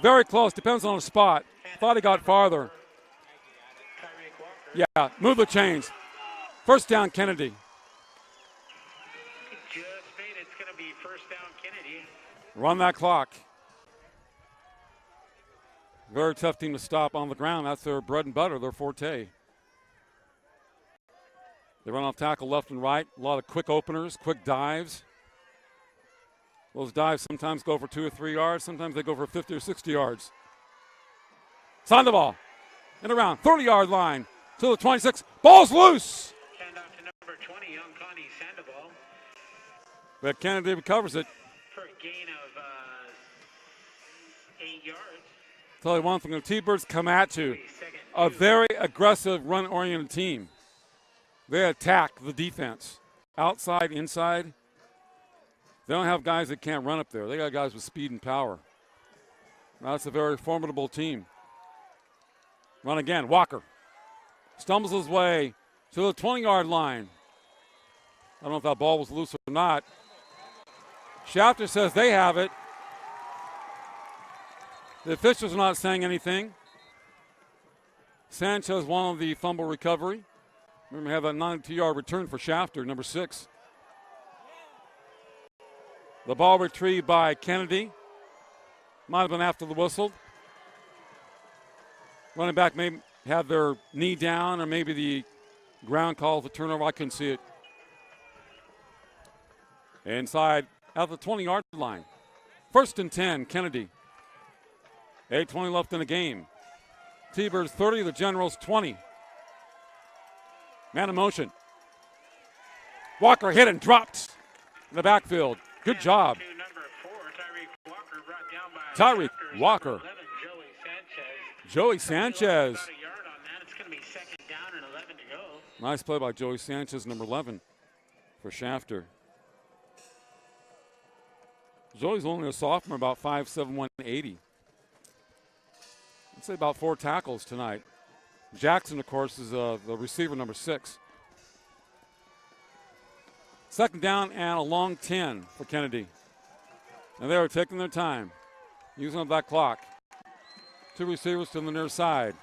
Very close, depends on the spot. Thought he got farther. Yeah, move the chains. First down, Kennedy. Just made it. It's going to be first down, Kennedy. Run that clock. Very tough team to stop on the ground. That's their bread and butter, their forte. They run off tackle left and right. A lot of quick openers, quick dives. Those dives sometimes go for 2 or 3 yards. Sometimes they go for 50 or 60 yards. Sandoval and around 30-yard line to the 26. Ball's loose. Hand off to number 20, young Connie Sandoval. But Kennedy recovers it. For a gain of 8 yards. Tell you one thing, the T-Birds come at you. A very aggressive, run-oriented team. They attack the defense. Outside, inside. They don't have guys that can't run up there. They got guys with speed and power. That's a very formidable team. Run again, Walker. Stumbles his way to the 20-yard line. I don't know if that ball was loose or not. Shafter says they have it. The officials are not saying anything. Sanchez won the fumble recovery. Remember, we have that 92-yard return for Shafter, number 6. The ball retrieved by Kennedy. Might have been after the whistle. Running back may have their knee down, or maybe the ground call for turnover. I couldn't see it. Inside at the 20-yard line. 1st and 10, Kennedy. 8:20 left in the game. T-Birds 30, the Generals 20. Man in motion. Walker hit and dropped in the backfield. Good job. Tyreek Walker. Joey Sanchez. Nice play by Joey Sanchez, number 11 for Shafter. Joey's only a sophomore, about 5'7", 180. I'd say about 4 tackles tonight. Jackson, of course, is the receiver, number 6. 2nd down and a long 10 for Kennedy. And they are taking their time, using up that clock. 2 receivers to the near side.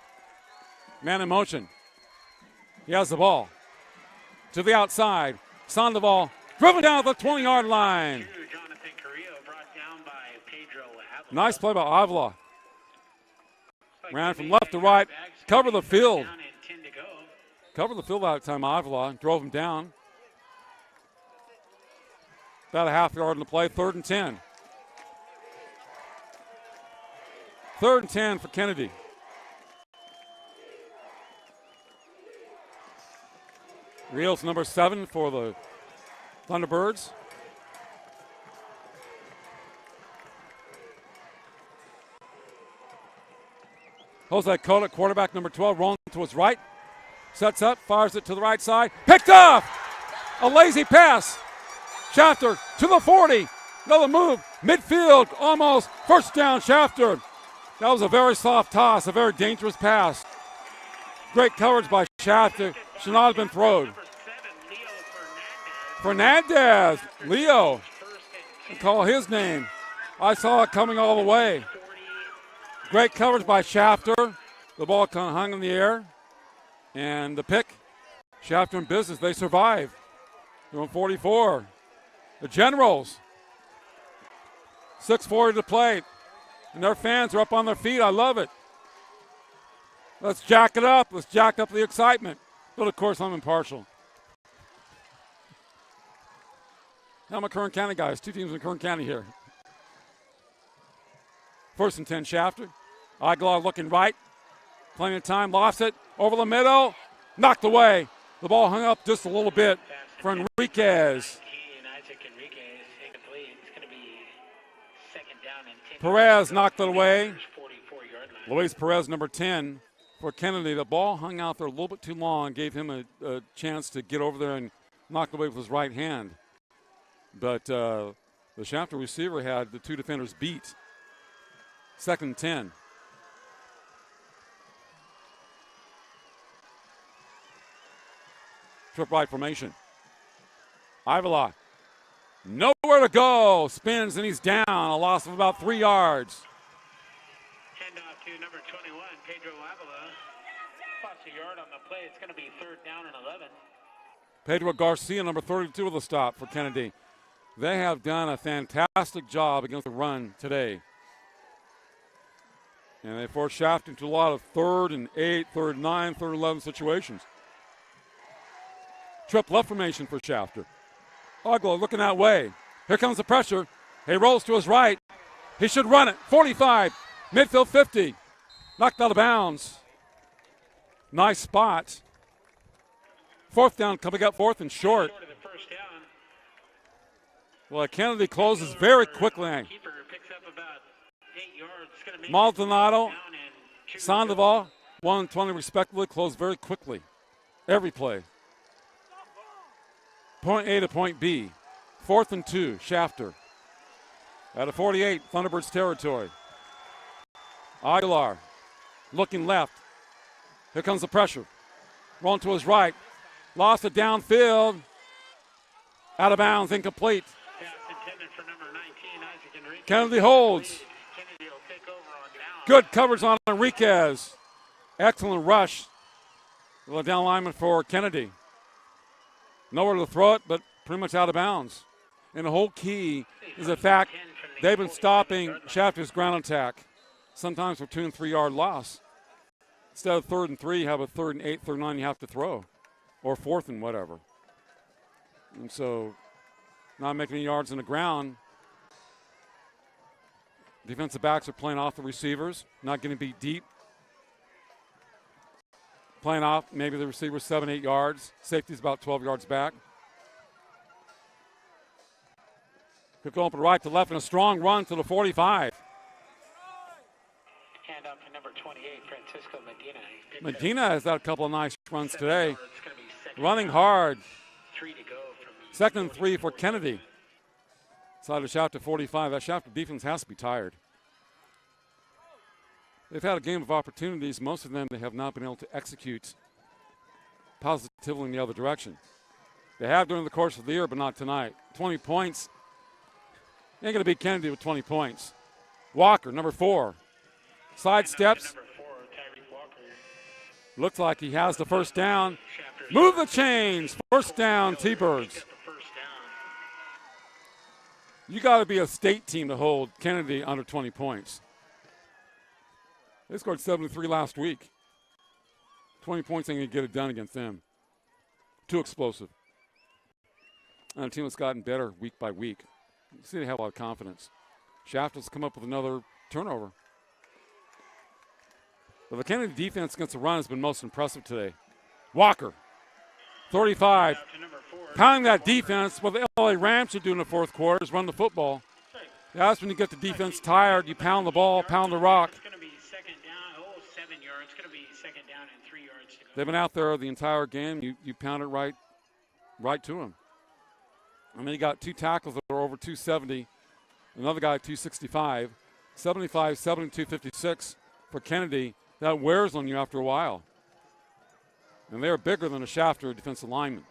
Man in motion. He has the ball. To the outside. Sandoval driven down at the 20-yard line. Nice play by Avila. Ran from left to right. Cover the field. Cover the field that time, Avila. Drove him down. About a half yard in the play. 3rd and 10. 3rd and 10 for Kennedy. Rios, number 7 for the Thunderbirds. Jose Cota, quarterback, number 12, rolling to his right. Sets up, fires it to the right side. Picked off! A lazy pass. Shafter to the 40. Another move. Midfield, almost. 1st down, Shafter. That was a very soft toss, a very dangerous pass. Great coverage by Shafter. Should not have been thrown. Fernandez. Leo. Call his name. I saw it coming all the way. Great coverage by Shafter. The ball kind of hung in the air. And the pick. Shafter in business. They survive. They're on 44. The Generals. 6:40 to play. And their fans are up on their feet. I love it. Let's jack it up. Let's jack up the excitement. But, of course, I'm impartial. I'm a Kern County guy. There's 2 teams in Kern County here. 1st and 10, Shafter. Aguilar looking right. Plenty of time. Lost it. Over the middle. Knocked away. The ball hung up just a little bit for Enriquez. Perez knocked it away. Luis Perez, number 10 for Kennedy. The ball hung out there a little bit too long. Gave him a chance to get over there and knock it away with his right hand. But the Shafter receiver had the 2 defenders beat. 2nd and 10. Trip right formation. Avila. Nowhere to go. Spins and he's down. A loss of about 3 yards. Handoff to number 21, Pedro Avila. Lost a yard on the play. It's going to be 3rd down and 11. Pedro Garcia, number 32, with a stop for Kennedy. They have done a fantastic job against the run today. And they forced Shafter into a lot of 3rd and 8, 3rd and 9, 3rd and 11 situations. Trip left formation for Shafter. Aguilar looking that way. Here comes the pressure. He rolls to his right. He should run it. 45. Midfield 50. Knocked out of bounds. Nice spot. 4th down coming up, 4th and short. Well, Kennedy closes very quickly. Maldonado, Sandoval, 120 respectively, closed very quickly. Every play. Point A to point B. 4th and 2, Shafter. At a 48, Thunderbirds territory. Aguilar looking left. Here comes the pressure. Rolling to his right. Lost it downfield. Out of bounds, incomplete. Kennedy holds. Good coverage on Enriquez. Excellent rush. The down lineman for Kennedy. Nowhere to throw it, but pretty much out of bounds. And the whole key is the fact they've been stopping Shafter's ground attack, sometimes for 2 and 3 yard loss. Instead of 3rd and 3, you have a 3rd and 8, 3rd and 9 you have to throw, or 4th and whatever. And so, not making any yards on the ground. Defensive backs are playing off the receivers, not getting beat deep. Playing off maybe the receiver 7, 8 yards. Safety's about 12 yards back. Could go up right to left and a strong run to the 45. Hand up to number 28, Francisco Medina. Medina has had a couple of nice runs today. Running hard. 3 to go. 2nd and 3 for Kennedy. Side of Shafter 45. That Shafter defense has to be tired. They've had a game of opportunities. Most of them they have not been able to execute positively in the other direction. They have during the course of the year, but not tonight. 20 points. They ain't going to beat Kennedy with 20 points. Walker, number 4. Side steps. Looks like he has the first down. Move the chains. First down, T-Birds. You got to be a state team to hold Kennedy under 20 points. They scored 73 last week. 20 points ain't going to get it done against them. Too explosive. And a team that's gotten better week by week. You see they have a lot of confidence. Shafter's come up with another turnover. But the Kennedy defense against the run has been most impressive today. Walker, 35. Pounding that defense. What the LA Rams should do in the fourth quarter is run the football. Yeah, that's when you get the defense tired. You pound the ball, pound the rock. It's going to be 2nd down. 7 yards. It's going to be 2nd down and 3 yards to go. They've been out there the entire game. You pound it right to them. And then you got 2 tackles that are over 270. Another guy 265. 75, 72, 56 for Kennedy. That wears on you after a while. And they're bigger than a Shafter defensive lineman.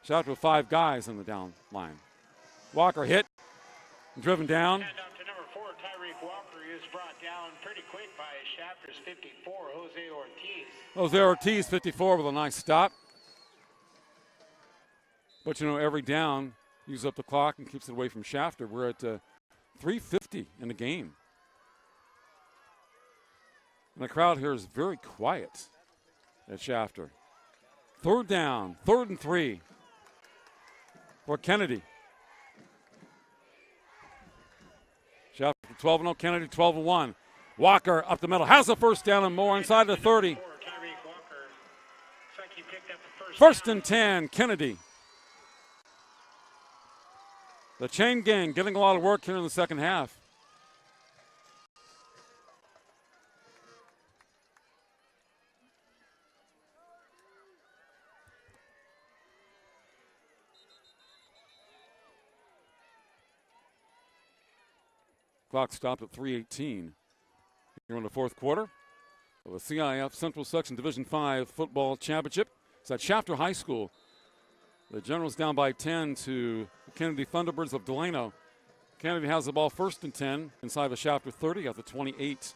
Shafter with 5 guys in the down line. Walker hit, driven down. And up to number 4, Tyreek Walker is brought down pretty quick by Shafter's 54, Jose Ortiz. Jose Ortiz, 54, with a nice stop. But, every down uses up the clock and keeps it away from Shafter. We're at 3:50 in the game. And the crowd here is very quiet at Shafter. 3rd down, 3rd and 3 for Kennedy. Shafter 12-0, Kennedy 12-1. Walker up the middle, has the first down and more inside the 30. First and 10, Kennedy. The chain gang getting a lot of work here in the second half. Clock stopped at 3:18 here in the fourth quarter of the CIF Central Section Division 5 Football Championship. It's at Shafter High School. The Generals down by 10 to the Kennedy Thunderbirds of Delano. Kennedy has the ball 1st and 10 inside the Shafter 30 at the 28.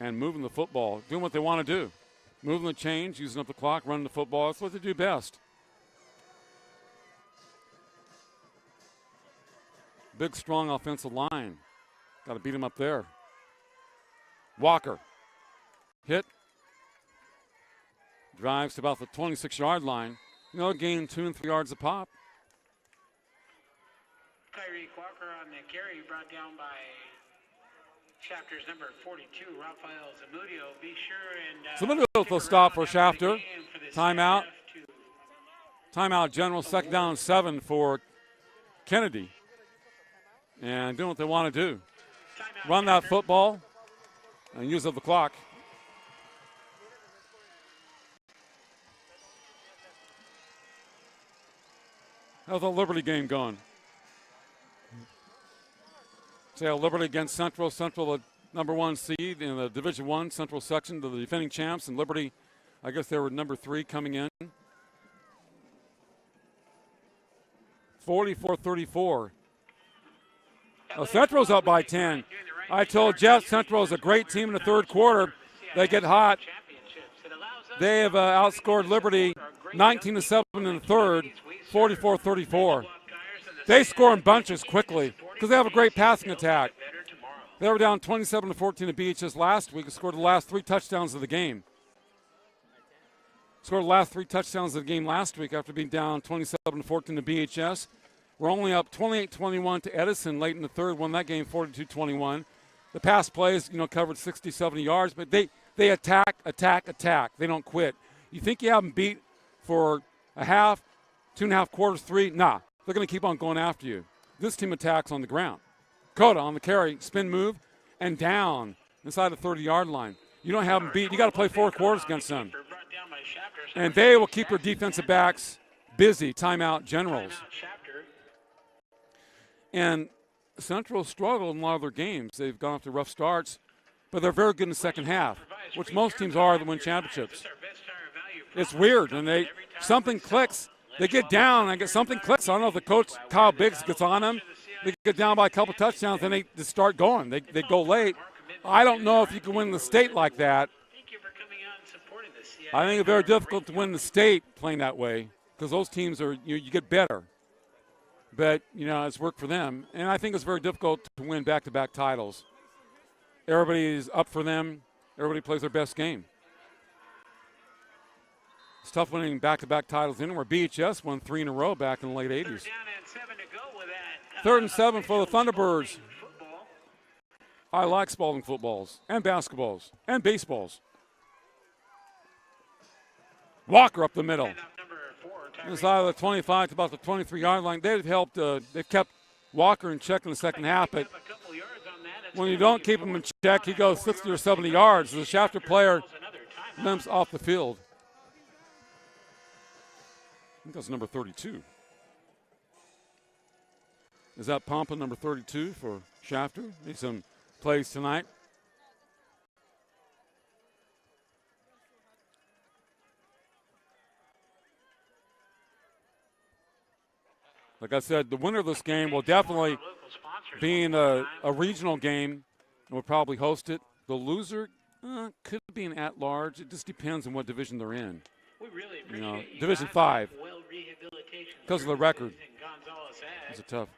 And moving the football, doing what they want to do. Moving the chains, using up the clock, running the football. That's what they do best. Big, strong offensive line. Got to beat him up there. Walker. Hit. Drives to about the 26-yard line. Gain 2 and 3 yards a pop. Tyreek Walker on the carry, brought down by Shafter's number 42, Rafael Zamudio. Be sure and Zamudio will stop for Shafter. Timeout. Timeout, General. 2nd down and 7 for Kennedy. And doing what they want to do. Run that football and use up the clock. How's the Liberty game going? Say Liberty against Central. Central, the number 1 seed in the Division I Central section, to the defending champs, and Liberty I guess they were number 3 coming in. 44-34. Central's up by 10. I told Jeff Central is a great team in the third quarter. They get hot. They have outscored Liberty 19-7 in the third, 44-34. They score in bunches quickly because they have a great passing attack. They were down 27-14 at BHS last week and scored the last 3 touchdowns of the game. Scored the last 3 touchdowns of the game last week after being down 27-14 to BHS. We're only up 28-21 to Edison late in the third, won that game 42-21. The pass plays, covered 60, 70 yards, but they attack. They don't quit. You think you have them beat for a half, 2.5 quarters, 3? Nah, they're going to keep on going after you. This team attacks on the ground. Coda on the carry, spin move, and down inside the 30-yard line. You don't have them beat. You got to play 4 quarters against them. And they will keep their defensive backs busy, timeout generals. And Central struggled in a lot of their games. They've gone off to rough starts, but they're very good in the second half, which most teams are that win championships. It's weird, and something clicks. They get down, and something clicks. I don't know if the coach, Kyle Biggs, gets on them. They get down by a couple touchdowns, and they just start going. They go late. I don't know if you can win the state like that. I think it's very difficult to win the state playing that way because those teams are, you get better. But, it's worked for them. And I think it's very difficult to win back-to-back titles. Everybody's up for them. Everybody plays their best game. It's tough winning back-to-back titles anywhere. BHS won 3 in a row back in the late 80s. 3rd and 7 for the Thunderbirds. I like Spalding footballs and basketballs and baseballs. Walker up the middle. Inside of the 25 to about the 23-yard line. They've kept Walker in check in the second half, but when you don't keep him in check, he goes 60 or 70 yards. The Shafter player limps off the field. I think that's number 32. Is that Pompa, number 32 for Shafter? Need some plays tonight. Like I said, the winner of this game will definitely be in a regional game and will probably host it. The loser could be an at-large. It just depends on what division they're in. Division 5. Because of the record. It's tough.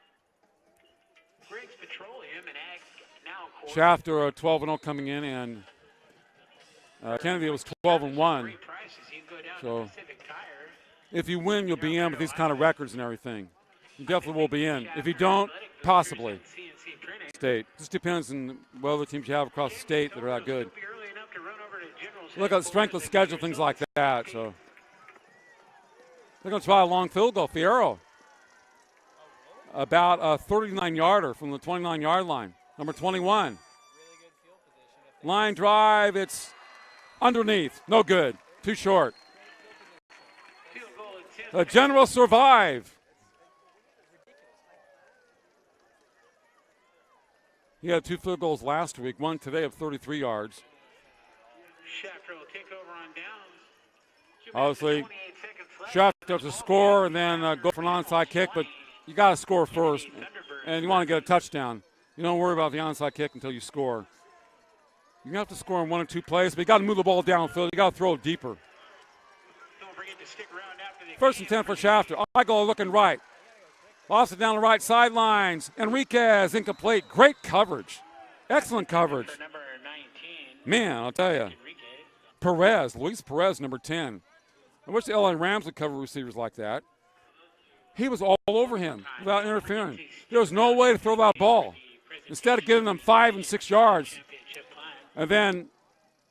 Shafter 12-0 coming in, and Kennedy was 12-1. So if you win, you'll be in with these kind of records and everything. You definitely will be in. If you don't, possibly. State. Just depends on what other teams you have across the state that are that good. Look at the strength of schedule, things like that. So they're going to try a long field goal. Fierro. About a 39-yarder from the 29-yard line. Number 21. Line drive. It's underneath. No good. Too short. The Generals survive. He had 2 field goals last week, one today of 33 yards. Shafter will take over on downs. Obviously, Shafter has to score and then go for an onside kick, but you got to score first, and you want to get a touchdown. You don't worry about the onside kick until you score. You have to score in 1 or 2 plays, but you got to move the ball downfield. You got to throw it deeper. Don't forget to stick around after the 1st and 10 for Shafter. Igel looking right. Lost it down the right sidelines. Enriquez incomplete. Great coverage. Excellent coverage. Man, I'll tell you. Perez, Luis Perez, number 10. I wish the LA Rams would cover receivers like that. He was all over him without interfering. There was no way to throw that ball. Instead of getting them 5 and 6 yards. And then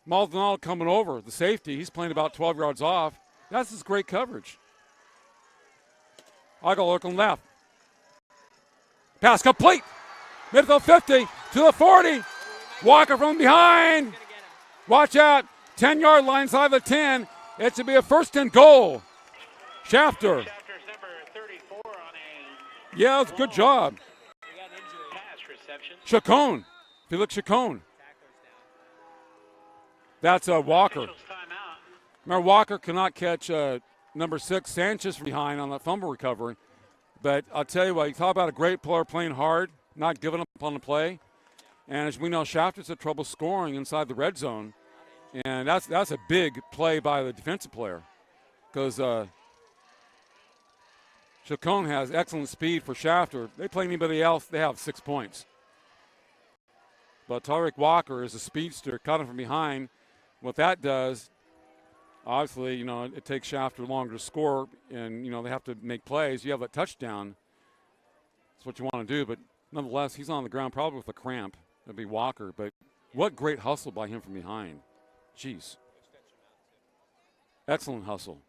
Maldonado coming over, the safety, he's playing about 12 yards off. That's his great coverage. Igel looking left. Pass complete. Midfield 50 to the 40. Walker from behind. Watch out. 10-yard line inside the 10. It should be a 1st and goal. Shafter. Yeah, it's a good job. Chacon. Felix Chacon. That's Walker. Remember, Walker cannot catch number 6, Sanchez, from behind on that fumble recovery. But I'll tell you what, you talk about a great player playing hard, not giving up on the play. And as we know, Shafter's had trouble scoring inside the red zone. And that's a big play by the defensive player, because Chacon has excellent speed for Shafter. They play anybody else, they have 6 points. But Tariq Walker is a speedster, caught him from behind. What that does, obviously, you know, it takes Shafter longer to score, and, you know, they have to make plays. You have that touchdown. That's what you want to do. But nonetheless, he's on the ground probably with a cramp. That'd be Walker. But what great hustle by him from behind. Jeez. Excellent hustle.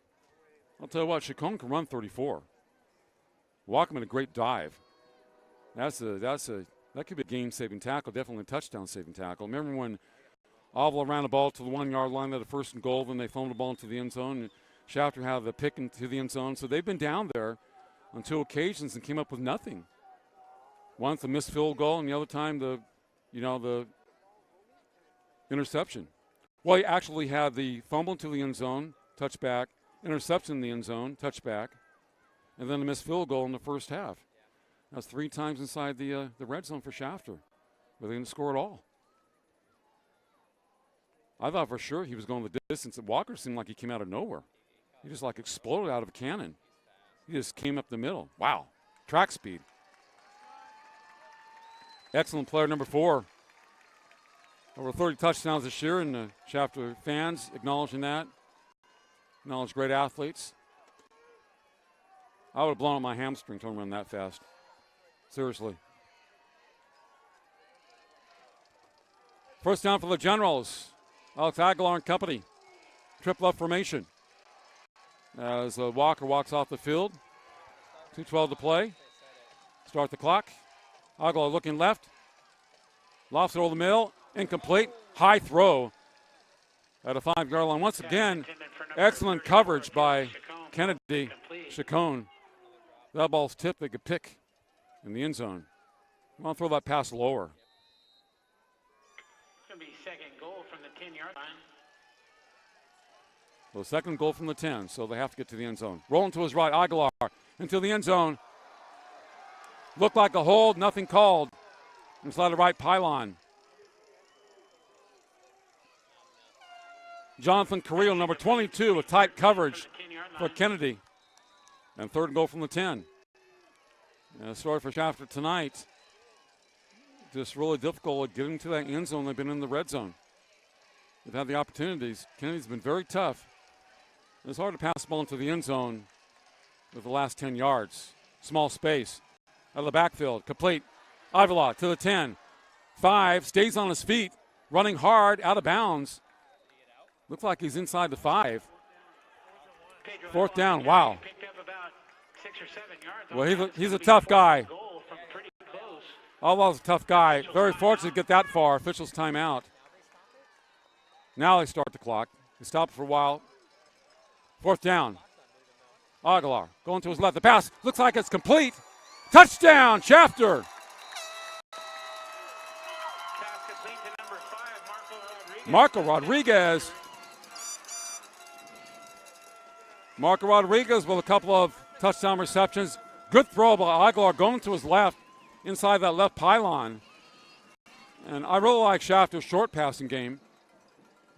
I'll tell you what, Chacon can run 34. Walker made a great dive. That could be a game-saving tackle, definitely a touchdown-saving tackle. Remember when Avila ran the ball to the 1 yard line at a 1st and goal, then they fumbled the ball into the end zone, and Shafter had the pick into the end zone. So they've been down there on 2 occasions and came up with nothing. Once a missed field goal, and the other time the interception. Well, he actually had the fumble into the end zone, touchback, interception in the end zone, touchback, and then a missed field goal in the first half. That's 3 times inside the red zone for Shafter, but they didn't score at all. I thought for sure he was going the distance. Walker seemed like he came out of nowhere. He just like exploded out of a cannon. He just came up the middle. Wow, track speed. Excellent player, number 4. Over 30 touchdowns this year, and the Shafter fans acknowledging that. Acknowledge great athletes. I would have blown up my hamstring to run that fast. Seriously. First down for the Generals. Alex Aguilar and company. Triple up formation. As Walker walks off the field. 2:12 to play. Start the clock. Aguilar looking left. Lofts it over the middle. Incomplete. High throw at a 5 yard line. Once again, excellent coverage by Kennedy Chacon. That ball's tipped. They could pick in the end zone. I want to throw that pass lower. It's going to be 2nd goal from the 10 yard line. Well, 2nd goal from the 10, so they have to get to the end zone. Rolling to his right, Aguilar into the end zone. Looked like a hold, nothing called. Inside the right pylon. Jonathan Carrillo, number 22, with tight coverage for Kennedy. And 3rd goal from the 10. And sorry for Shafter tonight. Just really difficult at getting to that end zone. They've been in the red zone. They've had the opportunities. Kennedy's been very tough. It's hard to pass the ball into the end zone with the last 10 yards. Small space. Out of the backfield. Complete. Avila to the 10. 5. Stays on his feet. Running hard. Out of bounds. Looks like he's inside the 5. 4th down. Wow. Well, he's a tough guy. Avila's a tough guy. Very fortunate to get that far. Officials timeout. Now they start the clock. They stop for a while. 4th down. Aguilar going to his left. The pass looks like it's complete. Touchdown, Shafter. Marco Rodriguez. Marco Rodriguez with a couple of touchdown receptions. Good throw by Aguilar going to his left inside that left pylon. And I really like Shafter's short passing game.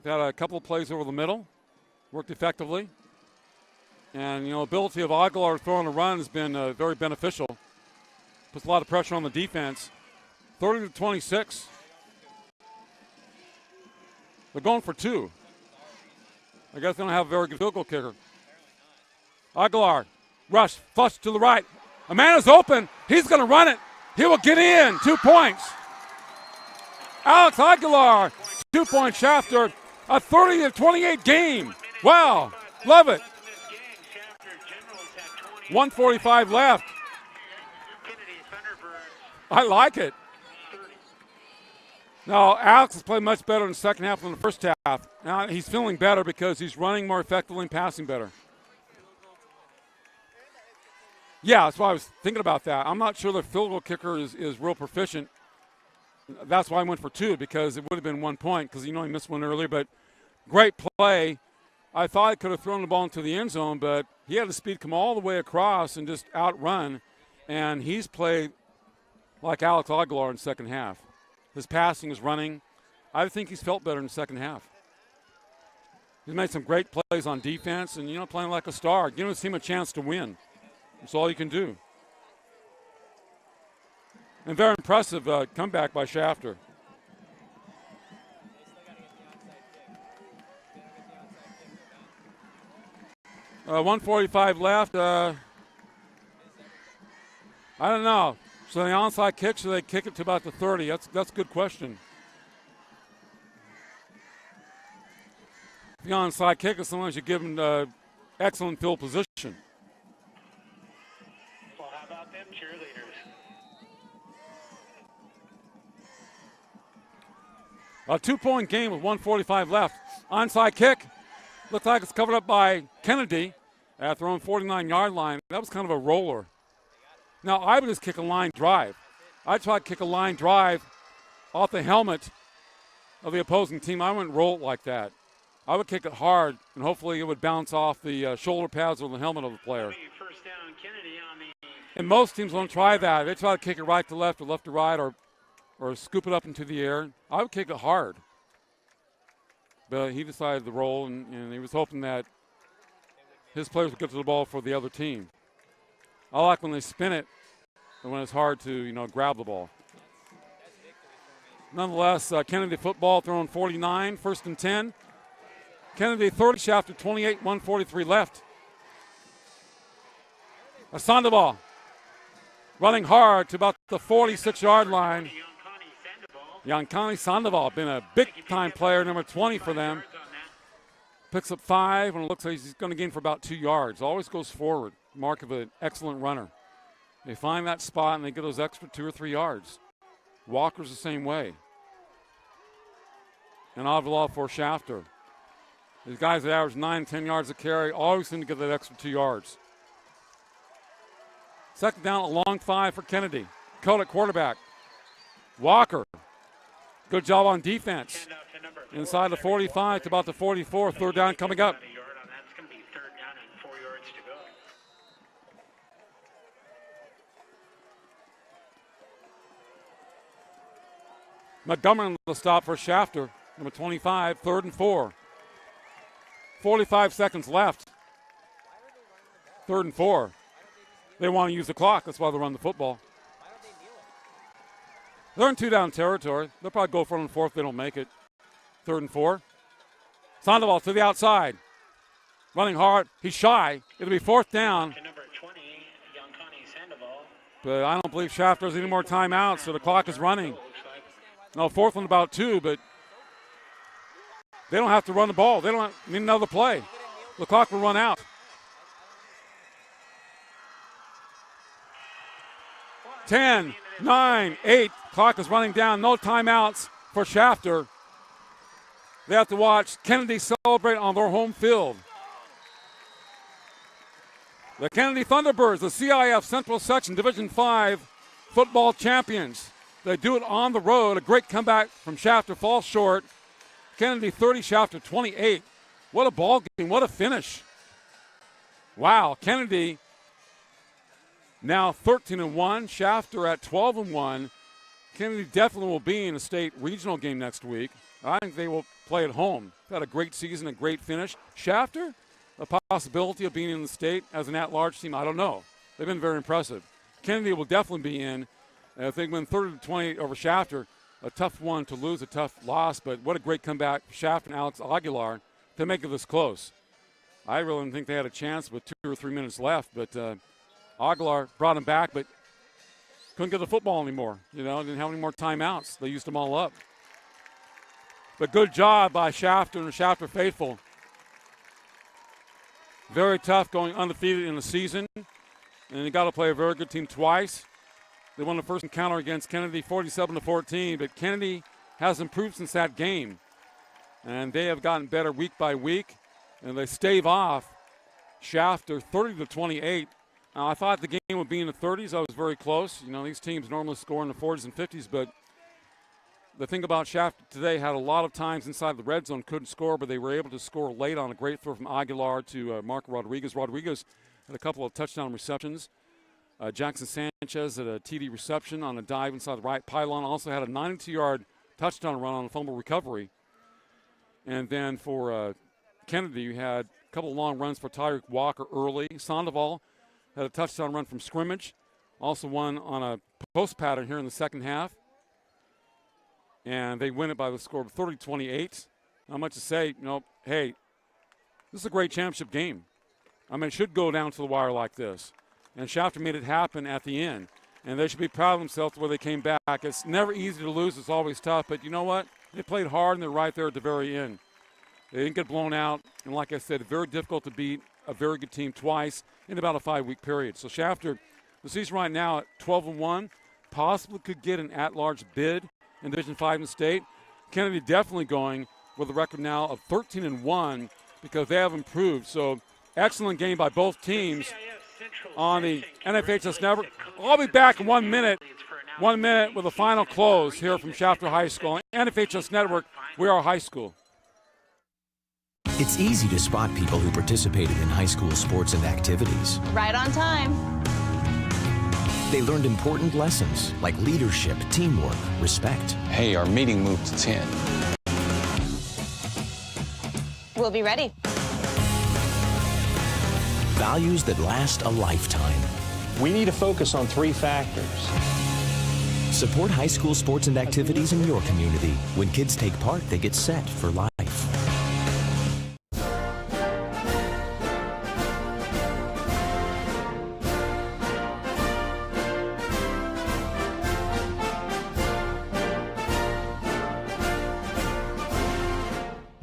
They've had a couple of plays over the middle. Worked effectively. And, you know, ability of Aguilar to throw on a run has been very beneficial. Puts a lot of pressure on the defense. 30-26. They're going for 2. I guess they don't have a very good field goal kicker. Aguilar, rush, flush to the right. A man is open. He's going to run it. He will get in. 2 points. Alex Aguilar, 2-point Shafter. A 30-28 game. Wow. Love it. 1:45 left. I like it. Now, Alex has played much better in the second half than the first half. Now he's feeling better because he's running more effectively and passing better. Yeah, that's why I was thinking about that. I'm not sure the field goal kicker is real proficient. That's why I went for 2, because it would have been 1 point, because you know he missed one earlier. But great play I thought he could have thrown the ball into the end zone, but he had the speed come all the way across and just outrun. And he's played like Alex Aguilar in the second half. His passing is running. I think he's felt better in the second half. He's made some great plays on defense and, playing like a star. Giving his team a chance to win. That's all you can do. And very impressive comeback by Shafter. .145 left. I don't know. So the onside kick, should they kick it to about the 30? That's a good question. If the onside kick is sometimes you give them excellent field position. Well, how about them cheerleaders? A 2-point game with 1:45 left. Onside kick. Looks like it's covered up by Kennedy at their own 49-yard line. That was kind of a roller. Now, I would just kick a line drive. I'd try to kick a line drive off the helmet of the opposing team. I wouldn't roll it like that. I would kick it hard, and hopefully it would bounce off the shoulder pads or the helmet of the player. First down, Kennedy on the... And most teams won't try that. They try to kick it right to left or left to right or scoop it up into the air. I would kick it hard. But he decided to roll, and he was hoping that his players would get to the ball for the other team. I like when they spin it and when it's hard to, grab the ball. Nonetheless, Kennedy football throwing 49, 1st and 10. Kennedy 30, Shafter 28, 1:43 left. Sandoval running hard to about the 46-yard line. Yankani Sandoval, been a big-time player, number 20 for them. Picks up 5, and it looks like he's going to gain for about 2 yards. Always goes forward, mark of an excellent runner. They find that spot, and they get those extra 2 or 3 yards. Walker's the same way. And Avila for Shafter. These guys that average 9, 10 yards a carry always seem to get that extra 2 yards. Second down, a long 5 for Kennedy. Code at quarterback. Walker. Good job on defense. Inside the 45 to about the 44. Third down coming up. That's going to be third down and 4 yards to go. Montgomery will stop for Shafter. Number 25, 3rd and 4. 45 seconds left. 3rd and 4. They want to use the clock. That's why they run the football. They're in 2-down territory. They'll probably go for it on 4th if they don't make it. 3rd and 4. Sandoval to the outside. Running hard. He's shy. It'll be 4th down. To number 20, Yankani Sandoval. But I don't believe Shafter has any more timeouts, so the clock is running. No, 4th and about 2, but they don't have to run the ball. They don't need another play. The clock will run out. 10, 9, 8. Clock is running down. No timeouts for Shafter. They have to watch Kennedy celebrate on their home field. The Kennedy Thunderbirds, the CIF Central Section Division 5 football champions. They do it on the road. A great comeback from Shafter, falls short. Kennedy 30, Shafter 28. What a ball game. What a finish. Wow, Kennedy now 13-1. Shafter at 12-1. Kennedy definitely will be in a state regional game next week. I think they will play at home. They've had a great season, a great finish. Shafter, a possibility of being in the state as an at-large team, I don't know. They've been very impressive. Kennedy will definitely be in. If they win 30-28 over Shafter, a tough one to lose, a tough loss, but what a great comeback for Shafter and Alex Aguilar to make it this close. I really didn't think they had a chance with 2 or 3 minutes left, but Aguilar brought him back, but couldn't get the football anymore. Didn't have any more timeouts. They used them all up. But good job by Shafter and the Shafter faithful. Very tough going undefeated in the season, and they got to play a very good team twice. They won the first encounter against Kennedy 47-14, but Kennedy has improved since that game. And they have gotten better week by week, and they stave off Shafter 30-28. Now, I thought the game would be in the 30s. I was very close. These teams normally score in the 40s and 50s, but the thing about Shafter today, had a lot of times inside the red zone, couldn't score, but they were able to score late on a great throw from Aguilar to Marco Rodriguez. Rodriguez had a couple of touchdown receptions. Jackson Sanchez had a TD reception on a dive inside the right pylon. Also had a 92-yard touchdown run on a fumble recovery. And then for Kennedy, you had a couple of long runs for Tyreek Walker early. Sandoval had a touchdown run from scrimmage. Also one on a post pattern here in the second half. And they win it by the score of 30-28. Not much to say, hey, this is a great championship game. I mean, it should go down to the wire like this. And Shafter made it happen at the end. And they should be proud of themselves where they came back. It's never easy to lose. It's always tough. But you know what? They played hard, and they're right there at the very end. They didn't get blown out. And like I said, very difficult to beat a very good team twice in about a 5-week period. So Shafter, the season right now at 12-1, possibly could get an at-large bid in Division 5 in state. Kennedy definitely going with a record now of 13-1 because they have improved. So excellent game by both teams on the NFHS Network. I'll be back in 1 minute. 1 minute with a final close here from Shafter High School. NFHS Network, we are high school. It's easy to spot people who participated in high school sports and activities. Right on time. They learned important lessons like leadership, teamwork, respect. Hey, our meeting moved to 10. We'll be ready. Values that last a lifetime. We need to focus on 3 factors. Support high school sports and activities in your community. When kids take part, they get set for life.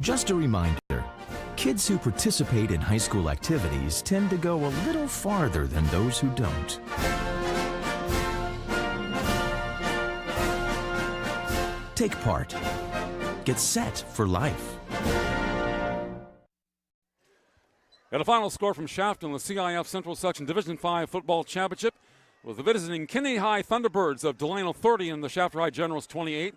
Just a reminder, kids who participate in high school activities tend to go a little farther than those who don't. Take part. Get set for life. Got a final score from Shafter in the CIF Central Section Division 5 Football Championship with the visiting Kennedy High Thunderbirds of Delano 30 and the Shafter High Generals 28.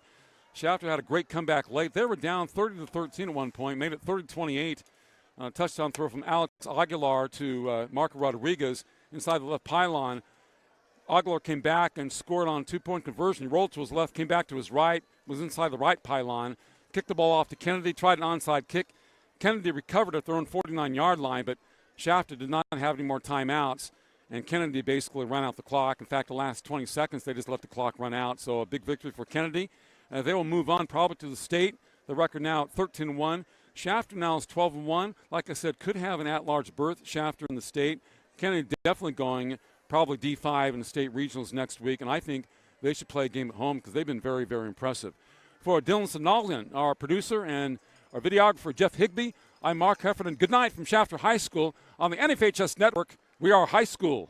Shafter had a great comeback late. They were down 30-13 at one point, made it 30-28. Touchdown throw from Alex Aguilar to Marco Rodriguez inside the left pylon. Aguilar came back and scored on a 2-point conversion. He rolled to his left, came back to his right, was inside the right pylon, kicked the ball off to Kennedy, tried an onside kick. Kennedy recovered at their own 49-yard line, but Shafter did not have any more timeouts, and Kennedy basically ran out the clock. In fact, the last 20 seconds, they just let the clock run out. So a big victory for Kennedy. They will move on probably to the state. The record now at 13-1. Shafter now is 12-1. Like I said, could have an at-large berth, Shafter in the state. Kennedy definitely going probably D5 in the state regionals next week, and I think they should play a game at home because they've been very, very impressive. For Dylan Sonalian, our producer, and our videographer, Jeff Higbee, I'm Mark Heffernan. Good night from Shafter High School on the NFHS Network. We are high school.